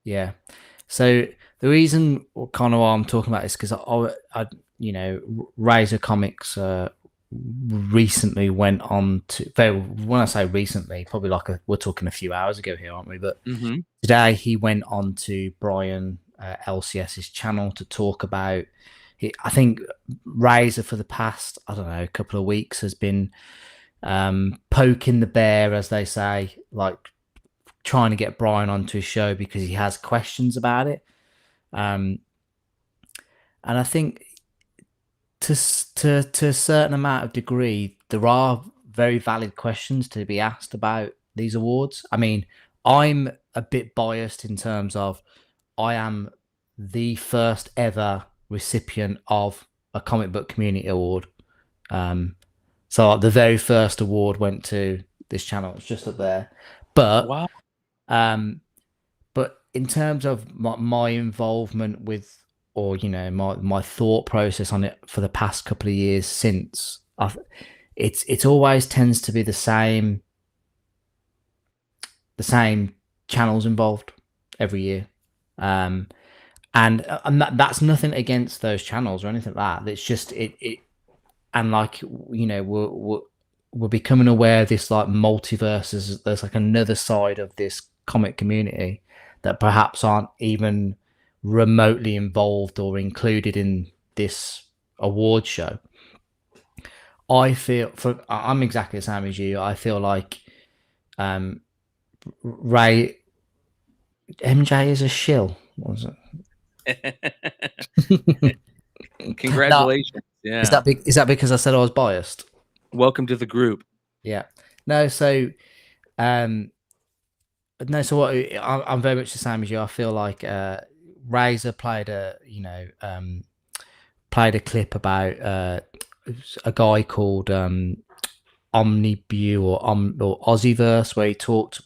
Yeah. So the reason kind of why I'm talking about this, because Razor Comics recently went on to. When I say recently, probably we're talking a few hours ago here, aren't we? But Hmm. today he went on to Bryan LCS's channel to talk about. I think Razor for the past, I don't know, couple of weeks has been poking the bear, as they say, like trying to get Bryan onto his show because he has questions about it. And I think to a certain amount of degree, there are very valid questions to be asked about these awards. I mean, I'm a bit biased in terms of I am the first ever recipient of a comic book community award. So the very first award went to this channel. It's just up there, but Wow. um, but in terms of my involvement with, or my thought process on it for the past couple of years since, it's always tends to be the same channels involved every year. And that's nothing against those channels or anything like that. It's just it and like we're becoming aware of this like multiverse. There's like another side of this comic community that perhaps aren't even remotely involved or included in this award show. I'm exactly the same as you. I feel like um Ray MJ is a shill. What was it? No, Congratulations. is Yeah. that big? Is that because I said I was biased? Welcome to the group. Yeah. No. So um, no. So I'm very much the same as you. I feel like Razor played a clip about a guy called Omnibu or Ozzyverse, where he talked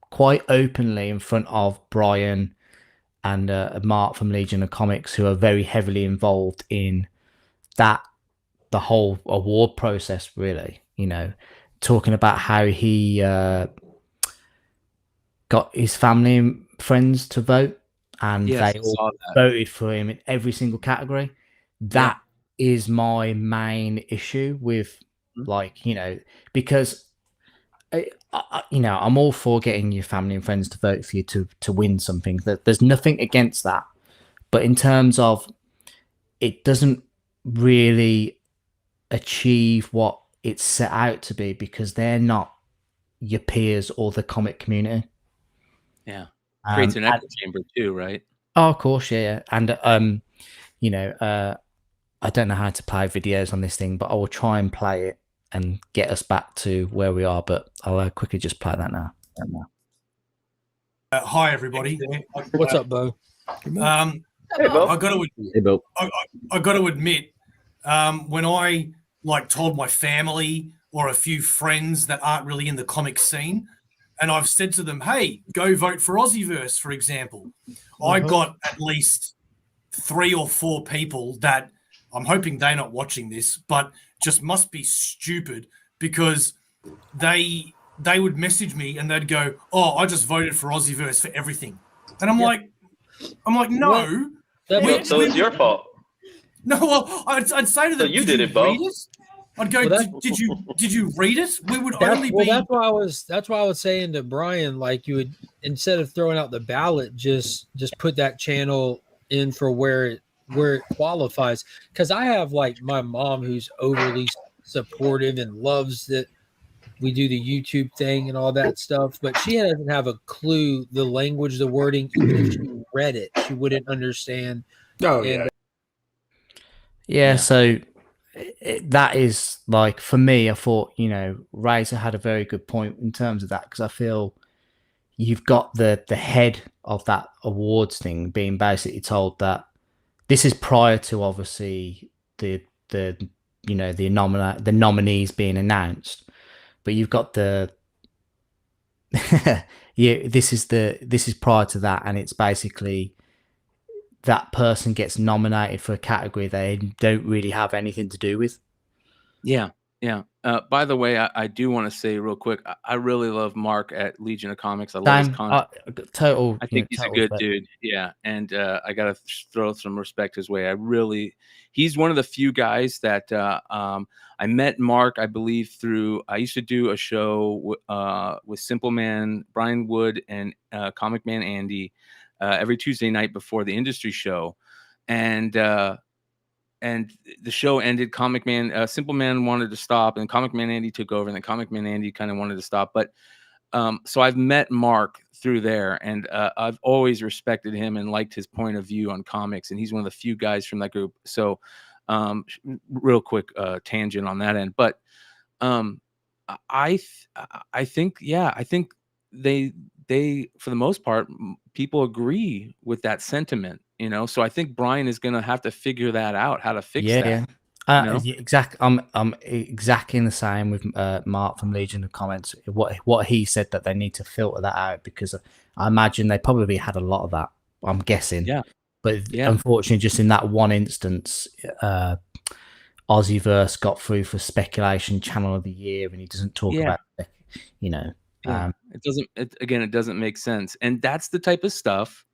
quite openly in front of Bryan and Mark from Legion of Comics, who are very heavily involved in the whole award process. Really, talking about how he got his family and friends to vote, and Yes, they I all saw that. voted for him in every single category. Yeah. That is my main issue with, Mhm. like, because I'm all for getting your family and friends to vote for you to win something. There's nothing against that, but in terms of, it doesn't really achieve what it's set out to be, because they're not your peers or the comic community. Yeah. Creates an And, echo chamber too, right? oh, of course, yeah. And you know, I don't know how to play videos on this thing, but I will try and play it and get us back to where we are. But I'll quickly just play that now. Hi, everybody. What's up, Bo? Hey, Bo. I got to admit, when I told my family or a few friends that aren't really in the comic scene, and I've said to them, "Hey, go vote for Aussieverse," for example, I got at least 3 or 4 people that I'm hoping they're not watching this, but just must be stupid, because they would message me and they'd go, "Oh, I just voted for Aussieverse for everything," and I'm like, no. So it's your fault. No, well, I'd say to them, So you did it, Bo. read it? I'd go, did you read it? We would only be. That's why I was saying to Bryan, like, you would, instead of throwing out the ballot, just put that channel in for where it qualifies. Because I have like my mom who's overly supportive and loves that we do the YouTube thing and all that stuff, but she doesn't have a clue the language, the wording. Even if she read it, she wouldn't understand. Oh, yeah. Yeah, so that is, like, for me, I thought, you know, Razor had a very good point in terms of that, because I feel you've got the head of that awards thing being basically told that this is prior to, obviously, the you know, the nominees being announced, but you've got the yeah, this is prior to that, and it's basically that person gets nominated for a category they don't really have anything to do with. Yeah. Yeah. By the way, I do want to say real quick, I really love Mark at Legion of Comics. I love his content. Total. I think he's a good dude. Yeah. And I got to throw some respect his way. He's one of the few guys that I met Mark, I believe, through, I used to do a show with Simple Man, Brian Wood, and Comic Man Andy every Tuesday night before the industry show. And the show ended. Comic Man, Simple Man wanted to stop, and Comic Man Andy took over, and then Comic Man Andy kind of wanted to stop. But so I've met Mark through there, and I've always respected him and liked his point of view on comics, and he's one of the few guys from that group. So real quick tangent on that end, but I think, yeah, I think they for the most part, people agree with that sentiment, you know. So I think Bryan is going to have to figure that out, how to fix that. Yeah. Exactly. I'm exactly the same with Mark from Legion of Comments. What he said, that they need to filter that out, because I imagine they probably had a lot of that. I'm guessing. Yeah. But unfortunately, just in that one instance, Aussieverse got through for speculation channel of the year, and he doesn't talk about, you know. It doesn't make sense, and that's the type of stuff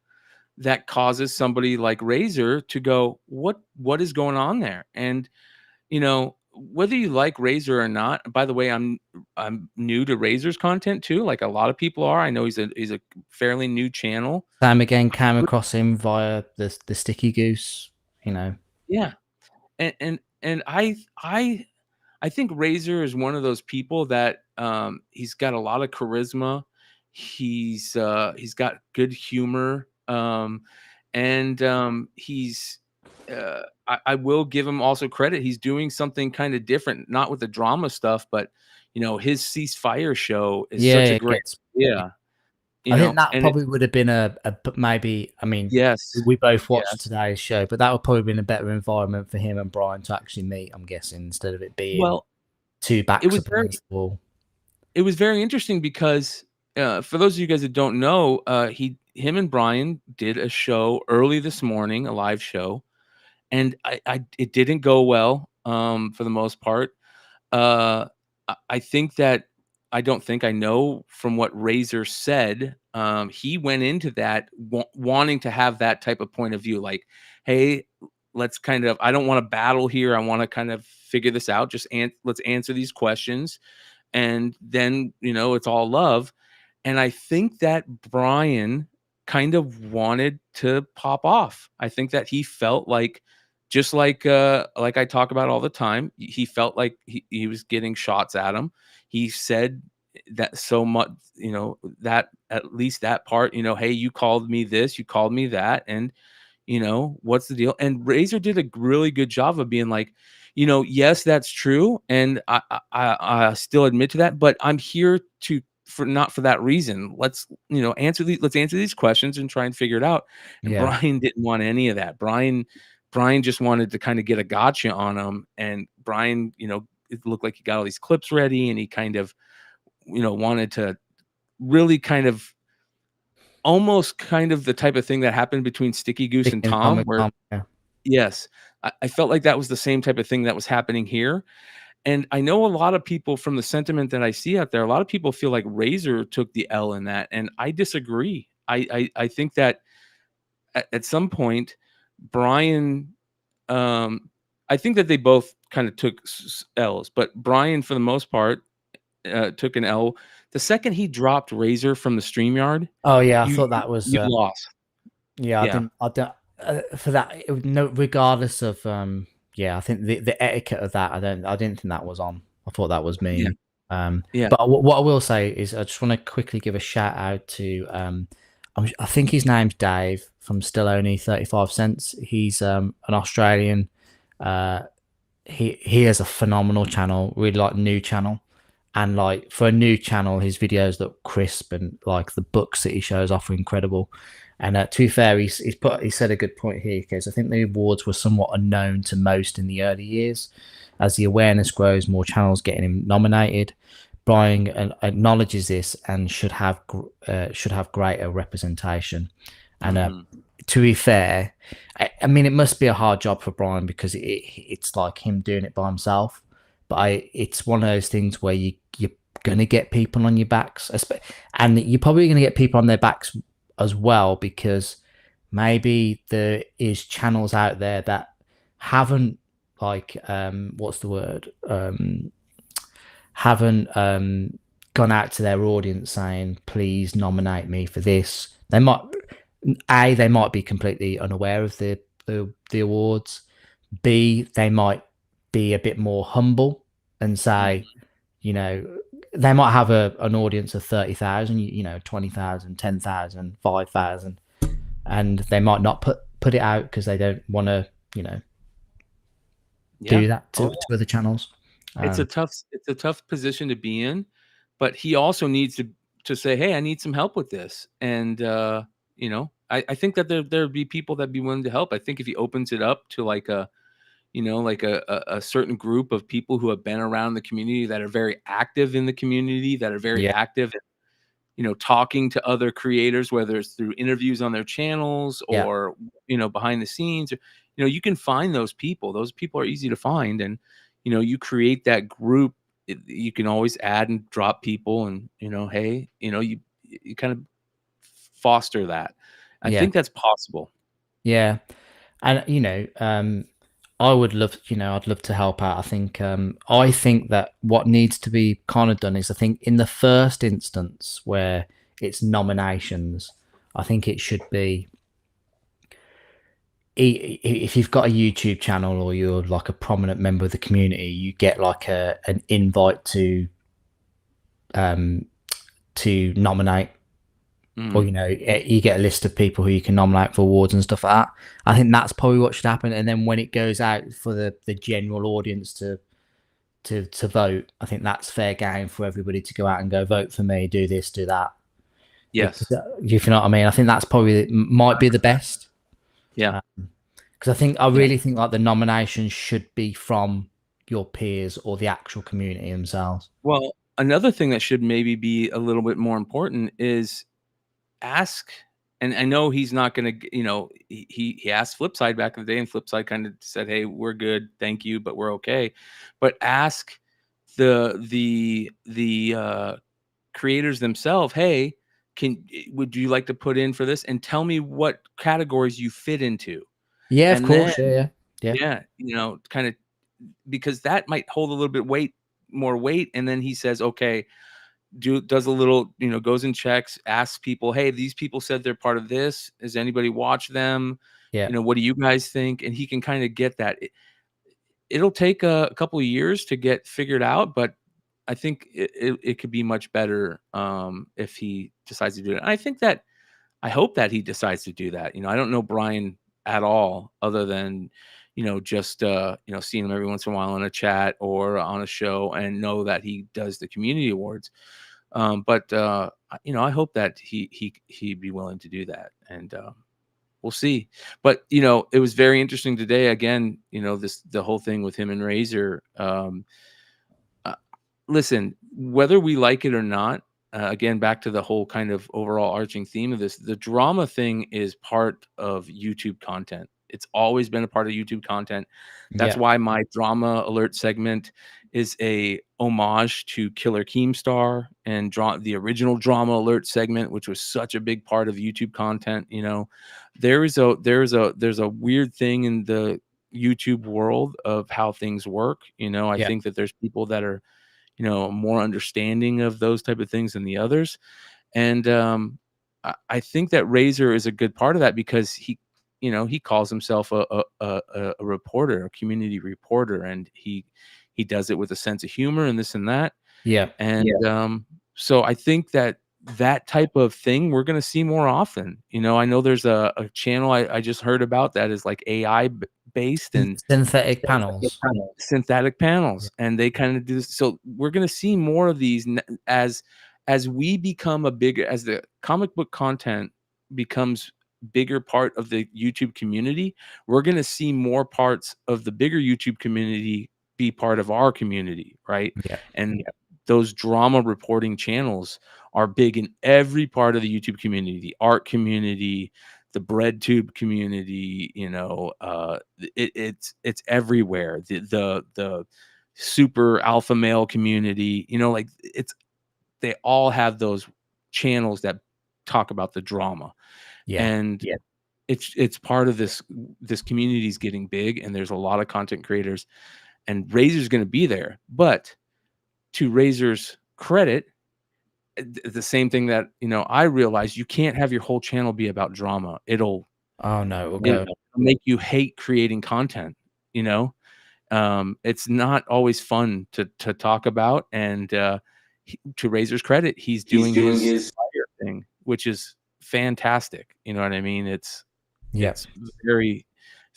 that causes somebody like Razor to go, what is going on there? And you know, whether you like Razor or not, by the way, I'm new to Razor's content too, like a lot of people are. I know he's a fairly new channel. Sam again came across him via the Sticky Goose, you know. Yeah. And I think Razor is one of those people that he's got a lot of charisma. He's got good humor. He's I will give him also credit. He's doing something kind of different, not with the drama stuff, but you know, his Ceasefire show is such a great I think that probably would have been a maybe. I mean, yes, we both watched today's show, but that would probably have been a better environment for him and Bryan to actually meet, I'm guessing, instead of it being two backs against the wall. It was very interesting because for those of you guys that don't know, him and Bryan did a show early this morning, a live show, and it didn't go well for the most part. I think that I don't think I know from what Razor said. He went into that wanting to have that type of point of view, like, hey, let's kind of, I don't want to battle here. I want to kind of figure this out. Just let's answer these questions. And then, you know, it's all love. And I think that Bryan kind of wanted to pop off. I think that he felt like just like I talk about all the time, he felt like he was getting shots at him. He said that so much, that at least that part, hey, you called me this, you called me that, and what's the deal? And Razor did a really good job of being like, yes, that's true, and I still admit to that, but I'm here for not for that reason. Let's answer these questions and try and figure it out. And Yeah. Bryan didn't want any of that. Bryan just wanted to kind of get a gotcha on him, and Bryan, it looked like he got all these clips ready, and he kind of, wanted to really kind of almost kind of the type of thing that happened between Sticky Goose and Tom, where yes, I felt like that was the same type of thing that was happening here. And I know a lot of people, from the sentiment that I see out there, a lot of people feel like Razor took the L in that, and I disagree. I think that at some point, Bryan, I think that they both kind of took L's, but Bryan, for the most part, took an L. The second he dropped Razor from the StreamYard, Oh yeah, I thought that was you lost. Yeah, I don't for that. No, regardless of yeah, I think the etiquette of that, I didn't think that was on. I thought that was mean. Yeah. But what I will say is, I just want to quickly give a shout out to I think his name's Dave from Still Only 35 Cents. He's an Australian. He has a phenomenal channel, really like new channel. And like for a new channel, his videos look crisp, and like the books that he shows off are incredible. And to be fair, he said a good point here, because I think the awards were somewhat unknown to most in the early years. As the awareness grows, more channels getting him nominated. Bryan acknowledges this and should have greater representation. And to be fair, I mean, it must be a hard job for Bryan, because it's like him doing it by himself. But it's one of those things where you're gonna get people on your backs, and you're probably gonna get people on their backs as well, because maybe there is channels out there that haven't like what's the word haven't gone out to their audience saying, please nominate me for this. They might be completely unaware of the awards. B, they might be a bit more humble and say, they might have an audience of 30,000, 20,000, 10,000, 5,000, and they might not put it out because they don't want to, do that to other channels. It's a tough position to be in, but he also needs to say, hey, I need some help with this. And, I think that there'd be people that'd be willing to help. I think if he opens it up to like a certain group of people who have been around the community, that are very active in the community, that are very active, talking to other creators, whether it's through interviews on their channels or, behind the scenes, you can find those people. Those people are easy to find. And, you create that group. You can always add and drop people, and, hey, you kind of foster that. I think that's possible. Yeah. And, I would love, I'd love to help out. I think that what needs to be kind of done is, I think in the first instance where it's nominations, I think it should be, if you've got a YouTube channel or you're like a prominent member of the community, you get like an invite to nominate. Or you get a list of people who you can nominate for awards and stuff like that. I think that's probably what should happen. And then when it goes out for the general audience to vote, I think that's fair game for everybody to go out and go, vote for me, do this, do that. Yes, if you know what I mean. I think that's probably might be the best. Yeah, because I really think like the nominations should be from your peers or the actual community themselves. Well, another thing that should maybe be a little bit more important is ask, and I know he's not going to, he asked Flipside back in the day, and Flipside kind of said, hey, we're good, thank you, but we're okay. But ask the creators themselves, hey, would you like to put in for this, and tell me what categories you fit into. Yeah, of course. Yeah. Kind of, because that might hold a little bit more weight. And then he says, okay, does a little, goes and checks, asks people, hey, these people said they're part of this. Does anybody watch them? Yeah. You know, what do you guys think? And he can kind of get that. It'll take a couple of years to get figured out, but I think it could be much better if he decides to do it. And I hope that he decides to do that. You know, I don't know Bryan at all, other than, you know, just you know, seeing him every once in a while in a chat or on a show, and know that he does the community awards. But you know, I hope that he'd be willing to do that, and we'll see. But you know, it was very interesting today. Again, you know, the whole thing with him and Razor. Listen, whether we like it or not, again, back to the whole kind of overall arching theme of this, the drama thing is part of YouTube content. It's always been a part of YouTube content. That's why my drama alert segment is a homage to Killer Keemstar and the original drama alert segment, which was such a big part of YouTube content. You know, there's a weird thing in the YouTube world of how things work. You know, I think that there's people that are, you know, more understanding of those type of things than the others. And I think that Razor is a good part of that, because he, you know, he calls himself a reporter, a community reporter, and he does it with a sense of humor and this and that. Yeah. And so I think that type of thing we're going to see more often. You know, I know there's a channel I just heard about that is like AI based and synthetic panels. And they kind of do this. So we're going to see more of these as we become as the comic book content becomes bigger part of the YouTube community. We're going to see more parts of the bigger YouTube community be part of our community, right? And those drama reporting channels are big in every part of the YouTube community, the art community, the bread tube community. You know, it's everywhere. The super alpha male community, you know, like they all have those channels that talk about the drama. And it's part of this community is getting big, and there's a lot of content creators, and Razor's going to be there. But to Razor's credit, the same thing that, you know, I realized, you can't have your whole channel be about drama. It'll make you hate creating content. You know, it's not always fun to talk about. And to Razor's credit, he's doing his thing, which is fantastic. You know what I mean? It's very,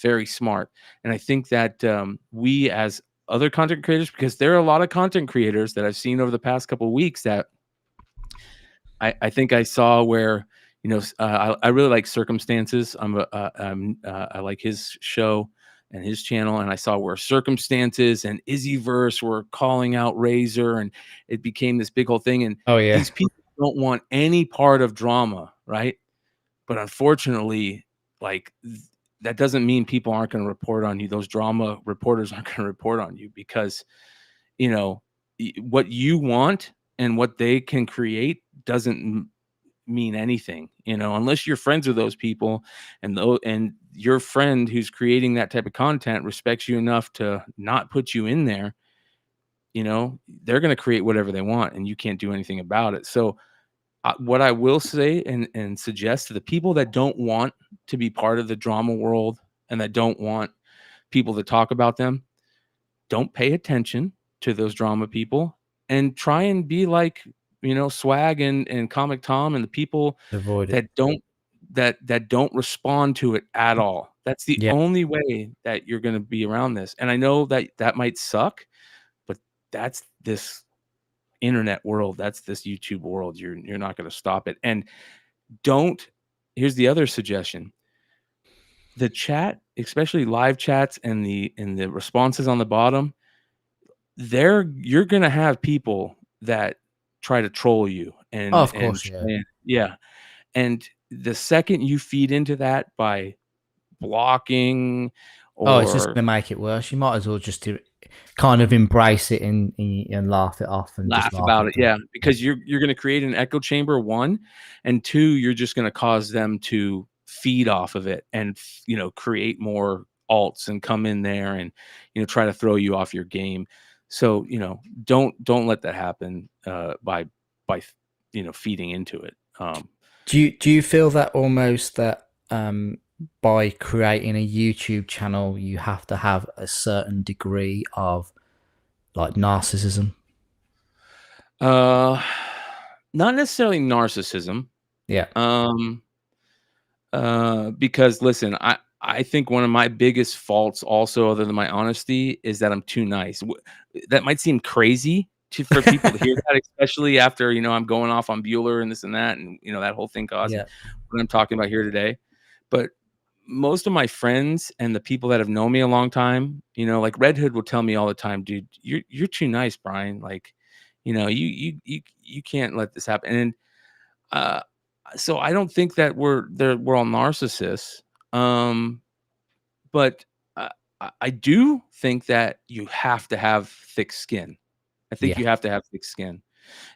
very smart. And I think that we as other content creators, because there are a lot of content creators that I've seen over the past couple of weeks that I think I saw where, you know, I really like Circumstances. I like his show and his channel, and I saw where Circumstances and Izzyverse were calling out Razor, and it became this big whole thing. And these people don't want any part of drama, right? But unfortunately, like, that doesn't mean people aren't going to report on you. Those drama reporters aren't going to report on you, because, you know, what you want and what they can create doesn't mean anything, you know, unless you're friends with those people, and your friend who's creating that type of content respects you enough to not put you in there. You know, they're going to create whatever they want, and you can't do anything about it. So what I will say and suggest to the people that don't want to be part of the drama world, and that don't want people to talk about them, don't pay attention to those drama people, and try and be like, you know, Swag and Comic Tom and the people that don't respond to it at all. That's the only way that you're going to be around this. And I know that might suck, but that's this internet world. That's this YouTube world. You're not going to stop it. And here's the other suggestion. The chat, especially live chats and the responses on the bottom, you're going to have people that try to troll you. And of course, and the second you feed into that by blocking, or it's just going to make it worse. You might as well just kind of embrace it and laugh it off and laugh about it. Because you're going to create an echo chamber, one, and two, you're just going to cause them to feed off of it and, you know, create more alts and come in there and, you know, try to throw you off your game. So, you know, don't let that happen by you know, feeding into it. Do you feel that almost that by creating a YouTube channel, you have to have a certain degree of like narcissism? Not necessarily narcissism. Yeah. Because listen, I think one of my biggest faults also, other than my honesty, is that I'm too nice. That might seem crazy for people to hear that, especially after, I'm going off on Bueller and this and that, and that whole thing causing Yeah. what I'm talking about here today. But most of my friends and the people that have known me a long time, like Red Hood will tell me all the time, dude, you're too nice, Bryan. Like, you can't let this happen. And uh, so I don't think that we're all narcissists. Um, but I do think that you have to have thick skin. I think Yeah. you have to have thick skin.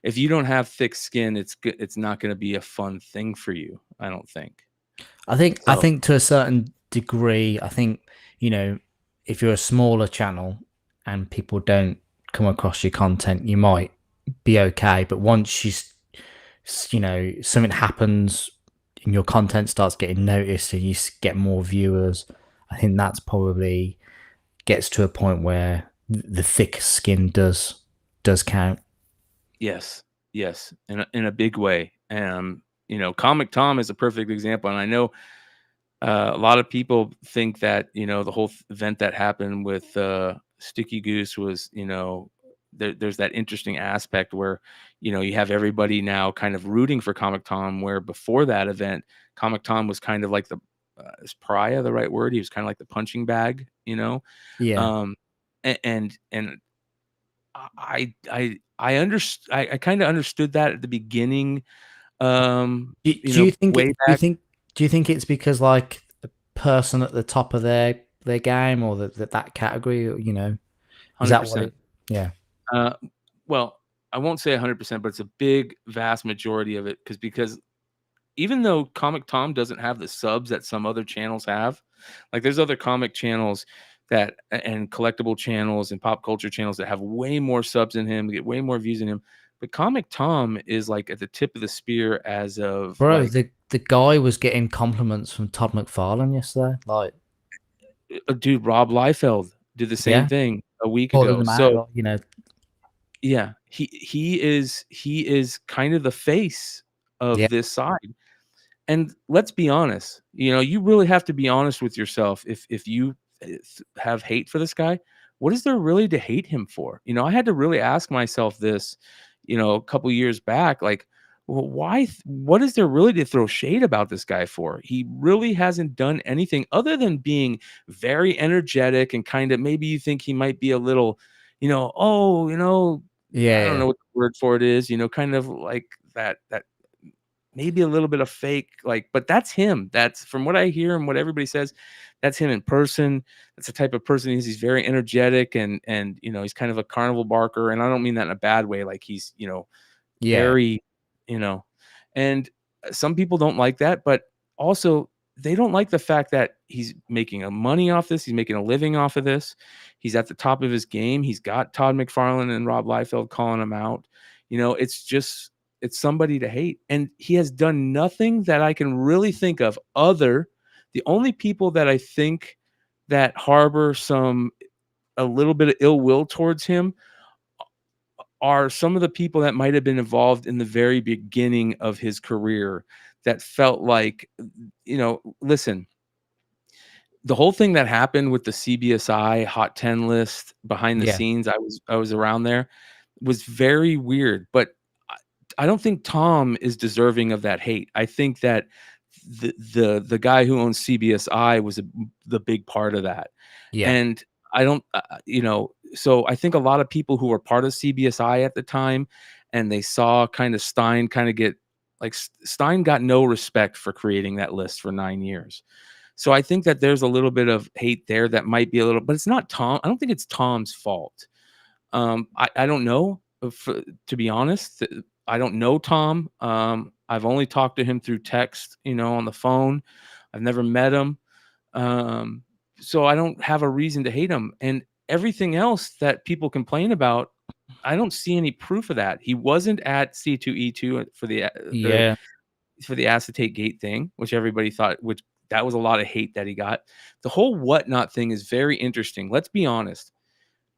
If you don't have thick skin, it's not going to be a fun thing for you. I don't think. I think So to a certain degree, I think, if you're a smaller channel and people don't come across your content, you might be okay. But once something happens and your content starts getting noticed and you get more viewers, I think that's probably gets to a point where the thick skin does count. yes, yes, in a big way. Comic Tom is a perfect example, and I know a lot of people think that the whole event that happened with Sticky Goose was there's that interesting aspect where you have everybody now kind of rooting for Comic Tom, where before that event, Comic Tom was kind of like the is pariah the right word? He was kind of like the punching bag, Yeah. um, and I understand. I kind of understood that at the beginning. Do you think Way back. do you think it's because like the person at the top of their game or that category, is that what 100%. it? Yeah. Uh, well, I won't say 100%, but it's a big, vast majority of it because even though Comic Tom doesn't have the subs that some other channels have, like there's other comic channels and collectible channels and pop culture channels that have way more subs than him, get way more views than him. But Comic Tom is like at the tip of the spear as of Bro, like, the guy was getting compliments from Todd McFarlane yesterday. Like, dude, Rob Liefeld did the same yeah, thing a week calling ago. them So out, yeah, he is kind of the face yeah, of this side. And let's be honest, you really have to be honest with yourself. If you have hate for this guy, what is there really to hate him for? I had to really ask myself this, a couple years back, like, well, why? What is there really to throw shade about this guy for? He really hasn't done anything other than being very energetic and kind of maybe you think he might be a little, oh, I don't yeah, know what the word for it is, kind of like that maybe a little bit of fake, like, but that's him. That's from what I hear and what everybody says, that's him in person. That's the type of person he is. He's very energetic and he's kind of a carnival barker. And I don't mean that in a bad way. Like he's, yeah, very, you know, and some people don't like that, but also they don't like the fact that he's making a money off this. He's making a living off of this. He's at the top of his game. He's got Todd McFarlane and Rob Liefeld calling him out. It's somebody to hate. And he has done nothing that I can really think of the only people that I think that harbor a little bit of ill will towards him are some of the people that might have been involved in the very beginning of his career that felt like, listen, the whole thing that happened with the CBSI Hot 10 list behind the yeah, scenes, I was around there, was very weird, but I don't think Tom is deserving of that hate. I think that the guy who owns CBSI was the big part of that. yeah, And I don't, so I think a lot of people who were part of CBSI at the time and they saw kind of Stein kind of get like Stein got no respect for creating that list for 9 years. So I think that there's a little bit of hate there that might be a little, but it's not Tom. I don't think it's Tom's fault. I don't know, to be honest. I don't know Tom. I've only talked to him through text, on the phone. I've never met him. Um, so I don't have a reason to hate him. And everything else that people complain about, I don't see any proof of that. He wasn't at C2E2 for the yeah, for the acetate gate thing, which everybody thought, which that was a lot of hate that he got. The whole whatnot thing is very interesting. Let's be honest.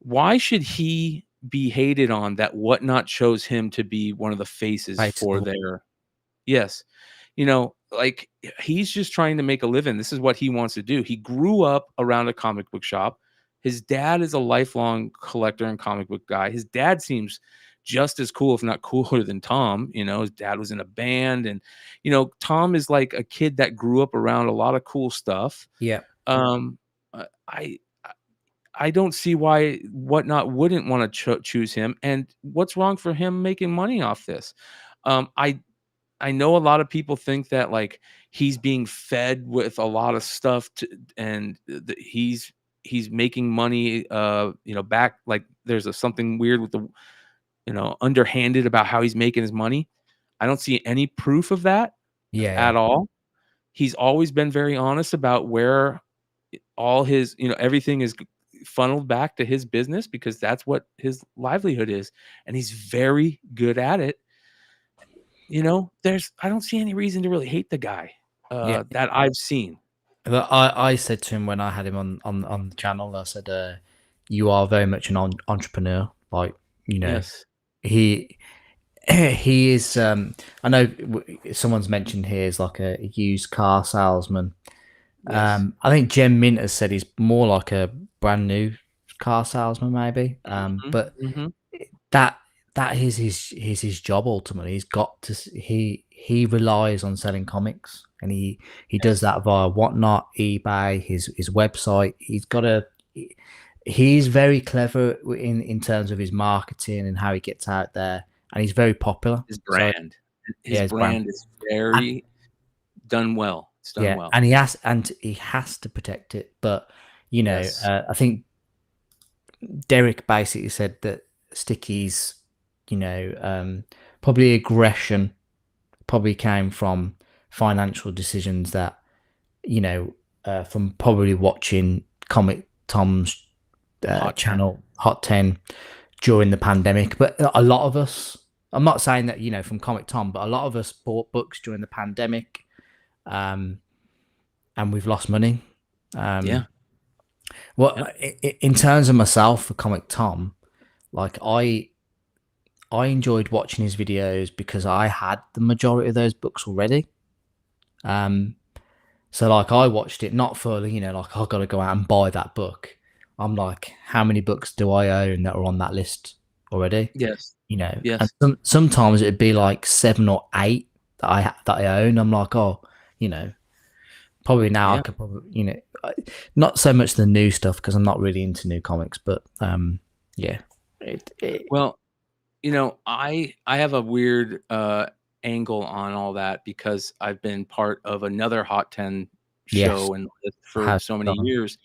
Why should he be hated on that whatnot chose him to be one of the faces for their yes. Like he's just trying to make a living. This is what he wants to do. He grew up around a comic book shop. His dad is a lifelong collector and comic book guy. His dad seems just as cool, if not cooler than Tom. His dad was in a band, and Tom is like a kid that grew up around a lot of cool stuff. Yeah. I I don't see why whatnot wouldn't want to choose him. And what's wrong for him making money off this? I know a lot of people think that like he's being fed with a lot of stuff and he's making money back, like there's something weird with the underhanded about how he's making his money. I don't see any proof of that at all. He's always been very honest about where all his everything is funneled back to his business, because that's what his livelihood is, and he's very good at it. I don't see any reason to really hate the guy that I've seen. But I said to him when I had him on the channel, I said, you are very much an entrepreneur. Like, Yes. he is, I know someone's mentioned here is like a used car salesman. Yes. I think Jem Mint has said he's more like a brand new car salesman, maybe. But that is his job ultimately. He's got to he relies on selling comics, and he does that via Whatnot, eBay, his website. He's very clever in terms of his marketing and how he gets out there, and he's very popular. His brand, his brand is very done well. It's done well, and he has to protect it. But I think Derek basically said that Sticky's probably aggression probably came from financial decisions that from probably watching Comic Tom's channel Hot 10 during the pandemic. But a lot of us, I'm not saying that from Comic Tom, but a lot of us bought books during the pandemic, and we've lost money. In terms of myself for Comic Tom, like I enjoyed watching his videos because I had the majority of those books already. So like I watched it not for like I've got to go out and buy that book. I'm like, how many books do I own that are on that list already? Yes. Yes. And sometimes it'd be like 7 or 8 that I own. I'm like, probably now I could probably not so much the new stuff because I'm not really into new comics, but well, I have a weird angle on all that because I've been part of another Hot 10 show and for so many years.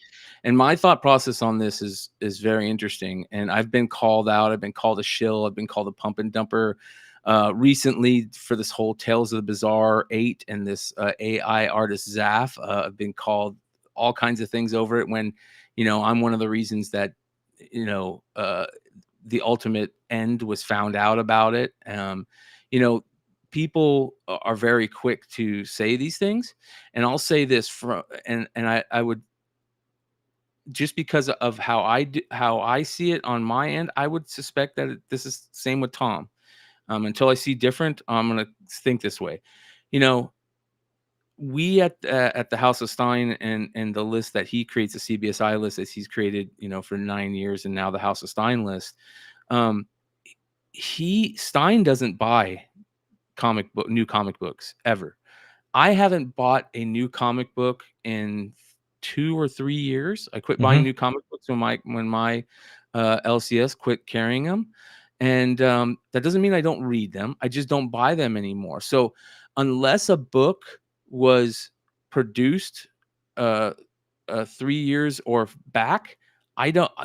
And my thought process on this is very interesting. And I've been called out. I've been called a shill. I've been called a pump and dumper recently for this whole Tales of the Bizarre 8 and this AI artist Zaf. I've been called all kinds of things over it when, I'm one of the reasons that, the ultimate end was found out about it. People are very quick to say these things, and I'll say this and I would, just because of how I see it on my end, I would suspect that this is the same with Tom. Until I see different, I'm gonna think this way. We at the House of Stein and the list that he creates, the CBSI list that he's created, for 9 years, and now the House of Stein list. Stein doesn't buy new comic books ever. I haven't bought a new comic book in 2 or 3 years. I quit buying new comic books when my LCS quit carrying them, and that doesn't mean I don't read them. I just don't buy them anymore. So unless a book was produced 3 years or back,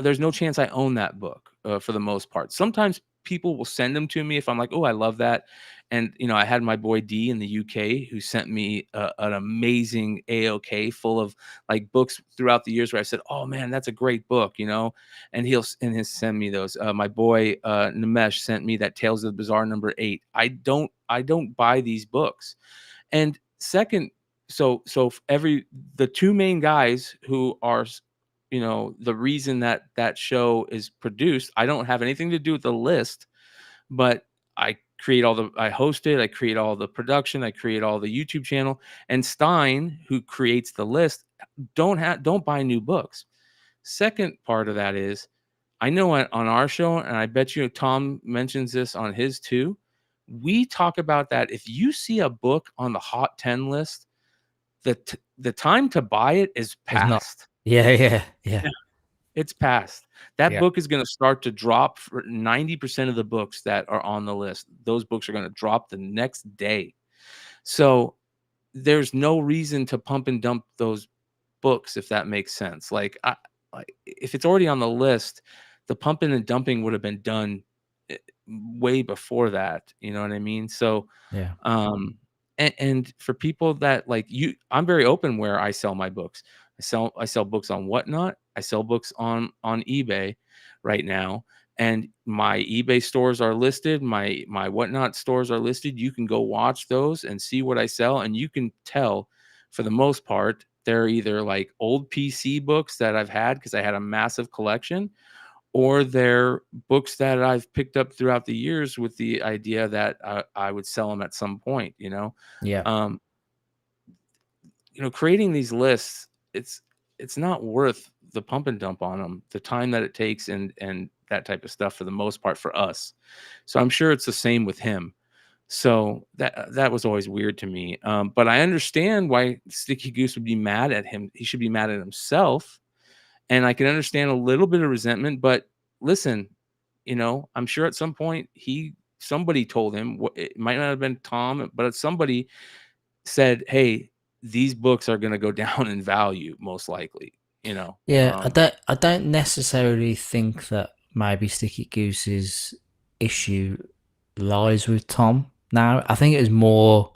there's no chance I own that book for the most part. Sometimes people will send them to me if I'm like, oh, I love that. And, I had my boy D in the UK who sent me an amazing AOK full of like books throughout the years where I said, oh man, that's a great book, and he'll send me those. My boy Nimesh sent me that Tales of the Bizarre #8. I don't buy these books. And second, the two main guys who are, the reason that that show is produced, I don't have anything to do with the list, but I host it, I create all the production, I create all the YouTube channel, and Stein, who creates the list, don't buy new books. Second part of that is, I know on our show, and I bet you Tom mentions this on his too, we talk about that. If you see a book on the Hot 10 list, the time to buy it is past. Yeah. It's past. That book is going to start to drop. For 90% of the books that are on the list, those books are going to drop the next day. So there's no reason to pump and dump those books, if that makes sense. Like if it's already on the list, the pumping and dumping would have been done way before that. You know what I mean? So yeah. And for people that like you, I'm very open where I sell my books. I sell books on Whatnot. I sell books on eBay right now, and my eBay stores are listed. My Whatnot stores are listed. You can go watch those and see what I sell, and you can tell, for the most part, they're either like old PC books that I've had because I had a massive collection, or they're books that I've picked up throughout the years with the idea that I would sell them at some point. Yeah. Creating these lists, it's not worth the pump and dump on them, the time that it takes, and that type of stuff, for the most part, for us. So I'm sure it's the same with him. So that was always weird to me. But I understand why Sticky Goose would be mad at him. He should be mad at himself. And I can understand a little bit of resentment, but listen, I'm sure at some point somebody told him, it might not have been Tom, but somebody said, hey, these books are going to go down in value, most likely. Yeah, I don't necessarily think that maybe Sticky Goose's issue lies with Tom now. I think it was more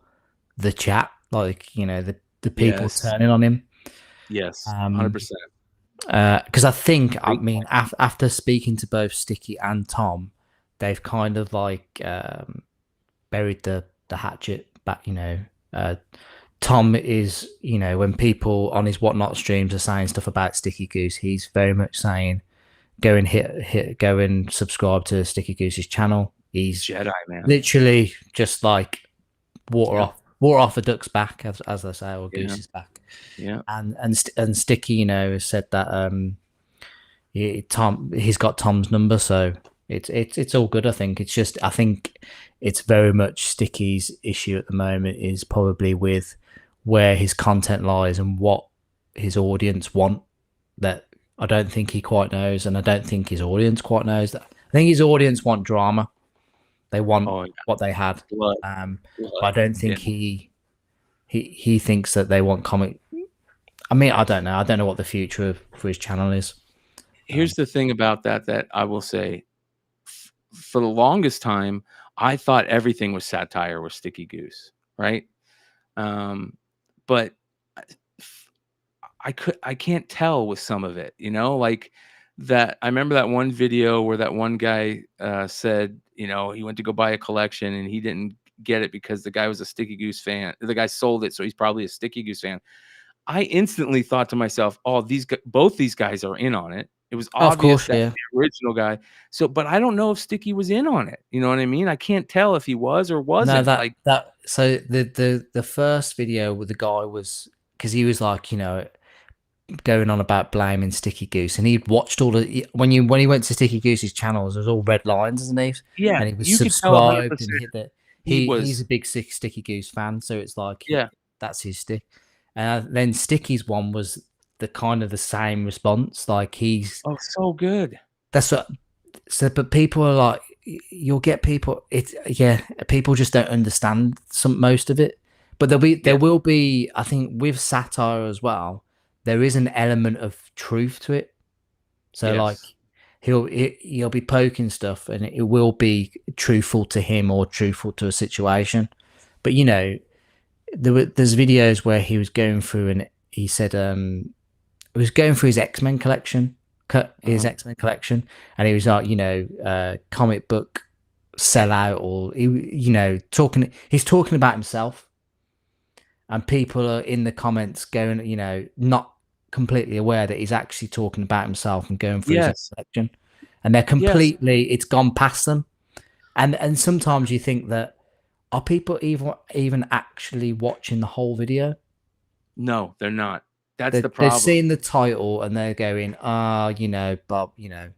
the chat, like, the people turning on him. Yes, 100%. Because I mean, after speaking to both Sticky and Tom, they've kind of like buried the hatchet back. Tom is, when people on his Whatnot streams are saying stuff about Sticky Goose, he's very much saying, go and subscribe to Sticky Goose's channel. He's Jedi, man. Literally just like water off a duck's back, as they say, or goose's back. Yeah. And Sticky, has said that he's got Tom's number, so it's all good. I think it's very much Sticky's issue at the moment is probably with where his content lies and what his audience want, that I don't think he quite knows, and I don't think his audience quite knows that. I think his audience want drama. They want what they had. But I don't think he thinks that they want comic. I mean, I don't know. I don't know what the future for his channel is. Here's the thing about that I will say. For the longest time, I thought everything was satire with Sticky Goose, right? But I can't tell with some of it, like that. I remember that one video where that one guy said, he went to go buy a collection and he didn't get it because the guy was a Sticky Goose fan. The guy sold it, so he's probably a Sticky Goose fan. I instantly thought to myself, "Oh, both these guys are in on it." It was obvious that the original guy. So, but I don't know if Sticky was in on it. You know what I mean? I can't tell if he was or wasn't. No, so the first video with the guy was, because he was like, going on about blaming Sticky Goose, and he'd watched all the when he went to Sticky Goose's channels, there was all red lines, isn't he? Yeah, and he was subscribed and hit that. He's a big Sticky Goose fan, so it's like, that's his stick. And then Sticky's one was the kind of the same response, like he's so good. That's what. So, but people are like, you'll get people. People just don't understand most of it. But there will be, I think, with satire as well, there is an element of truth to it. So like he'll be poking stuff, and it will be truthful to him or truthful to a situation. But there's videos where he was going through, and he said he was going through his X-Men collection, X-Men collection, and he was like, comic book sellout, or he's talking about himself. and people are in the comments going, you know, not completely aware that he's actually talking about himself and going through his section, and they're completely it's gone past them. And sometimes you think that, are people even actually watching the whole video? No, they're not. That's the They're problem. seeing the title and they're going, you know, Bob, you know.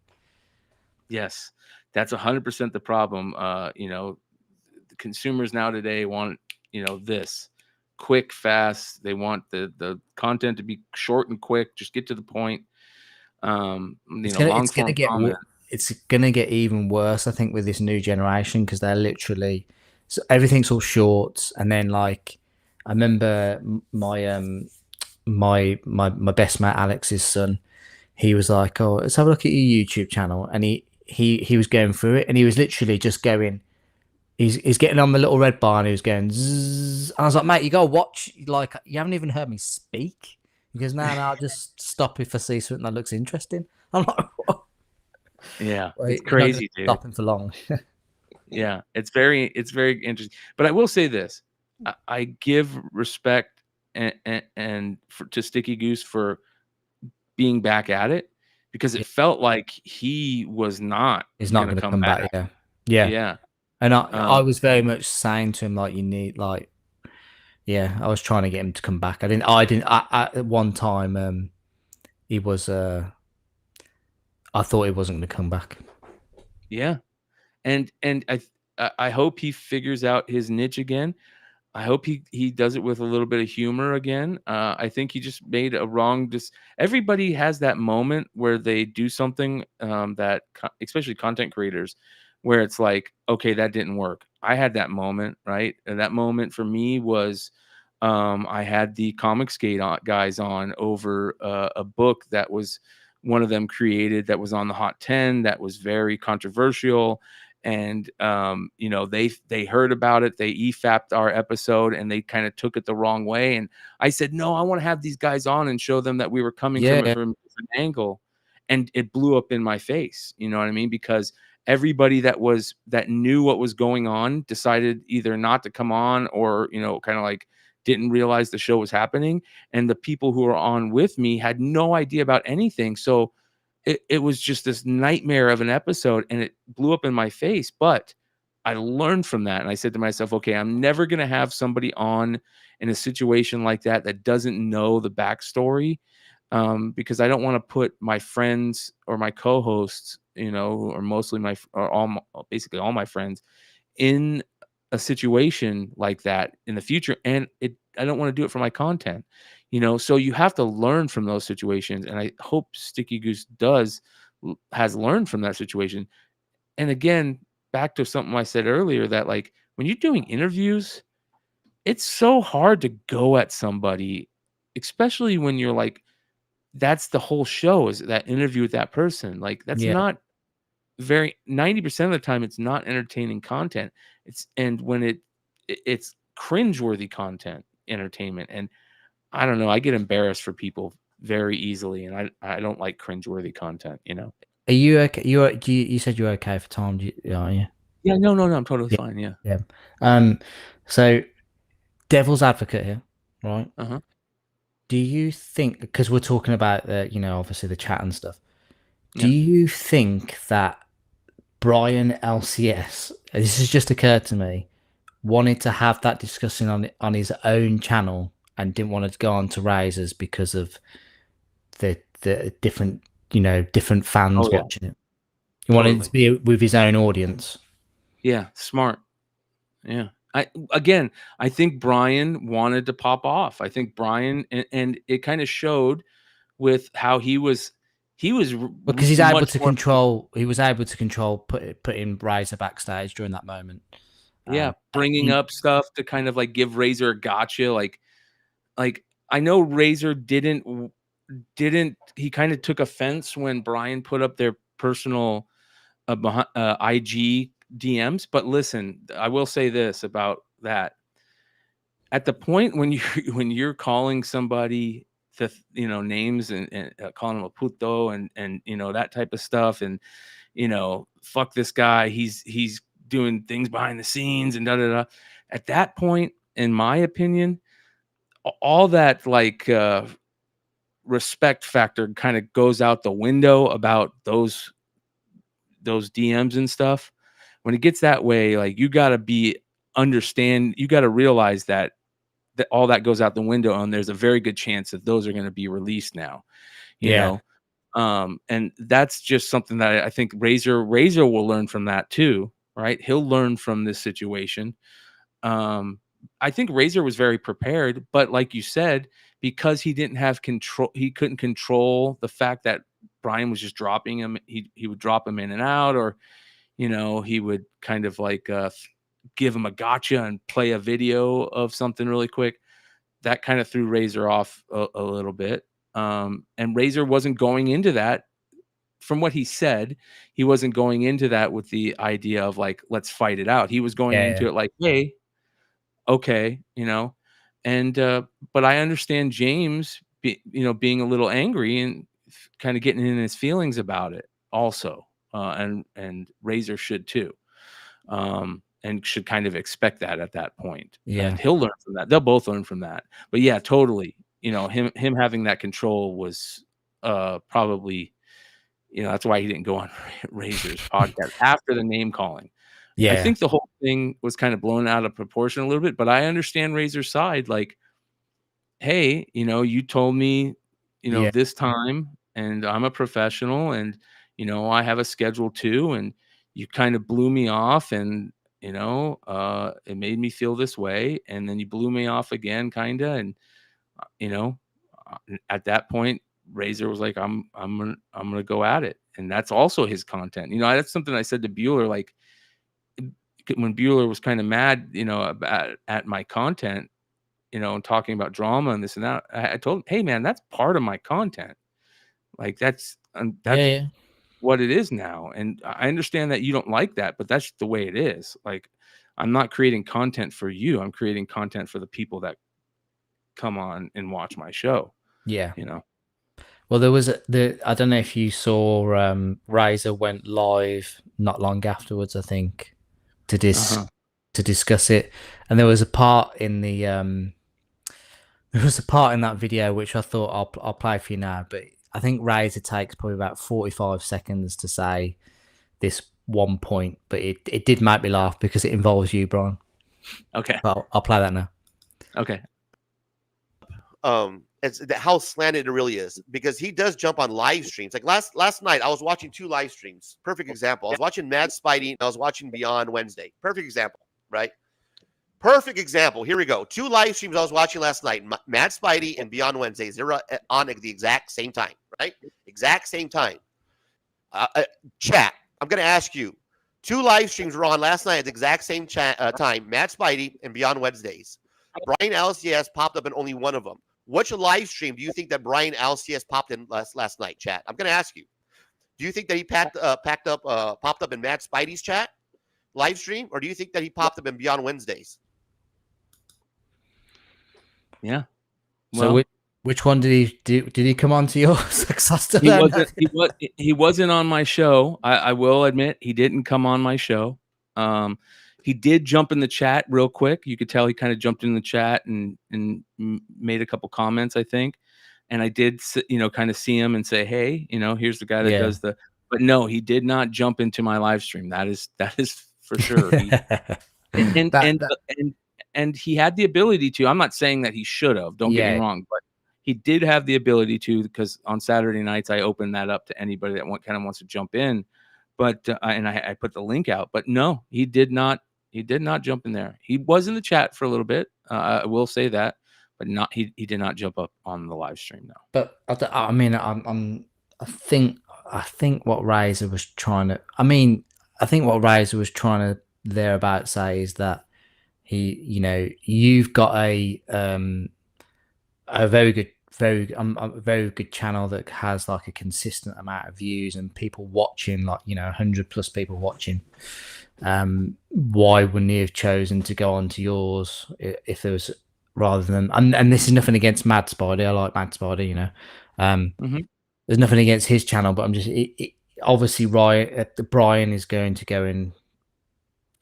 Yes, that's 100% the problem. You know, the consumers now today want, you know, this quick, fast. They want the content to be short and quick. Just get to the point. You know, long form comment. It's gonna get even worse, I think, with this new generation, because they're literally, so everything's all shorts. And then, like, I remember my best mate Alex's son, he was like, "Oh, let's have a look at your YouTube channel," and he was going through it, and he was literally just going, he's getting on the little red bar, and he was going zzz. And I was like, "Mate, you gotta watch, like, you haven't even heard me speak." He goes, "No, I'll just stop if I see something that looks interesting." I'm like, "What?" Yeah, Well, it's crazy, dude. Stopping for long. Yeah, it's very interesting. But I will say this: I give respect to Sticky Goose for being back at it, because it felt like he was not. He's not going to come back. Yeah. And I was very much saying to him, like, you need, like, I was trying to get him to come back. At one time, he was. I thought he wasn't going to come back. Yeah, and I hope he figures out his niche again. I hope he does it with a little bit of humor again. I think he just made a wrong. Everybody has that moment where they do something that, especially content creators, where it's like, okay, that didn't work. I had that moment, right? And that moment for me was, I had the Comixgate guys on over a book that was one of them created that was on the Hot 10 that was very controversial. And you know, they heard about it, they EFAP'd our episode, and they kind of took it the wrong way. And I said, no, I want to have these guys on and show them that we were coming from it from a different angle. And it blew up in my face, you know what I mean? Because everybody that knew what was going on decided either not to come on, or, you know, kind of like didn't realize the show was happening. And the people who were on with me had no idea about anything. So it was just this nightmare of an episode, and it blew up in my face. But I learned from that, and I said to myself, okay, I'm never going to have somebody on in a situation like that doesn't know the backstory, because I don't want to put my friends or my co-hosts, you know, or mostly basically all my friends, in a situation like that in the future. And I don't want to do it for my content, you know. So you have to learn from those situations, and I hope Sticky Goose has learned from that situation. And again, back to something I said earlier, that like when you're doing interviews, it's so hard to go at somebody, especially when you're like, that's the whole show, is that interview with that person. Like, that's not 90% of the time, it's not entertaining content. And when it's cringeworthy content, entertainment. And I don't know, I get embarrassed for people very easily, and I don't like cringeworthy content, you know. Are you okay? You said you're okay for time, are you? Yeah, no, I'm totally fine. Yeah. So devil's advocate here, right? Uh-huh. Do you think, because we're talking about you know, obviously the chat and stuff, do you think that Bryan LCS, this has just occurred to me, wanted to have that discussion on his own channel and didn't want to go on to Razors because of the different, you know, different fans watching it? He wanted to be with his own audience. Yeah, smart. Yeah. I think Bryan wanted to pop off. I think Bryan, and it kind of showed with how he was because he's able to control. He was able to control putting Razor backstage during that moment. Yeah, bringing up stuff to kind of like give Razor a gotcha. Like I know Razor didn't. He kind of took offense when Bryan put up their personal IG DMs. But listen, I will say this about that. At the point when you're calling somebody the, you know, names and calling them a puto and you know, that type of stuff, and, you know, fuck this guy, he's doing things behind the scenes and da da da. At that point, in my opinion, all that like respect factor kind of goes out the window about those DMs and stuff. When it gets that way, like you got to you got to realize that all that goes out the window, and there's a very good chance that those are going to be released now, you know. And that's just something that I think Razor will learn from that too, right? He'll learn from this situation. I think Razor was very prepared, but like you said, because he didn't have control, he couldn't control the fact that Bryan was just dropping him. He would drop him in and out, or he would kind of like give him a gotcha and play a video of something really quick. That kind of threw Razor off a little bit. And Razor wasn't going into that. From what he said, he wasn't going into that with the idea of like, let's fight it out. He was going into it like, hey, okay, and but I understand James being a little angry and kind of getting in his feelings about it also. And Razor should too. And should kind of expect that at that point. Yeah. And he'll learn from that. They'll both learn from that. But yeah, totally. Him having that control was probably, that's why he didn't go on Razor's podcast after the name calling. Yeah. I think the whole thing was kind of blown out of proportion a little bit, but I understand Razor's side. Like, hey, you told me, this time, and I'm a professional, and, I have a schedule too, and you kind of blew me off, and, it made me feel this way. And then you blew me off again, kind of. And, at that point, Razor was like, I'm going to go at it. And that's also his content. That's something I said to Bueller, like, when Bueller was kind of mad, at my content, and talking about drama and this and that, I told him, hey man, that's part of my content. Like that's what it is now. And I understand that you don't like that, but that's the way it is. Like, I'm not creating content for you. I'm creating content for the people that come on and watch my show. Yeah. Well, there was I don't know if you saw, Razor went live not long afterwards, I think, to discuss it, and there was a part in that video which I thought I'll play for you now. But I think Razor takes probably about 45 seconds to say this one point, but it did make me laugh because it involves you, Bryan. Okay, I'll play that now. Okay. It's how slanted it really is, because he does jump on live streams. Like last night, I was watching 2 live streams. Perfect example. I was watching Mad Spidey and I was watching Beyond Wednesday. Perfect example, right? Perfect example. Here we go. 2 live streams I was watching last night. Mad Spidey and Beyond Wednesdays. They're on at the exact same time, right? Exact same time. Chat, I'm going to ask you. 2 live streams were on last night at the exact same time. Mad Spidey and Beyond Wednesdays. Bryan LCS popped up in only one of them. Which live stream do you think that Bryan LCS popped in last night, chat? I'm going to ask you. Do you think that he popped up in Mad Spidey's chat live stream, or do you think that he popped up in Beyond Wednesdays? Yeah. Well, so which one did he do? Did he come on to yours? He wasn't on my show. I will admit he didn't come on my show. He did jump in the chat real quick. You could tell he kind of jumped in the chat and made a couple comments, I think. And I did, kind of see him and say, hey, here's the guy that does the. But no, he did not jump into my live stream. That is for sure. And he had the ability to. I'm not saying that he should have. Don't get me wrong, but he did have the ability to, because on Saturday nights I open that up to anybody that kind of wants to jump in. But and I put the link out. But no, he did not. He did not jump in there. He was in the chat for a little bit. I will say that, but not. He did not jump up on the live stream. No. But I mean, I think what Razor was trying to. I mean, I think what Razor was trying to thereabout say is that you've got a very good channel that has like a consistent amount of views and people watching, like 100+ people watching. Why wouldn't he have chosen to go on to yours if there was, rather than, and this is nothing against Mad Spidey. I like Mad Spidey, there's nothing against his channel, but I'm just obviously Bryan is going to go and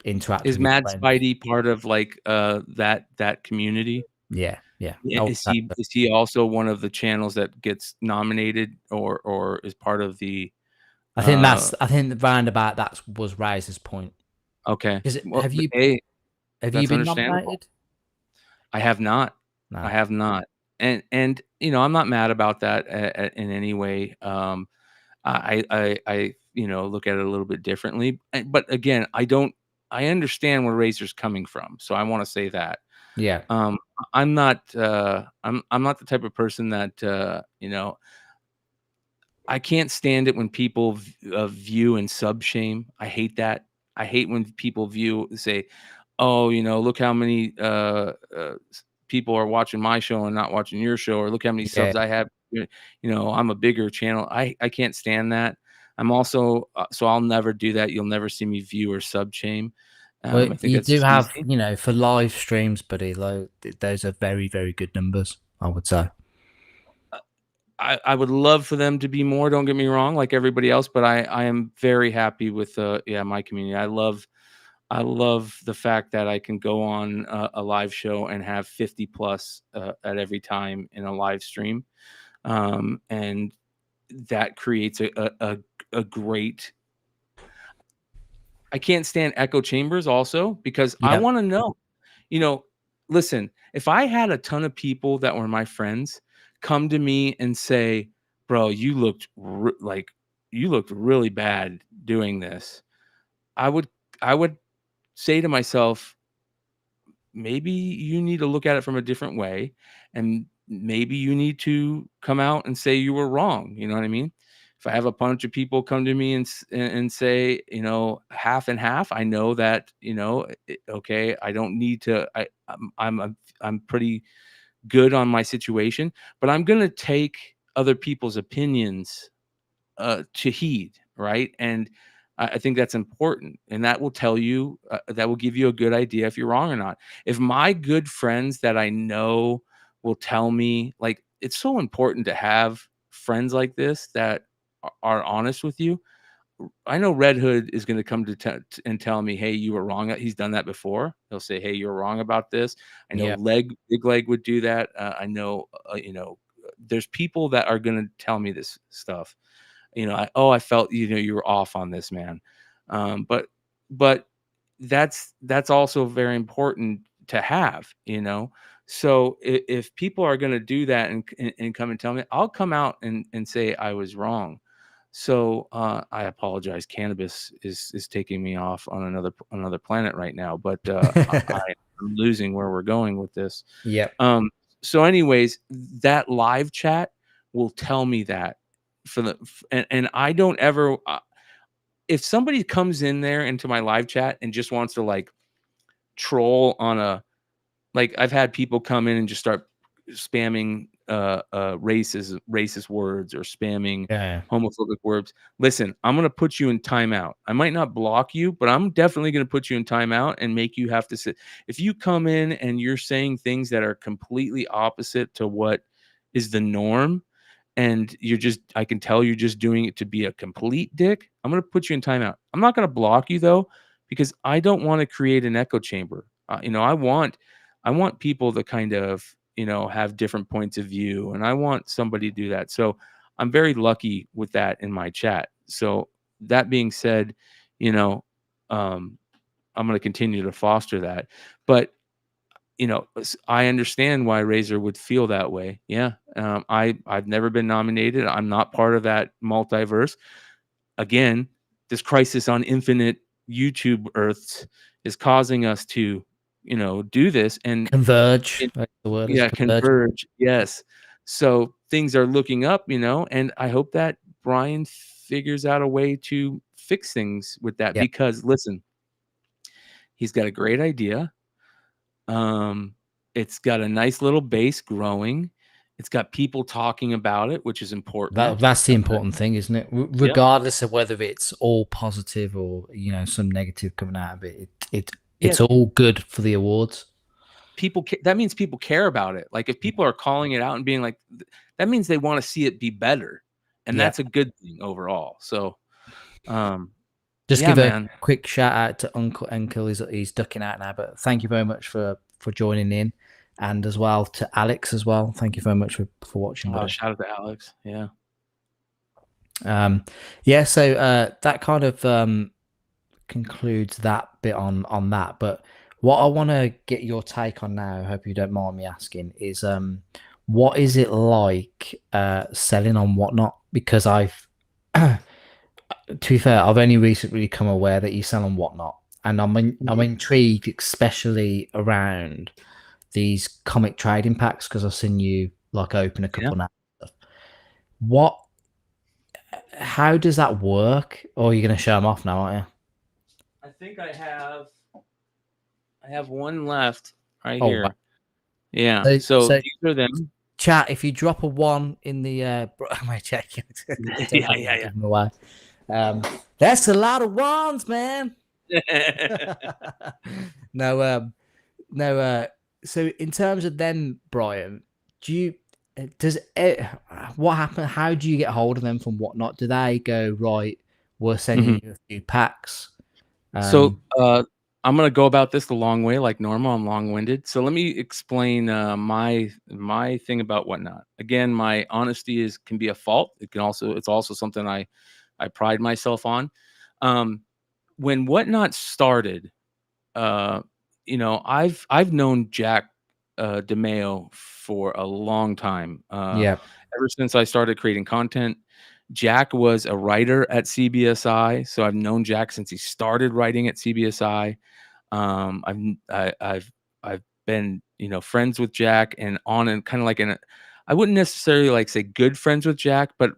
interact. Is Mad Spidey part of like that community? Yeah, yeah. Yeah, Oh, is he also one of the channels that gets nominated or is part of the? I think roundabout that was Razor's point. Okay. Is it? Well, Have you that's been understandable. nominated? I have not. No. I have not. And I'm not mad about that in any way. I look at it a little bit differently. But again, I understand where Razor's coming from. So I want to say that. Yeah. I'm not I'm not the type of person that I can't stand it when people view and sub shame. I hate that. I hate when people say, "Oh, look how many people are watching my show and not watching your show," or "Look how many Yeah. subs I have." I'm a bigger channel. I can't stand that. I'm also so I'll never do that. You'll never see me view or sub shame. Well, I think you that's do just have, easy. for live streams, buddy, like, those are very, very good numbers, I would say. I would love for them to be more, don't get me wrong, like everybody else, but I am very happy with my community. I love the fact that I can go on a live show and have 50 plus at every time in a live stream. And that creates a great. I can't stand echo chambers also because I Yeah. want to know, listen, if I had a ton of people that were my friends come to me and say, "Bro, you looked really bad doing this," I would say to myself, maybe you need to look at it from a different way, and maybe you need to come out and say you were wrong. You know what I mean? If I have a bunch of people come to me and say, half and half, I know that, okay, I don't need to. I'm pretty good on my situation, but I'm gonna take other people's opinions to heed, right? And I think that's important, and that will tell you that will give you a good idea if you're wrong or not. If my good friends that I know will tell me, like, it's so important to have friends like this that are honest with you. I know Red Hood is going to come and tell me, "Hey, you were wrong." He's done that before. He'll say, "Hey, you're wrong about this." I know Yeah. Big Leg would do that. I know, there's people that are going to tell me this stuff. I felt you were off on this, man. But that's also very important to have. So if people are going to do that and come and tell me, I'll come out and say I was wrong. So I apologize. Cannabis is taking me off on another planet right now, but I'm losing where we're going with this. Yeah. So anyways, that live chat will tell me that and I don't ever if somebody comes in there into my live chat and just wants to like troll on I've had people come in and just start spamming racist words or spamming Yeah. homophobic words. Listen, I'm going to put you in timeout. I might not block you, but I'm definitely going to put you in timeout and make you have to sit. If you come in and you're saying things that are completely opposite to what is the norm, and I can tell you're just doing it to be a complete dick, I'm going to put you in timeout. I'm not going to block you though, because I don't want to create an echo chamber. I want people to kind of, have different points of view, and I want somebody to do that. So I'm very lucky with that in my chat. So that being said, I'm going to continue to foster that. But I understand why Razor would feel that way. Yeah. I've never been nominated. I'm not part of that multiverse. Again, this crisis on infinite YouTube Earths is causing us to, do this and Converge. That's the word. Is converge. Yes. So things are looking up, and I hope that Bryan figures out a way to fix things with that, Yeah. because listen, he's got a great idea. It's got a nice little base growing. It's got people talking about it, which is important. That's the important thing, isn't it? Yeah. Regardless of whether it's all positive or some negative coming out of it, it's all good for the awards. That means people care about it. Like if people are calling it out and being like, that means they want to see it be better, and that's a good thing overall. So, just yeah, give man. a quick shout out to Uncle. He's ducking out now, but thank you very much for joining in. and as well to Alex as well. Thank you very much for watching. Shout out to Alex. Yeah. Yeah. So that kind of concludes that bit on that. But what I want to get your take on now, I hope you don't mind me asking, is what is it like selling on Whatnot? Because I've to be fair, I've only recently become aware that you sell on Whatnot, and I'm intrigued, especially around these comic trading packs, because I've seen you like open a couple now. How does that work? Or are you going to show them off now, aren't you? I think I have one left right here. Wow. Yeah. So these are them. Chat, if you drop a 1 in the am I checking? Yeah. That's a lot of 1s, man. No. So in terms of them, Bryan, what happened? How do you get hold of them from Whatnot? Do they go, right, we're sending you a few packs? So I'm going to go about this the long way, like normal. I'm long-winded. So let me explain my thing about Whatnot. Again, my honesty can be a fault. It's also something I pride myself on. When Whatnot started, I've known Jack DeMeo for a long time. Ever since I started creating content. Jack was a writer at CBSI, so I've known Jack since he started writing at CBSI. I've been friends with Jack and kind of like I wouldn't necessarily like say good friends with Jack, but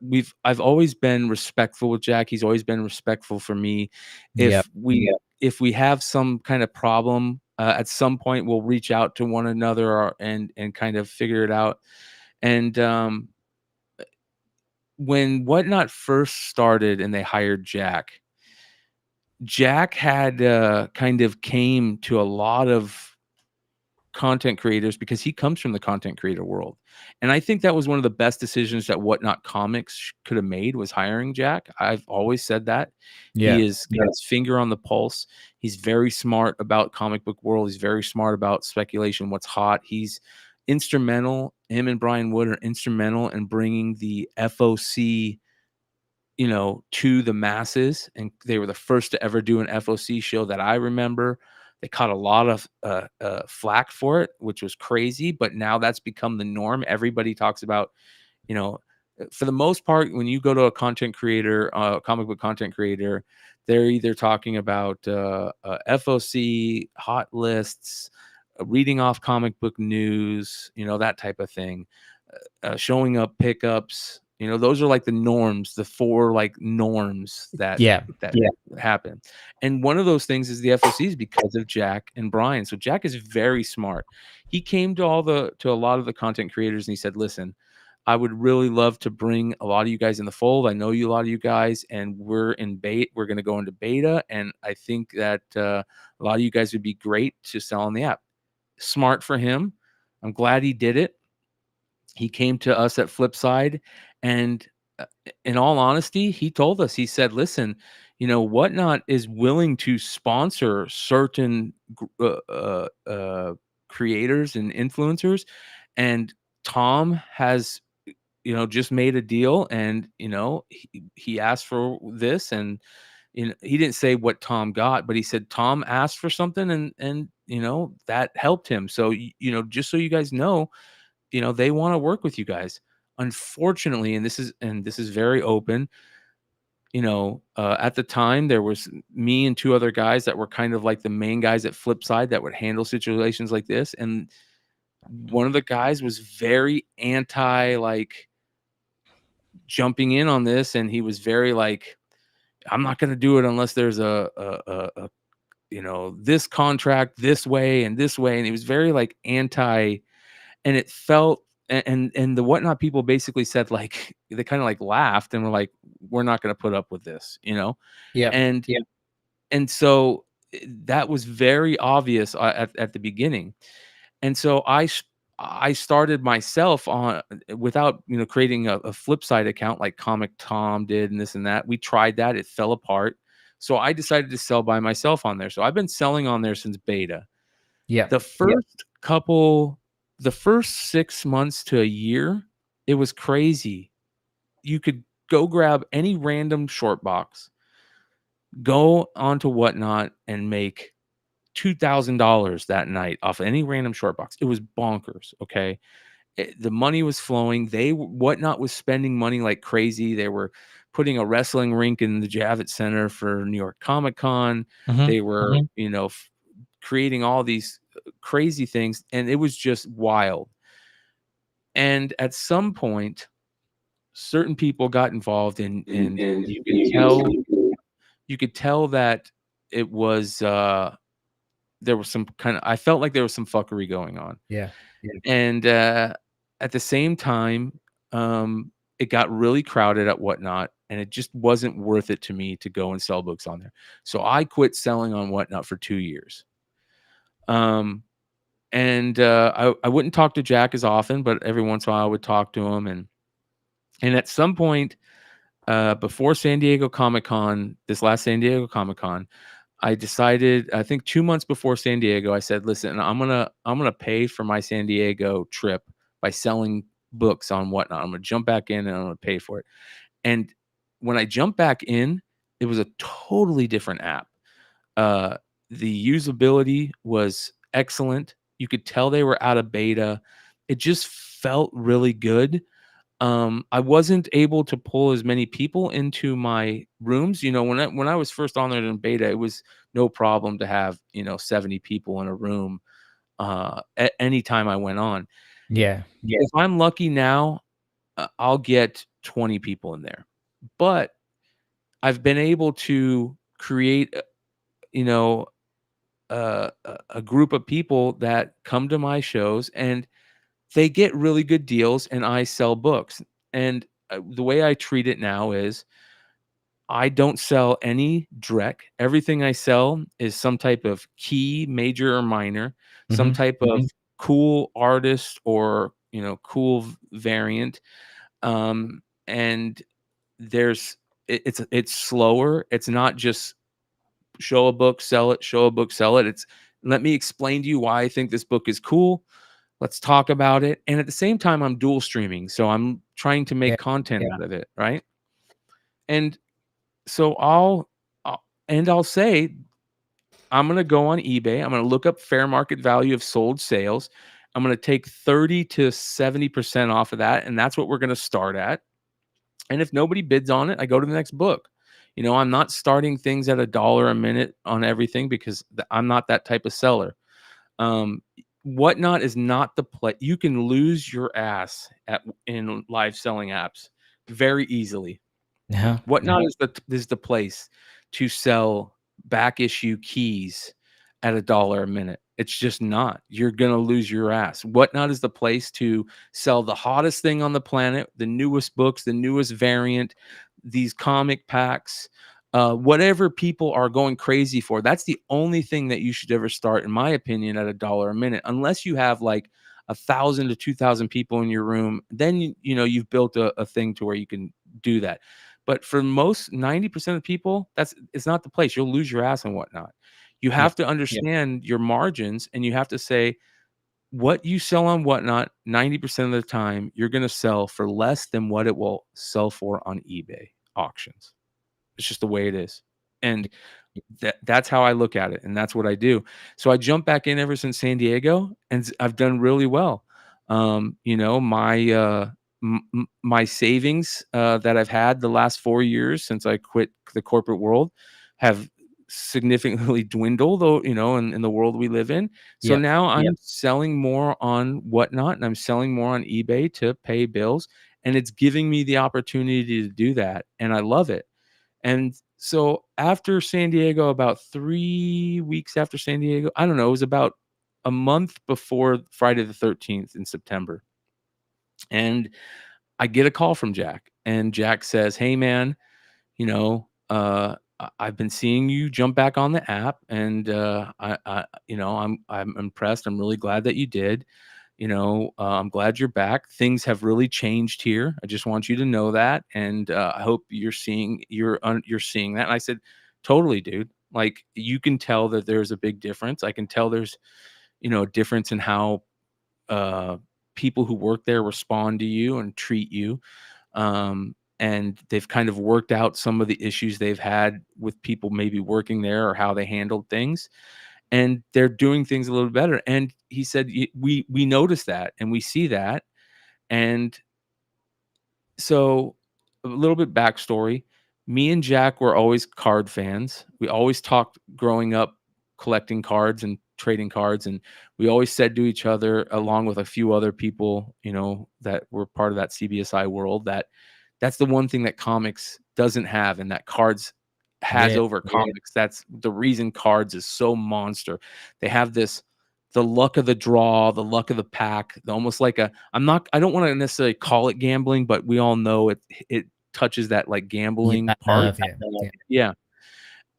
I've always been respectful with Jack. He's always been respectful for me. If we have some kind of problem, at some point we'll reach out to one another and kind of figure it out. And when Whatnot first started and they hired Jack had kind of came to a lot of content creators because he comes from the content creator world. And I think that was one of the best decisions that Whatnot Comics could have made, was hiring Jack. I've always said that. He has got his finger on the pulse. He's very smart about comic book world. He's very smart about speculation, what's hot. He's instrumental. Him and Brian Wood are instrumental in bringing the FOC to the masses, and they were the first to ever do an FOC show that I remember. They caught a lot of flack for it, which was crazy, but now that's become the norm. Everybody talks about, for the most part, when you go to a content creator, comic book content creator, they're either talking about FOC, hot lists, reading off comic book news, that type of thing, showing up pickups. Those are like the norms, the 4 like norms that happen. And one of those things is the FOCs because of Jack and Brian. So Jack is very smart. He came to a lot of the content creators and he said, listen, I would really love to bring a lot of you guys in the fold. I know a lot of you guys, and we're going to go into beta. And I think that a lot of you guys would be great to sell on the app. Smart for him. I'm glad he did it. He came to us at Flipside, and in all honesty, he told us, he said, listen, Whatnot is willing to sponsor certain creators and influencers. And Tom has, just made a deal, and, he asked for this, and, he didn't say what Tom got, but he said Tom asked for something, and that helped him. So, just so you guys know, they want to work with you guys. Unfortunately, and this is very open, at the time there was me and 2 other guys that were kind of like the main guys at Flipside that would handle situations like this. And one of the guys was very anti like jumping in on this. And he was very like, I'm not going to do it unless there's a this contract this way and this way. And he was very like anti. And it felt, and the Whatnot people basically said, like, they kind of like laughed and were like, we're not going to put up with this, And so that was very obvious at the beginning. And so I started myself on, without, creating a Flipside account like Comic Tom did and this and that. We tried that. It fell apart. So I decided to sell by myself on there. So I've been selling on there since beta. The first couple the first 6 months to a year, it was crazy. You could go grab any random short box, go onto Whatnot, and make $2,000 that night off any random short box. It was bonkers. Okay. The money was flowing. Whatnot was spending money like crazy. They were putting a wrestling rink in the Javits Center for New York Comic Con. They were, creating all these crazy things, and it was just wild. And at some point, certain people got involved, and you could tell that it was there was some I felt like there was some fuckery going on. Yeah. And at the same time, it got really crowded at Whatnot, and it just wasn't worth it to me to go and sell books on there. So I quit selling on Whatnot for 2 years. And I wouldn't talk to Jack as often, but every once in a while I would talk to him. And at some point, before San Diego Comic-Con, this last San Diego Comic-Con, I decided, I think 2 months before San Diego, I said, listen, I'm gonna pay for my San Diego trip by selling books on Whatnot. I'm gonna jump back in and I'm gonna pay for it. And when I jumped back in, it was a totally different app. The usability was excellent. You could tell they were out of beta. It just felt really good. I wasn't able to pull as many people into my rooms. When I was first on there in beta, it was no problem to have 70 people in a room at any time I went on. Yeah. If I'm lucky now, I'll get 20 people in there. But I've been able to create, a group of people that come to my shows, and they get really good deals, and I sell books. And the way I treat it now is I don't sell any dreck. Everything I sell is some type of key, major or minor, some type of cool artist or, cool variant. And it's slower. It's not just show a book, sell it, show a book, sell it. It's let me explain to you why I think this book is cool. Let's talk about it. And at the same time, I'm dual streaming. So I'm trying to make content out of it. Right. And so I'll say, I'm going to go on eBay. I'm going to look up fair market value of sold sales. I'm going to take 30 to 70% off of that. And that's what we're going to start at. And if nobody bids on it, I go to the next book. I'm not starting things at $1 a minute on everything because I'm not that type of seller. Whatnot is not the play. You can lose your ass in live selling apps very easily. Whatnot is the place to sell back issue keys at $1 a minute. It's just not. You're gonna lose your ass. Whatnot is the place to sell the hottest thing on the planet, the newest books, the newest variant, these comic packs, whatever people are going crazy for. That's the only thing that you should ever start, in my opinion, at $1 a minute, unless you have like 1,000 to 2,000 people in your room. Then you've built a thing to where you can do that. But for most 90% of people, it's not the place. You'll lose your ass and Whatnot. You have to understand your margins, and you have to say what you sell on Whatnot 90% of the time, you're going to sell for less than what it will sell for on eBay auctions. It's just the way it is. And that's how I look at it. And that's what I do. So I jumped back in ever since San Diego, and I've done really well. My savings that I've had the last 4 years since I quit the corporate world have significantly dwindled, though, in the world we live in. So now I'm selling more on Whatnot, and I'm selling more on eBay to pay bills, and it's giving me the opportunity to do that, and I love it. And so after San Diego, about 3 weeks after San Diego, I don't know, it was about a month before Friday the 13th in September, and I get a call from Jack, and Jack says, "Hey man, I've been seeing you jump back on the app, and I'm impressed. I'm really glad that you did. I'm glad you're back. Things have really changed here. I just want you to know that, and I hope you're seeing that." And I said, "Totally, dude. Like, you can tell that there's a big difference. I can tell there's a difference in how people who work there respond to you and treat you. And they've kind of worked out some of the issues they've had with people maybe working there or how they handled things. And they're doing things a little better. And he said, we notice that and we see that. And so a little bit backstory. Me and Jack were always card fans. We always talked growing up, collecting cards and trading cards. And we always said to each other, along with a few other people, that were part of that CBSI world, that that's the one thing that comics doesn't have and that cards has over comics. That's the reason cards is so monster. They have the luck of the draw, the luck of the pack, almost like I don't want to necessarily call it gambling, but we all know it touches that like gambling part. Yeah.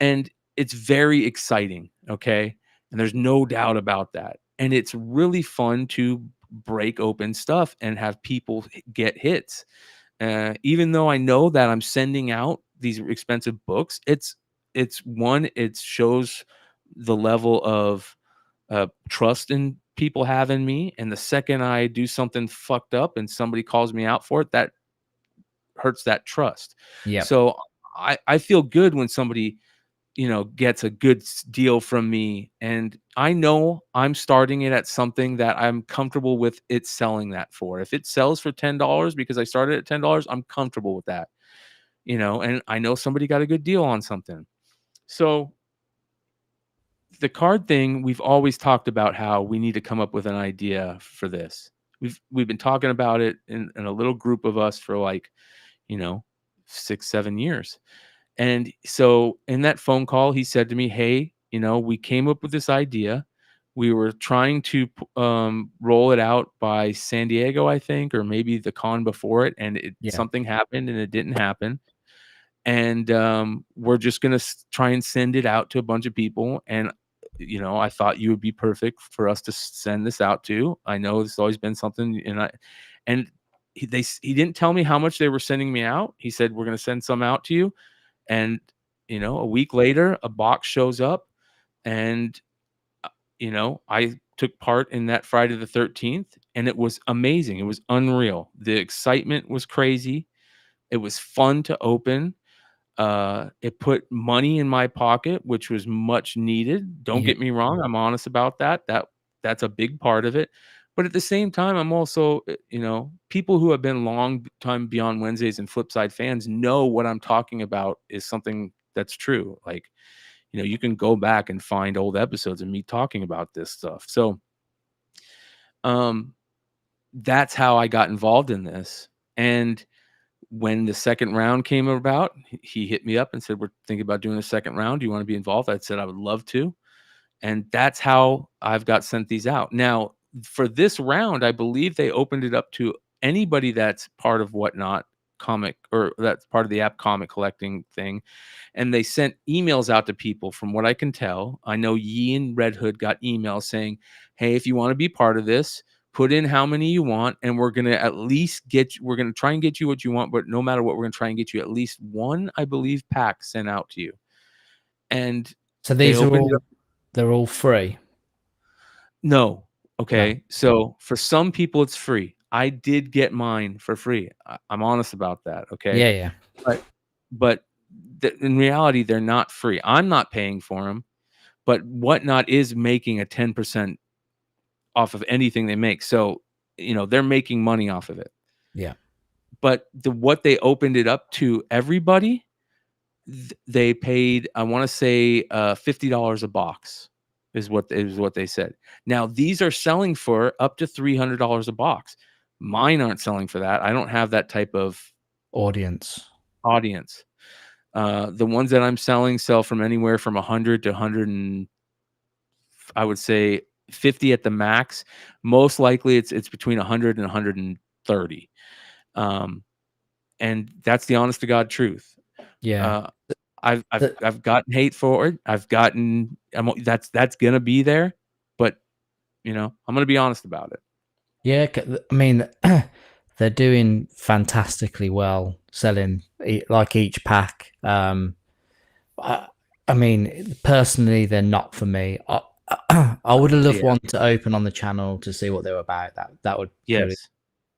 And it's very exciting. Okay. And there's no doubt about that. And it's really fun to break open stuff and have people get hits. Even though I know that I'm sending out these expensive books, it shows the level of trust in people have in me. And the second I do something fucked up and somebody calls me out for it, that hurts that trust. Yeah. So I feel good when somebody, gets a good deal from me. And I know I'm starting it at something that I'm comfortable with it selling that for. If it sells for $10 because I started at $10, I'm comfortable with that, and I know somebody got a good deal on something. So the card thing, we've always talked about how we need to come up with an idea for this. We've been talking about it in a little group of us for 6-7 years. And so in that phone call, he said to me, hey, we came up with this idea. We were trying to roll it out by San Diego, I think, or maybe the con before it. And something happened and it didn't happen. And we're just going to try and send it out to a bunch of people. And, I thought you would be perfect for us to send this out to. I know this has always been something. And he didn't tell me how much they were sending me out. He said, we're going to send some out to you. And, a week later, a box shows up and, I took part in that Friday the 13th and it was amazing. It was unreal. The excitement was crazy. It was fun to open. It put money in my pocket, which was much needed. Don't get me wrong. I'm honest about that. That's a big part of it. But at the same time, I'm also, people who have been long time Beyond Wednesdays and Flipside fans know what I'm talking about is something that's true. Like, you can go back and find old episodes of me talking about this stuff. So, that's how I got involved in this. And when the second round came about, he hit me up and said, we're thinking about doing a second round. Do you want to be involved? I said, I would love to. And that's how I've got sent these out. Now, for this round, I believe they opened it up to anybody that's part of Whatnot comic, or that's part of the app comic collecting thing. And they sent emails out to people from what I can tell. I know Yee and Red Hood got emails saying, hey, if you want to be part of this, put in how many you want, and we're going to at least we're going to try and get you what you want, but no matter what, we're going to try and get you at least one, I believe, pack sent out to you. And so they're all free? No. Okay. No. So for some people, it's free. I did get mine for free. I'm honest about that. Okay. Yeah. But in reality, they're not free. I'm not paying for them, but Whatnot is making a 10% off of anything they make. So, they're making money off of it. Yeah. But what they opened it up to everybody, they paid, I want to say $50 a box is what they said. Now, these are selling for up to $300 a box. Mine aren't selling for that. I don't have that type of audience. The ones that I'm selling sell from anywhere from 100 to 100 and I would say 50 at the max. Most likely it's between 100 and 130. And that's the honest to God truth. Yeah. I've gotten hate for it. That's going to be there, but I'm going to be honest about it. Yeah. I mean, they're doing fantastically well selling like each pack. I mean, personally, they're not for me. I would have loved Yeah. one to open on the channel to see what they were about. That would Yes.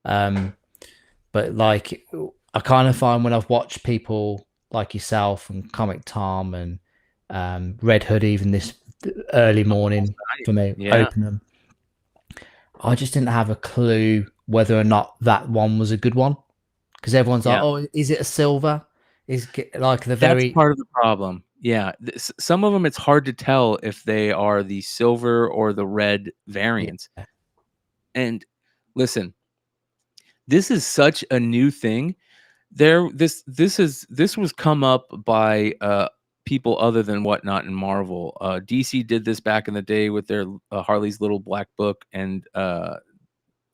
but like I kind of find when I've watched people like yourself and Comic Tom and Red Hood even this early morning for me Yeah. open them, I just didn't have a clue whether or not that one was a good one because everyone's like, Yeah. oh, is it a silver? Is like the That's very part of the problem. Yeah. Some of them, it's hard to tell if they are the silver or the red variants. yeah. And listen, this is such a new thing. This was come up by people other than Whatnot and Marvel. DC did this back in the day with their Harley's Little Black Book and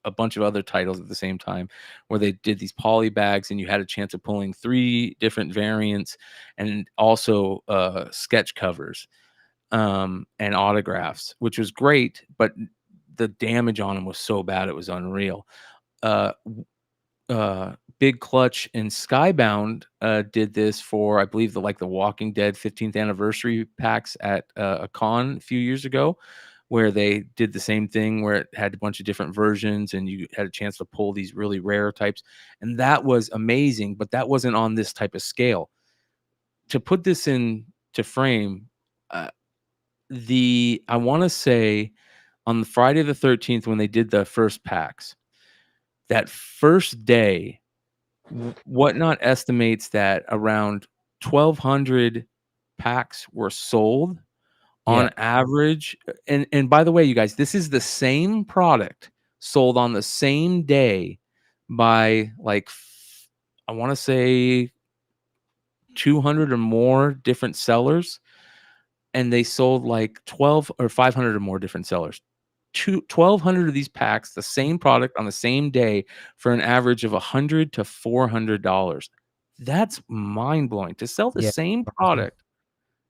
a bunch of other titles at the same time, where they did these poly bags and you had a chance of pulling 3 different variants and also sketch covers and autographs, which was great, but the damage on them was so bad it was unreal. Big Clutch and Skybound did this for, I believe, the Walking Dead 15th anniversary packs at a con a few years ago, where they did the same thing, where it had a bunch of different versions and you had a chance to pull these really rare types, and that was amazing. But that wasn't on this type of scale. To put this in to frame, I want to say on the Friday the 13th when they did the first packs, that first day, Whatnot estimates that around 1,200 packs were sold on average. And by the way, you guys, this is the same product sold on the same day by I want to say 200 or more different sellers, and they sold like 12 or 500 or more different sellers. 1,200 of these packs, the same product on the same day, for an average of $100 to $400. That's mind blowing to sell the Yeah. same product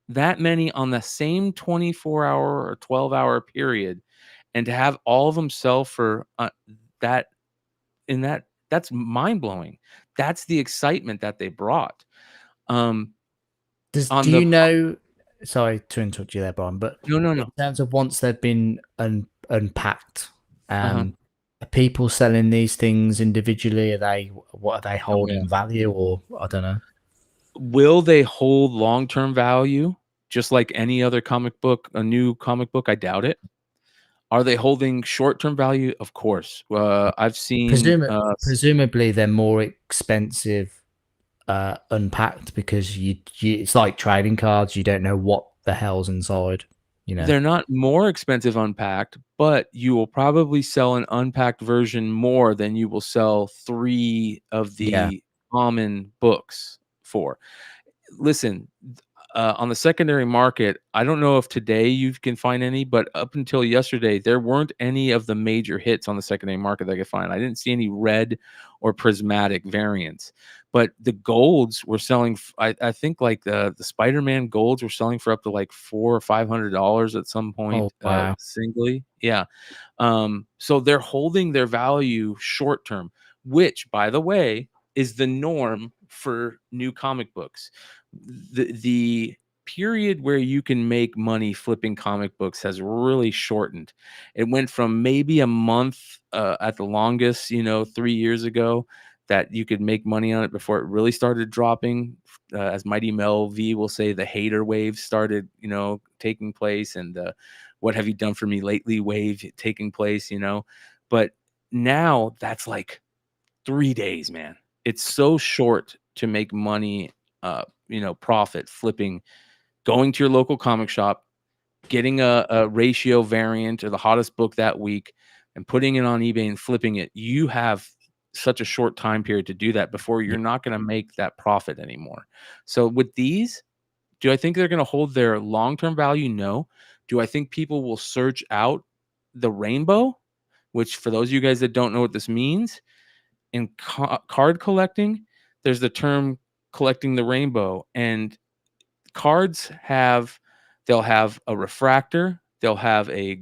that many on the same 24-hour or 12-hour period, and to have all of them sell for that in that. That's mind blowing. That's the excitement that they brought. Do you know? Sorry to interrupt you there, Brian, but no. In terms of once they've been unpacked, Uh-huh. are people selling these things individually? What are they holding value, or I don't know? Will they hold long-term value just like any other comic book, a new comic book? I doubt it. Are they holding short-term value? Of course. I've seen presumably they're more expensive unpacked because you it's like trading cards. You don't know what the hell's inside. You know, they're not more expensive unpacked, but you will probably sell an unpacked version more than you will sell 3 of the common books for. Listen, on the secondary market, I don't know if today you can find any, but up until yesterday, there weren't any of the major hits on the secondary market that I could find. I didn't see any red or prismatic variants, but the golds were selling. I think like the Spider-Man golds were selling for up to like $400 or $500 at some point, Oh, wow. singly. Yeah. So they're holding their value short term, which, by the way, is the norm for new comic books. The period where you can make money flipping comic books has really shortened. It went from maybe a month at the longest, 3 years ago, that you could make money on it before it really started dropping. As Mighty Mel V will say, the hater wave started, taking place, and what have you done for me lately wave taking place, But now that's like 3 days, man. It's so short to make money, profit flipping, going to your local comic shop, getting a ratio variant or the hottest book that week and putting it on eBay and flipping it. You have such a short time period to do that before you're not going to make that profit anymore. So with these, do I think they're going to hold their long-term value? No. Do I think people will search out the rainbow, which for those of you guys that don't know what this means, in card collecting, there's the term collecting the rainbow, and cards they'll have a refractor, they'll have a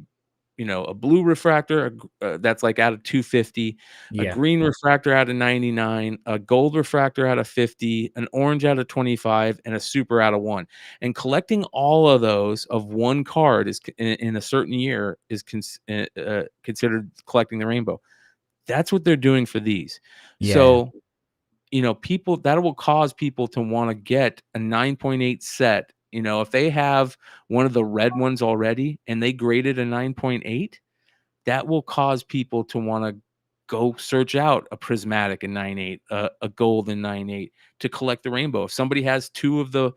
a blue refractor that's like out of 250, a green refractor out of 99, a gold refractor out of 50, an orange out of 25, and a super out of 1. And collecting all of those of one card is in a certain year is considered collecting the rainbow. That's what they're doing for these. So, people, that will cause people to want to get a 9.8 set. If they have one of the red ones already and they graded a 9.8, that will cause people to want to go search out a prismatic in 9.8, a gold in 9.8 to collect the rainbow. If somebody has 2 of the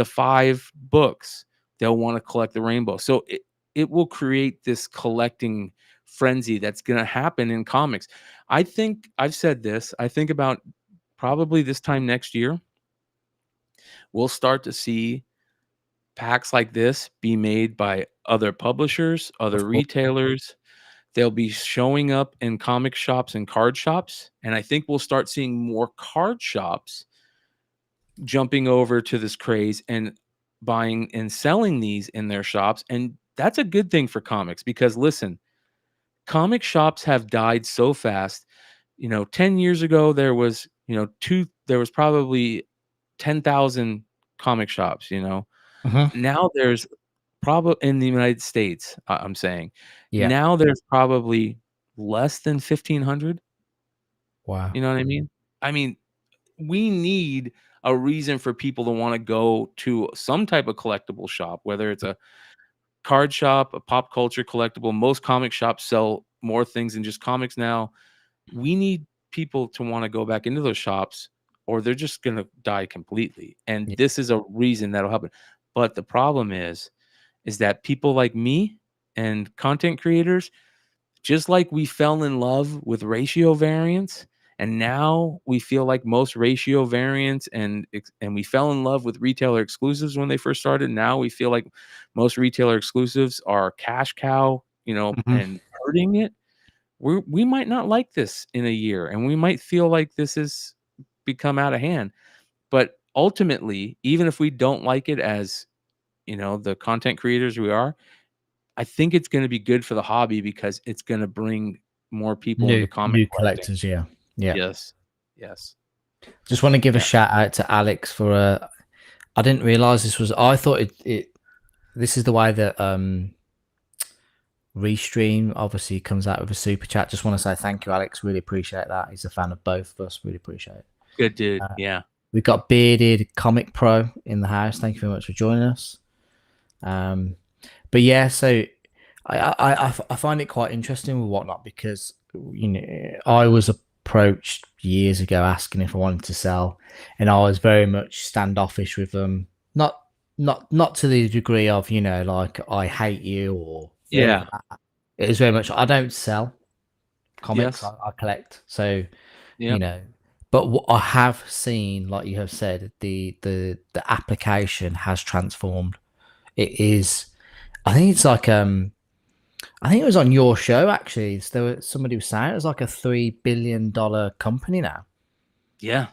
5 books, they'll want to collect the rainbow. So it will create this collecting frenzy that's going to happen in comics. I think I've said this. I think about probably this time next year, we'll start to see packs like this be made by other publishers, other retailers. They'll be showing up in comic shops and card shops. And I think we'll start seeing more card shops jumping over to this craze and buying and selling these in their shops. And that's a good thing for comics because, listen, comic shops have died so fast. 10 years ago, there was, there was probably 10,000 comic shops, Now there's probably in the United States, I'm saying, now there's probably less than 1,500. Wow. You know what I mean? I mean, we need a reason for people to want to go to some type of collectible shop, whether it's a card shop, a pop culture collectible. Most comic shops sell more things than just comics now. We need people to want to go back into those shops or they're just going to die completely. And this is a reason that'll happen. But the problem is that people like me and content creators, just like we fell in love with ratio variants, and now we feel like most ratio variants and we fell in love with retailer exclusives when they first started. Now we feel like most retailer exclusives are cash cow, and hurting it. We might not like this in a year, and we might feel like this has become out of hand. But ultimately, even if we don't like it as, the content creators we are, I think it's going to be good for the hobby because it's going to bring more people into comic new collecting. collectors. Yeah. Yes. Just want to give a shout out to Alex for I didn't realize this was. I thought this is the way that Restream obviously comes out with a super chat. Just want to say thank you, Alex. Really appreciate that. He's a fan of both of us. Really appreciate it. Good dude. Yeah. We've got Bearded Comic Pro in the house. Thank you very much for joining us. But yeah, so I find it quite interesting with Whatnot because I was approached years ago asking if I wanted to sell, and I was very much standoffish with them. Not to the degree of like I hate you or yeah. It was very much I don't sell comics. I collect. So but what I have seen, like you have said, the application has transformed. It is. I think it's like I think it was on your show actually. So somebody was saying it was like a $3 billion company now. Yeah.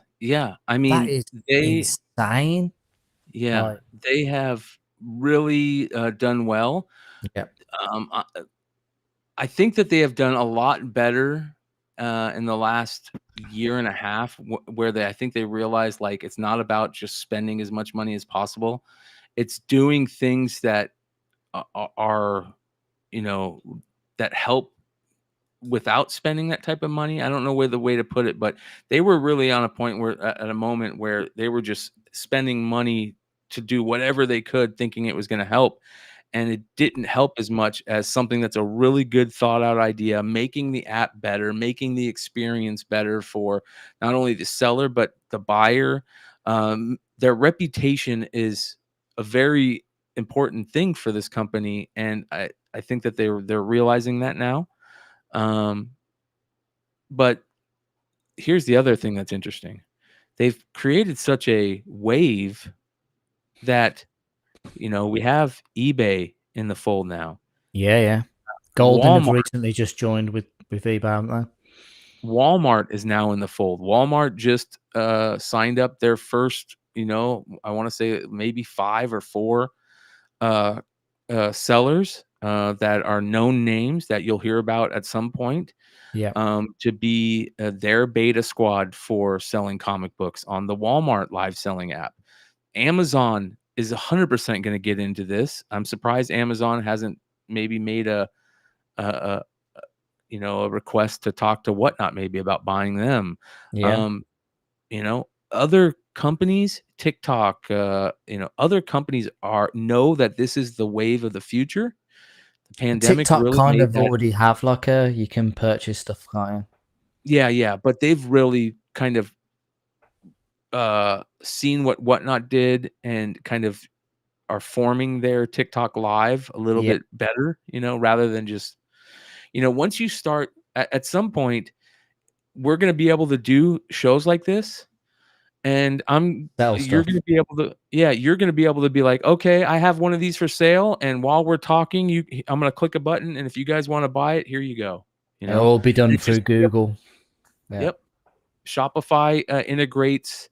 I mean, that is insane. Yeah, they have really done well. Yeah. I think that they have done a lot better in the last year and a half, where I think they realized like it's not about just spending as much money as possible. It's doing things that are that help without spending that type of money. I don't know the way to put it, but they were really on a point where at a moment where they were just spending money to do whatever they could, thinking it was going to help. And it didn't help as much as something that's a really good thought out idea, making the app better, making the experience better for not only the seller, but the buyer. Their reputation is a very important thing for this company. And I think that they're realizing that now. But here's the other thing that's interesting. They've created such a wave that, we have eBay in the fold now. Yeah. Golden have recently just joined with eBay, haven't they? Walmart is now in the fold. Walmart just signed up their first, I want to say maybe 5 or 4 sellers that are known names that you'll hear about at some point. Yeah. To be their beta squad for selling comic books on the Walmart live selling app. Amazon is 100% going to get into this. I'm surprised Amazon hasn't maybe made a request to talk to Whatnot maybe about buying them. Yeah. Other companies, TikTok, other companies know that this is the wave of the future. The pandemic TikTok really kind made of that. already have like you can purchase stuff, can't Yeah, but they've really kind of seen what Whatnot did and kind of are forming their TikTok live a little Yeah. bit better, rather than just, once you start at some point, we're going to be able to do shows like this. And you're going to be able to, you're going to be able to be like, okay, I have one of these for sale. And while we're talking, I'm going to click a button. And if you guys want to buy it, here you go. It'll all be done through Google. Yeah. Yep. Shopify integrates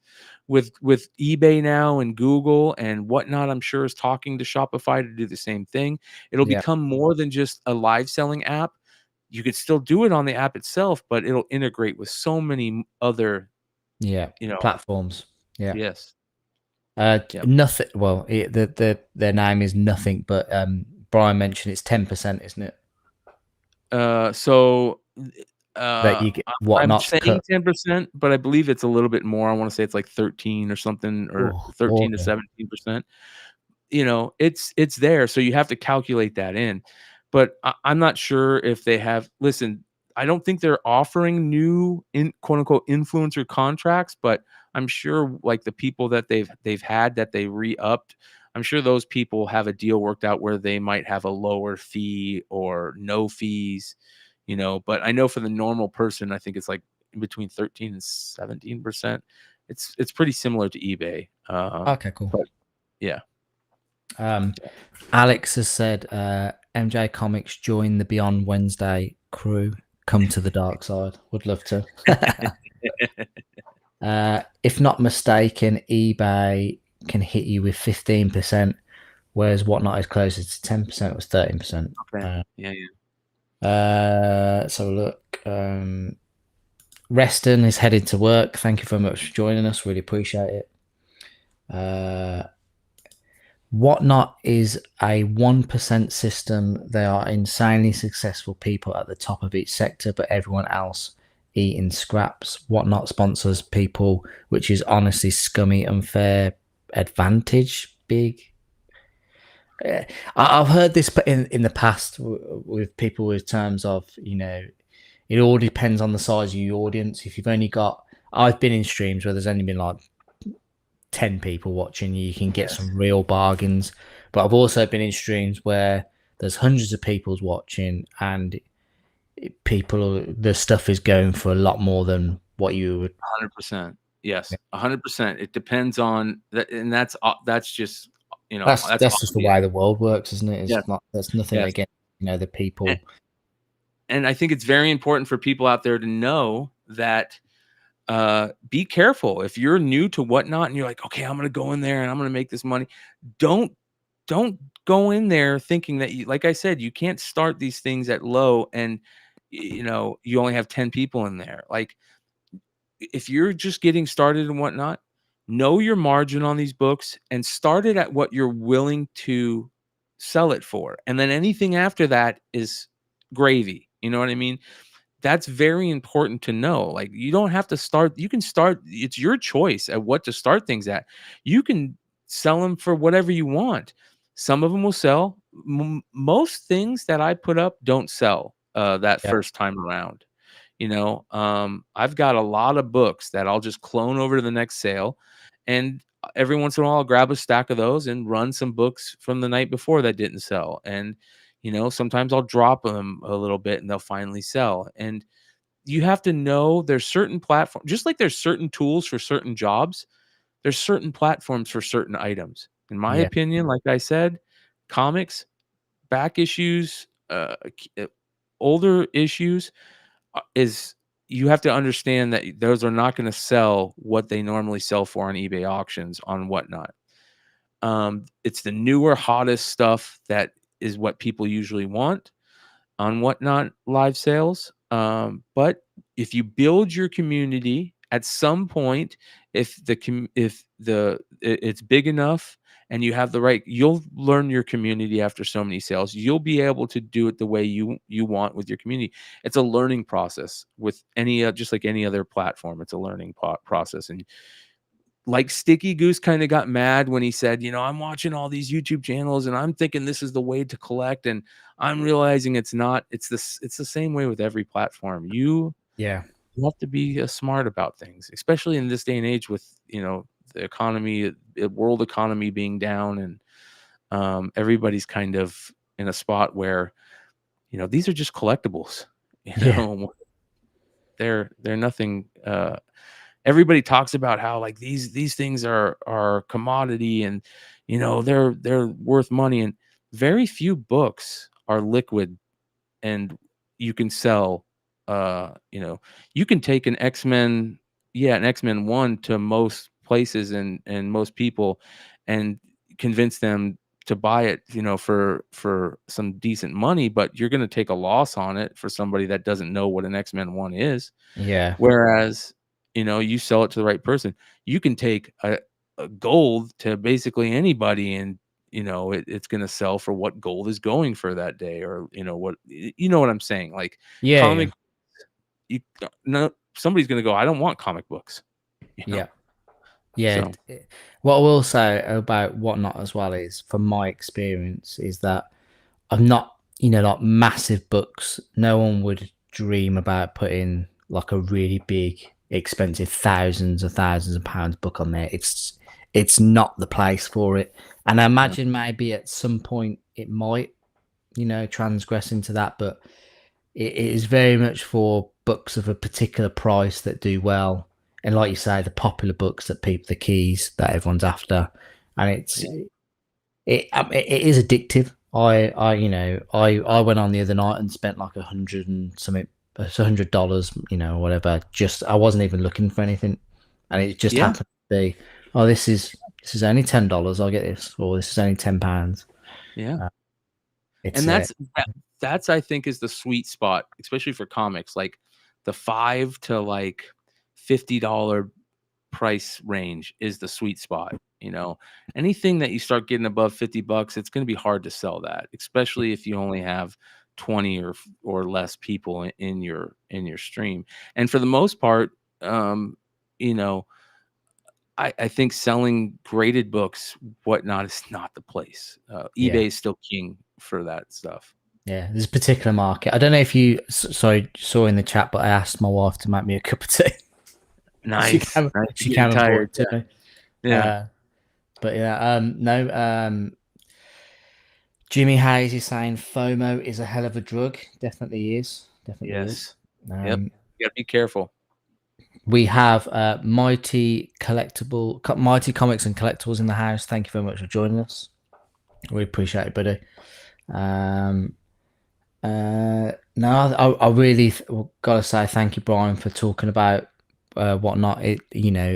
with eBay now and Google and Whatnot. I'm sure is talking to Shopify to do the same thing. It'll become more than just a live selling app. You could still do it on the app itself, but it'll integrate with so many other platforms. Yeah. Yes. Nothing. Well, their name is Nothing, but Bryan mentioned it's 10%, isn't it? That you get I'm saying 10%, but I believe it's a little bit more. I want to say it's like 13 or something, or 13 to 17%. It's there, so you have to calculate that in. But I'm not sure if they have. Listen, I don't think they're offering new quote unquote influencer contracts, but I'm sure like the people that they've had that they re-upped, I'm sure those people have a deal worked out where they might have a lower fee or no fees, but I know for the normal person, I think it's like between 13 and 17%. It's pretty similar to eBay. Okay, cool. But, yeah. Alex has said MJ Comix join the Beyond Wednesday crew. Come to the dark side. Would love to. If not mistaken, eBay can hit you with 15%, whereas Whatnot is closer to 10%. It was 13%. Okay. So look, Reston is headed to work. Thank you very much for joining us. Really appreciate it. Whatnot is a 1% system. They are insanely successful people at the top of each sector, but everyone else eating scraps. Whatnot sponsors people, which is honestly scummy, unfair advantage. Big. I've heard this in the past with people with terms of, it all depends on the size of your audience. If you've only got, I've been in streams where there's only been like 10 people watching, you can get some real bargains. But I've also been in streams where there's hundreds of people watching and the stuff is going for a lot more than what you would. 100%. Yes. 100%. It depends on that. And that's just, that's just the way the world works, isn't it? It's not, there's nothing against, the people. And I think it's very important for people out there to know that be careful. If you're new to Whatnot and you're like, okay, I'm going to go in there and I'm going to make this money. Don't go in there thinking that like I said, you can't start these things at low and, you only have 10 people in there. Like if you're just getting started and Whatnot, know your margin on these books and start it at what you're willing to sell it for. And then anything after that is gravy. You know what I mean? That's very important to know. Like you don't have to start. You can start. It's your choice at what to start things at. You can sell them for whatever you want. Some of them will sell. Most things that I put up don't sell first time around. I've got a lot of books that I'll just clone over to the next sale. And every once in a while I'll grab a stack of those and run some books from the night before that didn't sell. And sometimes I'll drop them a little bit and they'll finally sell. And you have to know there's certain platforms, just like there's certain tools for certain jobs, there's certain platforms for certain items. In my opinion, like I said, comics, back issues, older issues is you have to understand that those are not going to sell what they normally sell for on eBay auctions on Whatnot. It's the newer, hottest stuff that is what people usually want on Whatnot live sales. But if you build your community at some point, if it's big enough and you have the right, you'll learn your community after so many sales. You'll be able to do it the way you want with your community. It's a learning process with any just like any other platform. It's a learning process. And like Sticky Goose kind of got mad when he said, I'm watching all these YouTube channels and I'm thinking this is the way to collect, and I'm realizing it's not. It's the same way with every platform. You have to be smart about things, especially in this day and age with the economy, world economy being down, and everybody's kind of in a spot where these are just collectibles. They're nothing. Everybody talks about how like these things are commodity, and they're worth money, and very few books are liquid and you can sell. You can take an X-Men 1 to most places and most people and convince them to buy it for some decent money, but you're going to take a loss on it for somebody that doesn't know what an X-Men 1 is. Whereas you sell it to the right person. You can take a gold to basically anybody, and it's going to sell for what gold is going for that day, or what I'm saying. Like comic, somebody's going to go, I don't want comic books. So. What I will say about Whatnot as well is, from my experience, is that I'm not, like massive books. No one would dream about putting like a really big, expensive thousands of pounds book on there. It's not the place for it. And I imagine maybe at some point it might, transgress into that, but it is very much for books of a particular price that do well. And like you say, the popular books that the keys that everyone's after, and it is addictive. I went on the other night and spent like $100, whatever. Just I wasn't even looking for anything, and it just happened to be, this is only $10. I'll get this, or this is only £10. And that's I think is the sweet spot, especially for comics, like the $5 to like $50 price range is the sweet spot. Anything that you start getting above $50, it's going to be hard to sell that, especially if you only have 20 or less people in your stream. And for the most part, I think selling graded books, Whatnot, is not the place. eBay is still king for that stuff. Yeah, there's a particular market. I don't know if you saw in the chat, but I asked my wife to make me a cup of tea. Nice. She came tired too. No. Jimmy Hayes is saying FOMO is a hell of a drug. Definitely is. Is. You gotta be careful. We have Mighty Comics and Collectibles in the house. Thank you very much for joining us. We appreciate it, buddy. No, I really gotta say thank you, Bryan, for talking about Whatnot.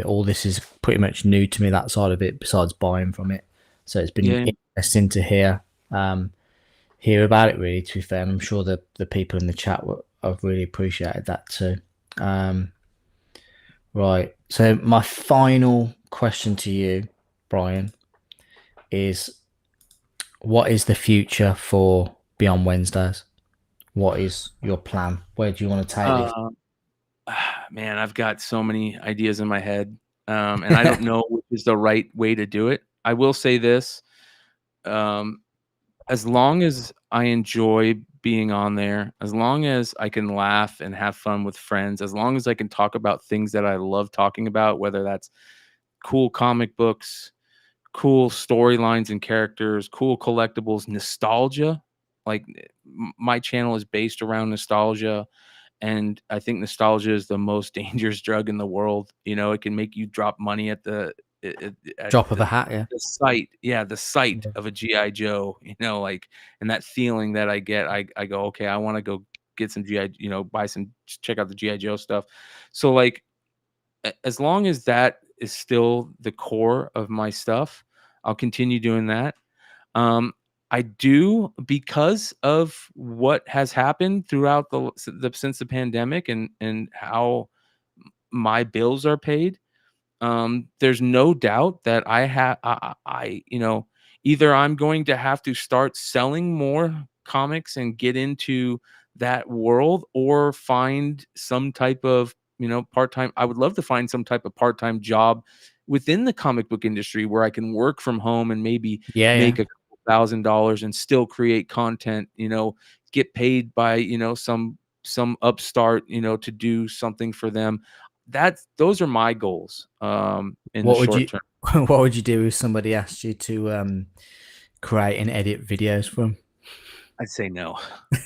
All this is pretty much new to me, that side of it, besides buying from it. So it's been interesting to hear about it, really, to be fair. And I'm sure the people in the chat have really appreciated that too. Right. So my final question to you, Bryan, is what is the future for Beyond Wednesdays? What is your plan? Where do you want to take it? Man, I've got so many ideas in my head, and I don't know which is the right way to do it. I will say this. As long as I enjoy being on there, as long as I can laugh and have fun with friends, as long as I can talk about things that I love talking about, whether that's cool comic books, cool storylines and characters, cool collectibles, nostalgia. Like my channel is based around nostalgia, and I think nostalgia is the most dangerous drug in the world. It can make you drop money at the drop of a hat. The sight of a GI Joe. And that feeling that I get, I go, okay, I want to go get some GI, check out the GI Joe stuff. So like, as long as that is still the core of my stuff, I'll continue doing that. I do, because of what has happened throughout since the pandemic, and how my bills are paid. There's no doubt that either I'm going to have to start selling more comics and get into that world, or find some type of, part-time. I would love to find some type of part-time job within the comic book industry where I can work from home and maybe Yeah, yeah. make a couple $1,000 and still create content, get paid by, some upstart, to do something for them. Those are my goals in the short term. What would you do if somebody asked you to create and edit videos for them? I'd say no.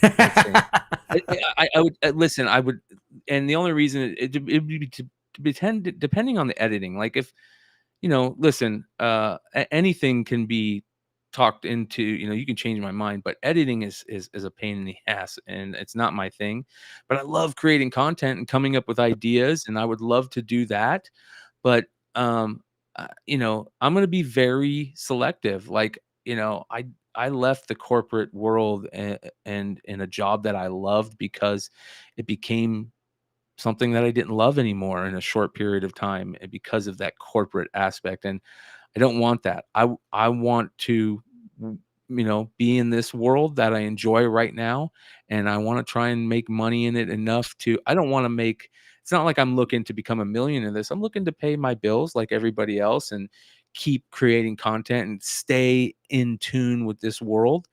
I would listen. I would, and the only reason it would be to depending on the editing. Like, if listen, anything can be talked into. You can change my mind, but editing is a pain in the ass, and it's not my thing. But I love creating content and coming up with ideas, and I would love to do that. But I'm going to be very selective. Like, I left the corporate world and in a job that I loved, because it became something that I didn't love anymore in a short period of time, and because of that corporate aspect. And I don't want that. I want to, be in this world that I enjoy right now, and I want to try and make money in it enough to. I don't want to make. It's not like I'm looking to become a millionaire in this. I'm looking to pay my bills like everybody else, and keep creating content and stay in tune with this world.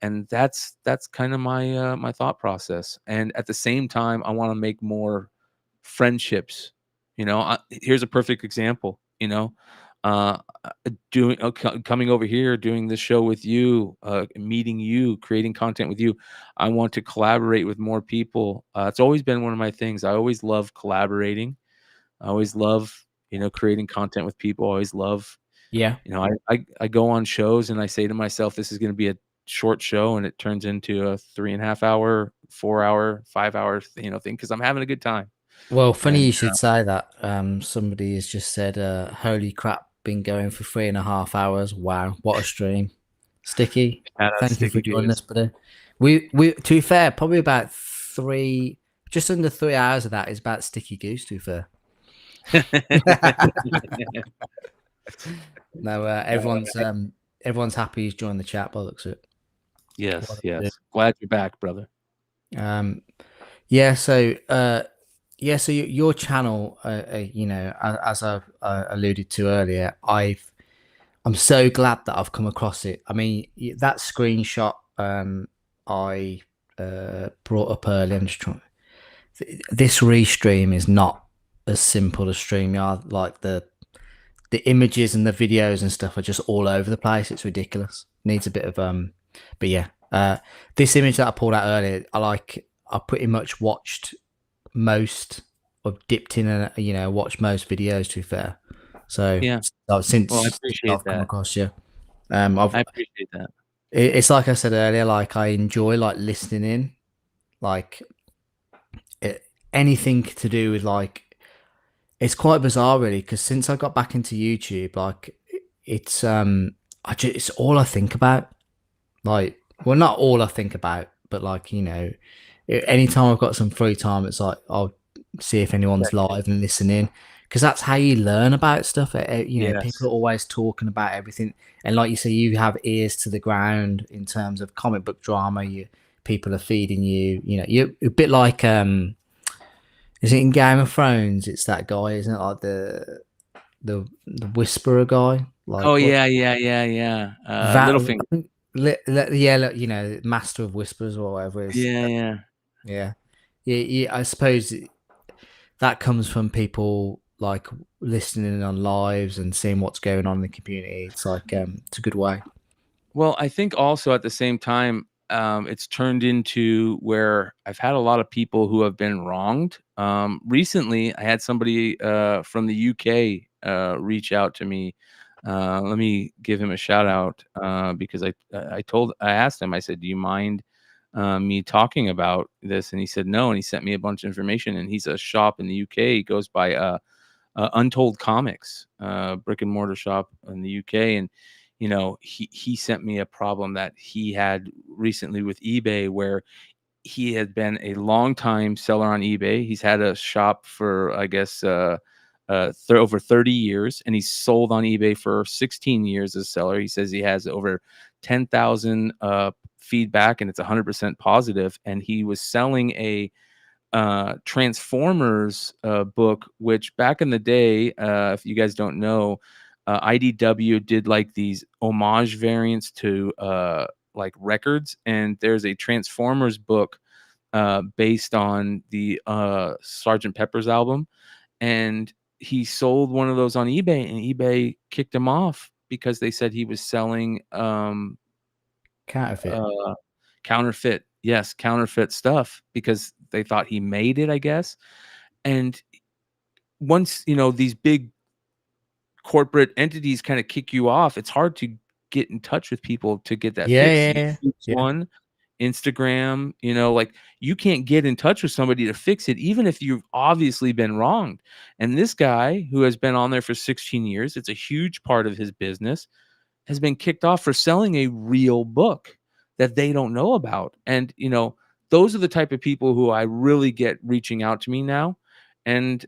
And that's kind of my thought process. And at the same time, I want to make more friendships. Here's a perfect example. Uh, coming over here, doing this show with you, meeting you, creating content with you. I want to collaborate with more people. It's always been one of my things. I always love collaborating. I always love, creating content with people. I always love, Yeah. I go on shows and I say to myself, this is going to be a short show, and it turns into a 3.5 hour, 4 hour, 5 hour, thing, because I'm having a good time. Well, funny And, you should say that. Somebody has just said, "Holy crap, been going for 3.5 hours. Wow, what a stream!" Sticky, thank you for joining us, buddy. We to be fair, probably about just under 3 hours of that is about Sticky Goose. To be fair. No, everyone's happy he's joined the chat by the looks of it. Yes. Glad you're back, brother. Yeah. So, so your channel, as I alluded to earlier, I'm so glad that I've come across it. I mean, that screenshot I brought up earlier. I'm just trying. This restream is not as simple as StreamYard. Like the images and the videos and stuff are just all over the place. It's ridiculous. Needs a bit of but yeah. This image that I pulled out earlier, I pretty much watched most or dipped in and watched most videos, to be fair. So yeah. Since I appreciate I've come across you. I appreciate that. It's like I said earlier, like I enjoy like listening in, like anything to do with like. It's quite bizarre, really, because since I got back into YouTube, like it's it's all I think about. Like, well, not all I think about, but like anytime I've got some free time, it's like I'll see if anyone's live and listen in, because that's how you learn about stuff. People are always talking about everything, and like you say, you have ears to the ground in terms of comic book drama. People are feeding you. You're a bit like is it in Game of Thrones? It's that guy, isn't it? Like the Whisperer guy. Like, yeah. Littlefinger. Yeah, Master of Whispers or whatever it is. Yeah. I suppose that comes from people like listening on lives and seeing what's going on in the community. It's like it's a good way. Well, I think also at the same time, it's turned into where I've had a lot of people who have been wronged. Recently, I had somebody from the UK reach out to me. Let me give him a shout out because I asked him, I said, do you mind me talking about this? And he said no, and he sent me a bunch of information. And he's a shop in the UK. He goes by Untold Comics, brick and mortar shop in the UK, and he sent me a problem that he had recently with eBay, where he had been a long time seller on eBay. He's had a shop for, I guess, over 30 years, and he's sold on eBay for 16 years as a seller. He says he has over 10,000 feedback, and it's 100% positive. And he was selling a Transformers book, which back in the day, if you guys don't know, IDW did like these homage variants to like records, and there's a Transformers book based on the Sgt. Pepper's album, and he sold one of those on eBay, and eBay kicked him off because they said he was selling Counterfeit. Counterfeit. Yes, counterfeit stuff, because they thought he made it, I guess. And once, these big corporate entities kind of kick you off, it's hard to get in touch with people to get that fixed. One, Instagram, like you can't get in touch with somebody to fix it, even if you've obviously been wronged. And this guy who has been on there for 16 years, it's a huge part of his business, has been kicked off for selling a real book that they don't know about. And, those are the type of people who I really get reaching out to me now. And,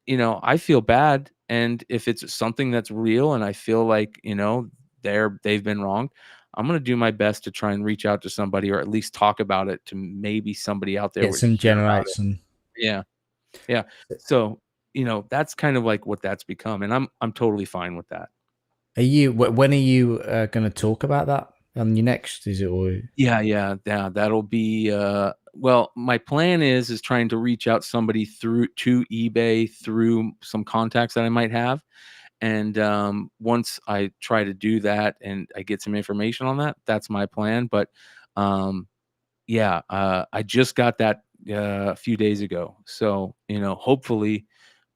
I feel bad. And if it's something that's real and I feel like, they've been wronged, I'm going to do my best to try and reach out to somebody, or at least talk about it to maybe somebody out there. Get some generation. Yeah. Yeah. So, that's kind of like what that's become. And I'm totally fine with that. When are you going to talk about that on your next? Is it? Or... Yeah. That'll be, well, my plan is trying to reach out somebody to eBay through some contacts that I might have. And once I try to do that and I get some information on that, that's my plan. But I just got that a few days ago. So, hopefully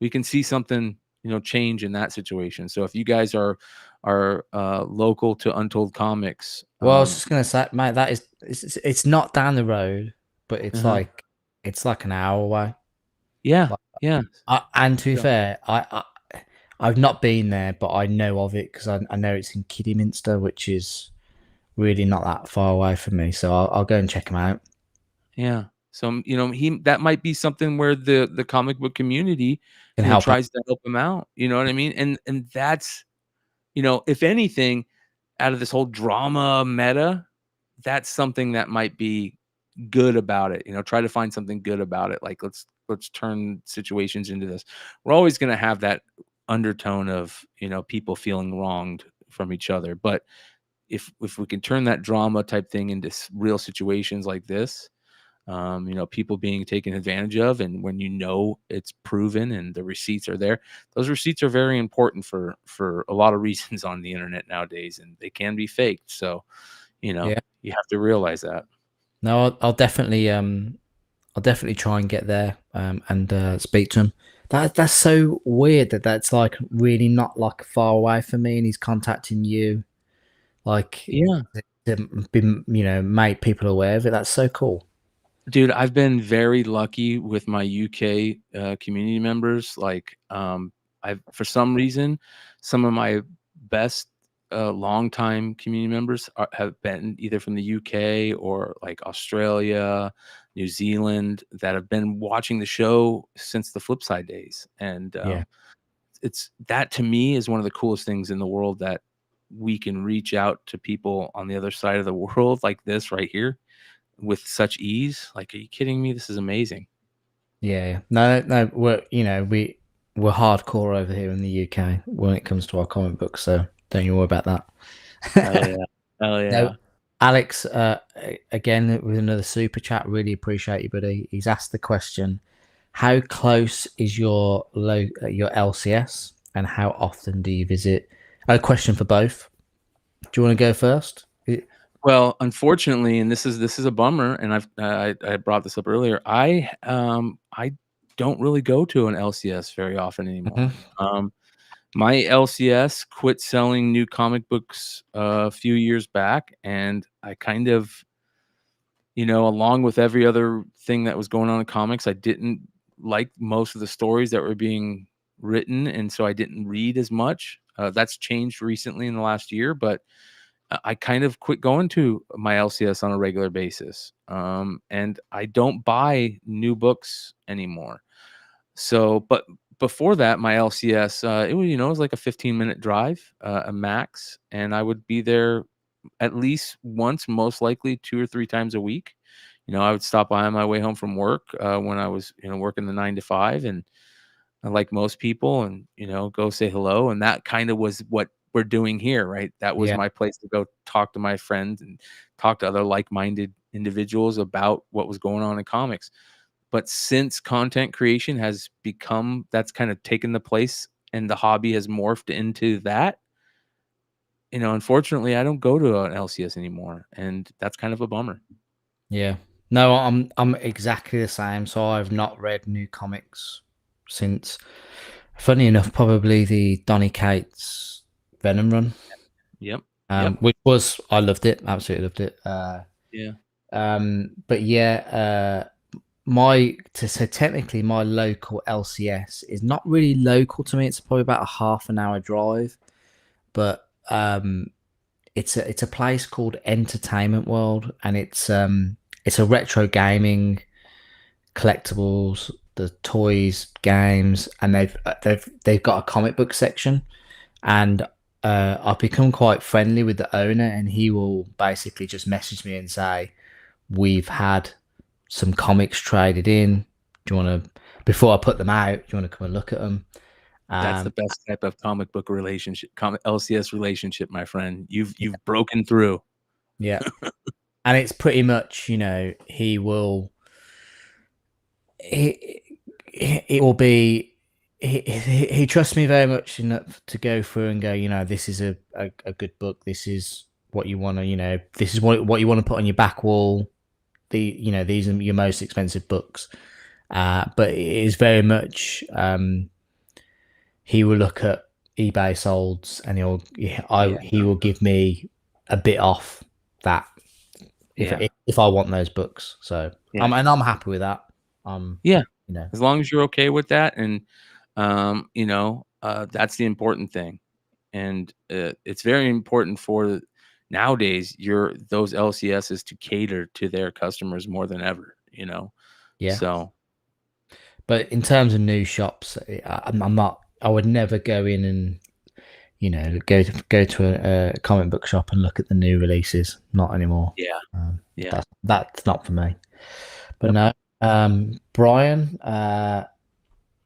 we can see something, change in that situation. So if you guys are local to Untold Comics. Well, I was just going to say, mate, it's not down the road, but it's like an hour away. Yeah. Yeah. And to be fair, I've not been there, but I know of it because I know it's in Kidderminster, which is really not that far away from me. So I'll go and check him out. Yeah. So, that might be something where the comic book community tries to help him out. You know what I mean? And that's, if anything, out of this whole drama meta, that's something that might be good about it. Try to find something good about it. Like let's turn situations into this. We're always going to have that undertone of, people feeling wronged from each other. But if we can turn that drama type thing into real situations like this, people being taken advantage of, and when it's proven and the receipts are there, those receipts are very important for a lot of reasons on the internet nowadays, and they can be faked. So, you have to realize that. No, I'll definitely try and get there and speak to him. That's so weird that's like really not like far away from me, and he's contacting you, like to make people aware of it. That's so cool. Dude, I've been very lucky with my UK community members. Like, for some reason, some of my best longtime community members have been either from the UK or like Australia, New Zealand, that have been watching the show since the Flipside days. And it's that, to me, is one of the coolest things in the world, that we can reach out to people on the other side of the world like this right here with such ease. Like, are you kidding me? This is amazing. Yeah. No, we're hardcore over here in the UK when it comes to our comic books, so don't you worry about that. Hell yeah. No, Alex, again with another super chat. Really appreciate you, buddy. He's asked the question: how close is your LCS, and how often do you visit? A question for both. Do you want to go first? Well, unfortunately, and this is a bummer, and I brought this up earlier. I don't really go to an LCS very often anymore. My LCS quit selling new comic books a few years back, and I kind of, along with every other thing that was going on in comics, I didn't like most of the stories that were being written, and so I didn't read as much. That's changed recently in the last year, but I kind of quit going to my LCS on a regular basis. And I don't buy new books anymore. So, but before that, my LCS, it was, it was like a 15-minute drive, a max, and I would be there at least once, most likely 2 or 3 times a week. I would stop by on my way home from work when I was, working the 9 to 5, and like most people, and go say hello. And that kind of was what we're doing here, right? That was my place to go talk to my friends and talk to other like-minded individuals about what was going on in comics. But since content creation has become, that's kind of taken the place, and the hobby has morphed into that, unfortunately, I don't go to an LCS anymore, and that's kind of a bummer. Yeah. No, I'm exactly the same. So I've not read new comics since, funny enough, probably the Donny Cates Venom run. Yep. Which was, I loved it, absolutely loved it. Yeah. But yeah, so technically my local LCS is not really local to me. It's probably about a half an hour drive, but it's a place called Entertainment World, and it's a retro gaming, collectibles, the toys, games, and they've got a comic book section, and I've become quite friendly with the owner, and he will basically just message me and say, "We've had some comics traded in. Do you want to, before I put them out, do you want to come and look at them?" That's the best type of comic book relationship, LCS relationship, my friend. You've broken through. Yeah. And it's pretty much, he will be, he trusts me very much enough to go through and go, this is a good book. This is what you want to, this is what you want to put on your back wall. These are your most expensive books. But it is very much, he will look at eBay solds, and he will give me a bit off that if I want those books. So and I'm happy with that. As long as you're okay with that, and that's the important thing. And it's very important for nowadays those LCSs to cater to their customers more than ever. So, but in terms of new shops, I'm not. I would never go in and go to a comic book shop and look at the new releases. Not anymore. That's not for me. But no, Bryan,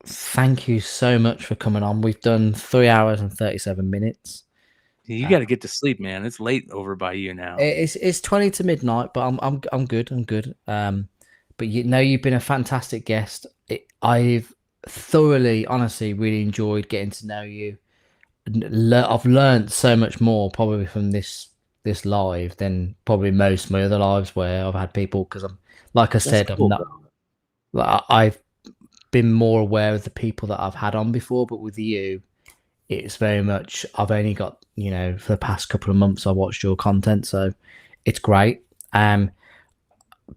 thank you so much for coming on. We've done 3 hours and 37 minutes. You got to get to sleep, man. It's late over by you now. It's 20 to midnight, but I'm good. I'm good. But you've been a fantastic guest. I've thoroughly, honestly, really enjoyed getting to know you. I've learned so much more probably from this live than probably most of my other lives where I've had people, because like I said, I've been more aware of the people that I've had on before, but with you, it's very much, I've only got, for the past couple of months I watched your content, so it's great.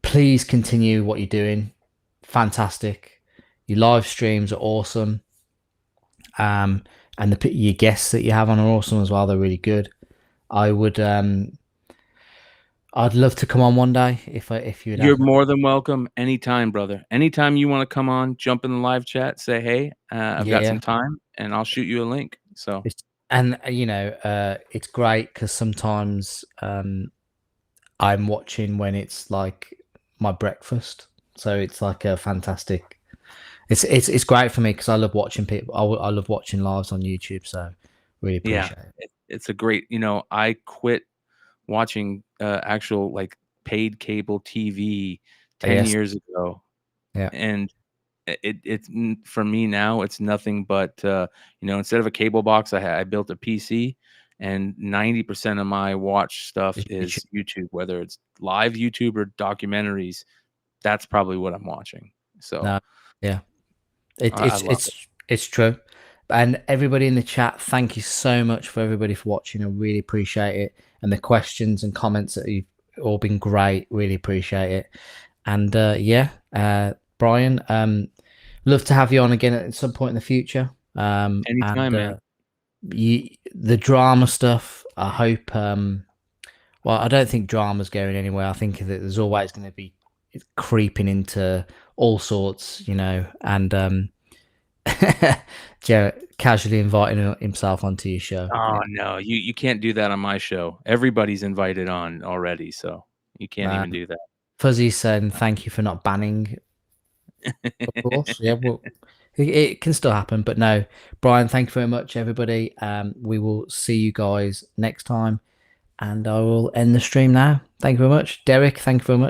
Please continue what you're doing. Fantastic. Your live streams are awesome. And your guests that you have on are awesome as well. They're really good. I'd love to come on one day if you'd. You're more than welcome anytime, brother. Anytime you want to come on, jump in the live chat, say hey, I've got some time, and I'll shoot you a link. So it's great because sometimes I'm watching when it's like my breakfast, so it's like a fantastic. It's great for me because I love watching people. I love watching lives on YouTube, so really appreciate it. It's a great. I quit watching actual like paid cable TV 10 years ago. And it's for me now, it's nothing but instead of a cable box, I built a PC, and 90% of my watch stuff is YouTube, whether it's live YouTube or documentaries. That's probably what I'm watching. So it's true. And everybody in the chat, thank you so much for everybody for watching. I really appreciate it. And the questions and comments that you've all been great. Really appreciate it. And Bryan, love to have you on again at some point in the future. Anytime, man. the drama stuff, I hope. Well, I don't think drama's going anywhere. I think that there's always going to be creeping into all sorts, and Jarrett casually inviting himself onto your show. Oh no, you can't do that on my show. Everybody's invited on already, so you can't even do that. Fuzzy saying thank you for not banning. Of course, yeah. Well, it can still happen, but no, Bryan, thank you very much, everybody. We will see you guys next time, and I will end the stream now. Thank you very much, Derek. Thank you very much.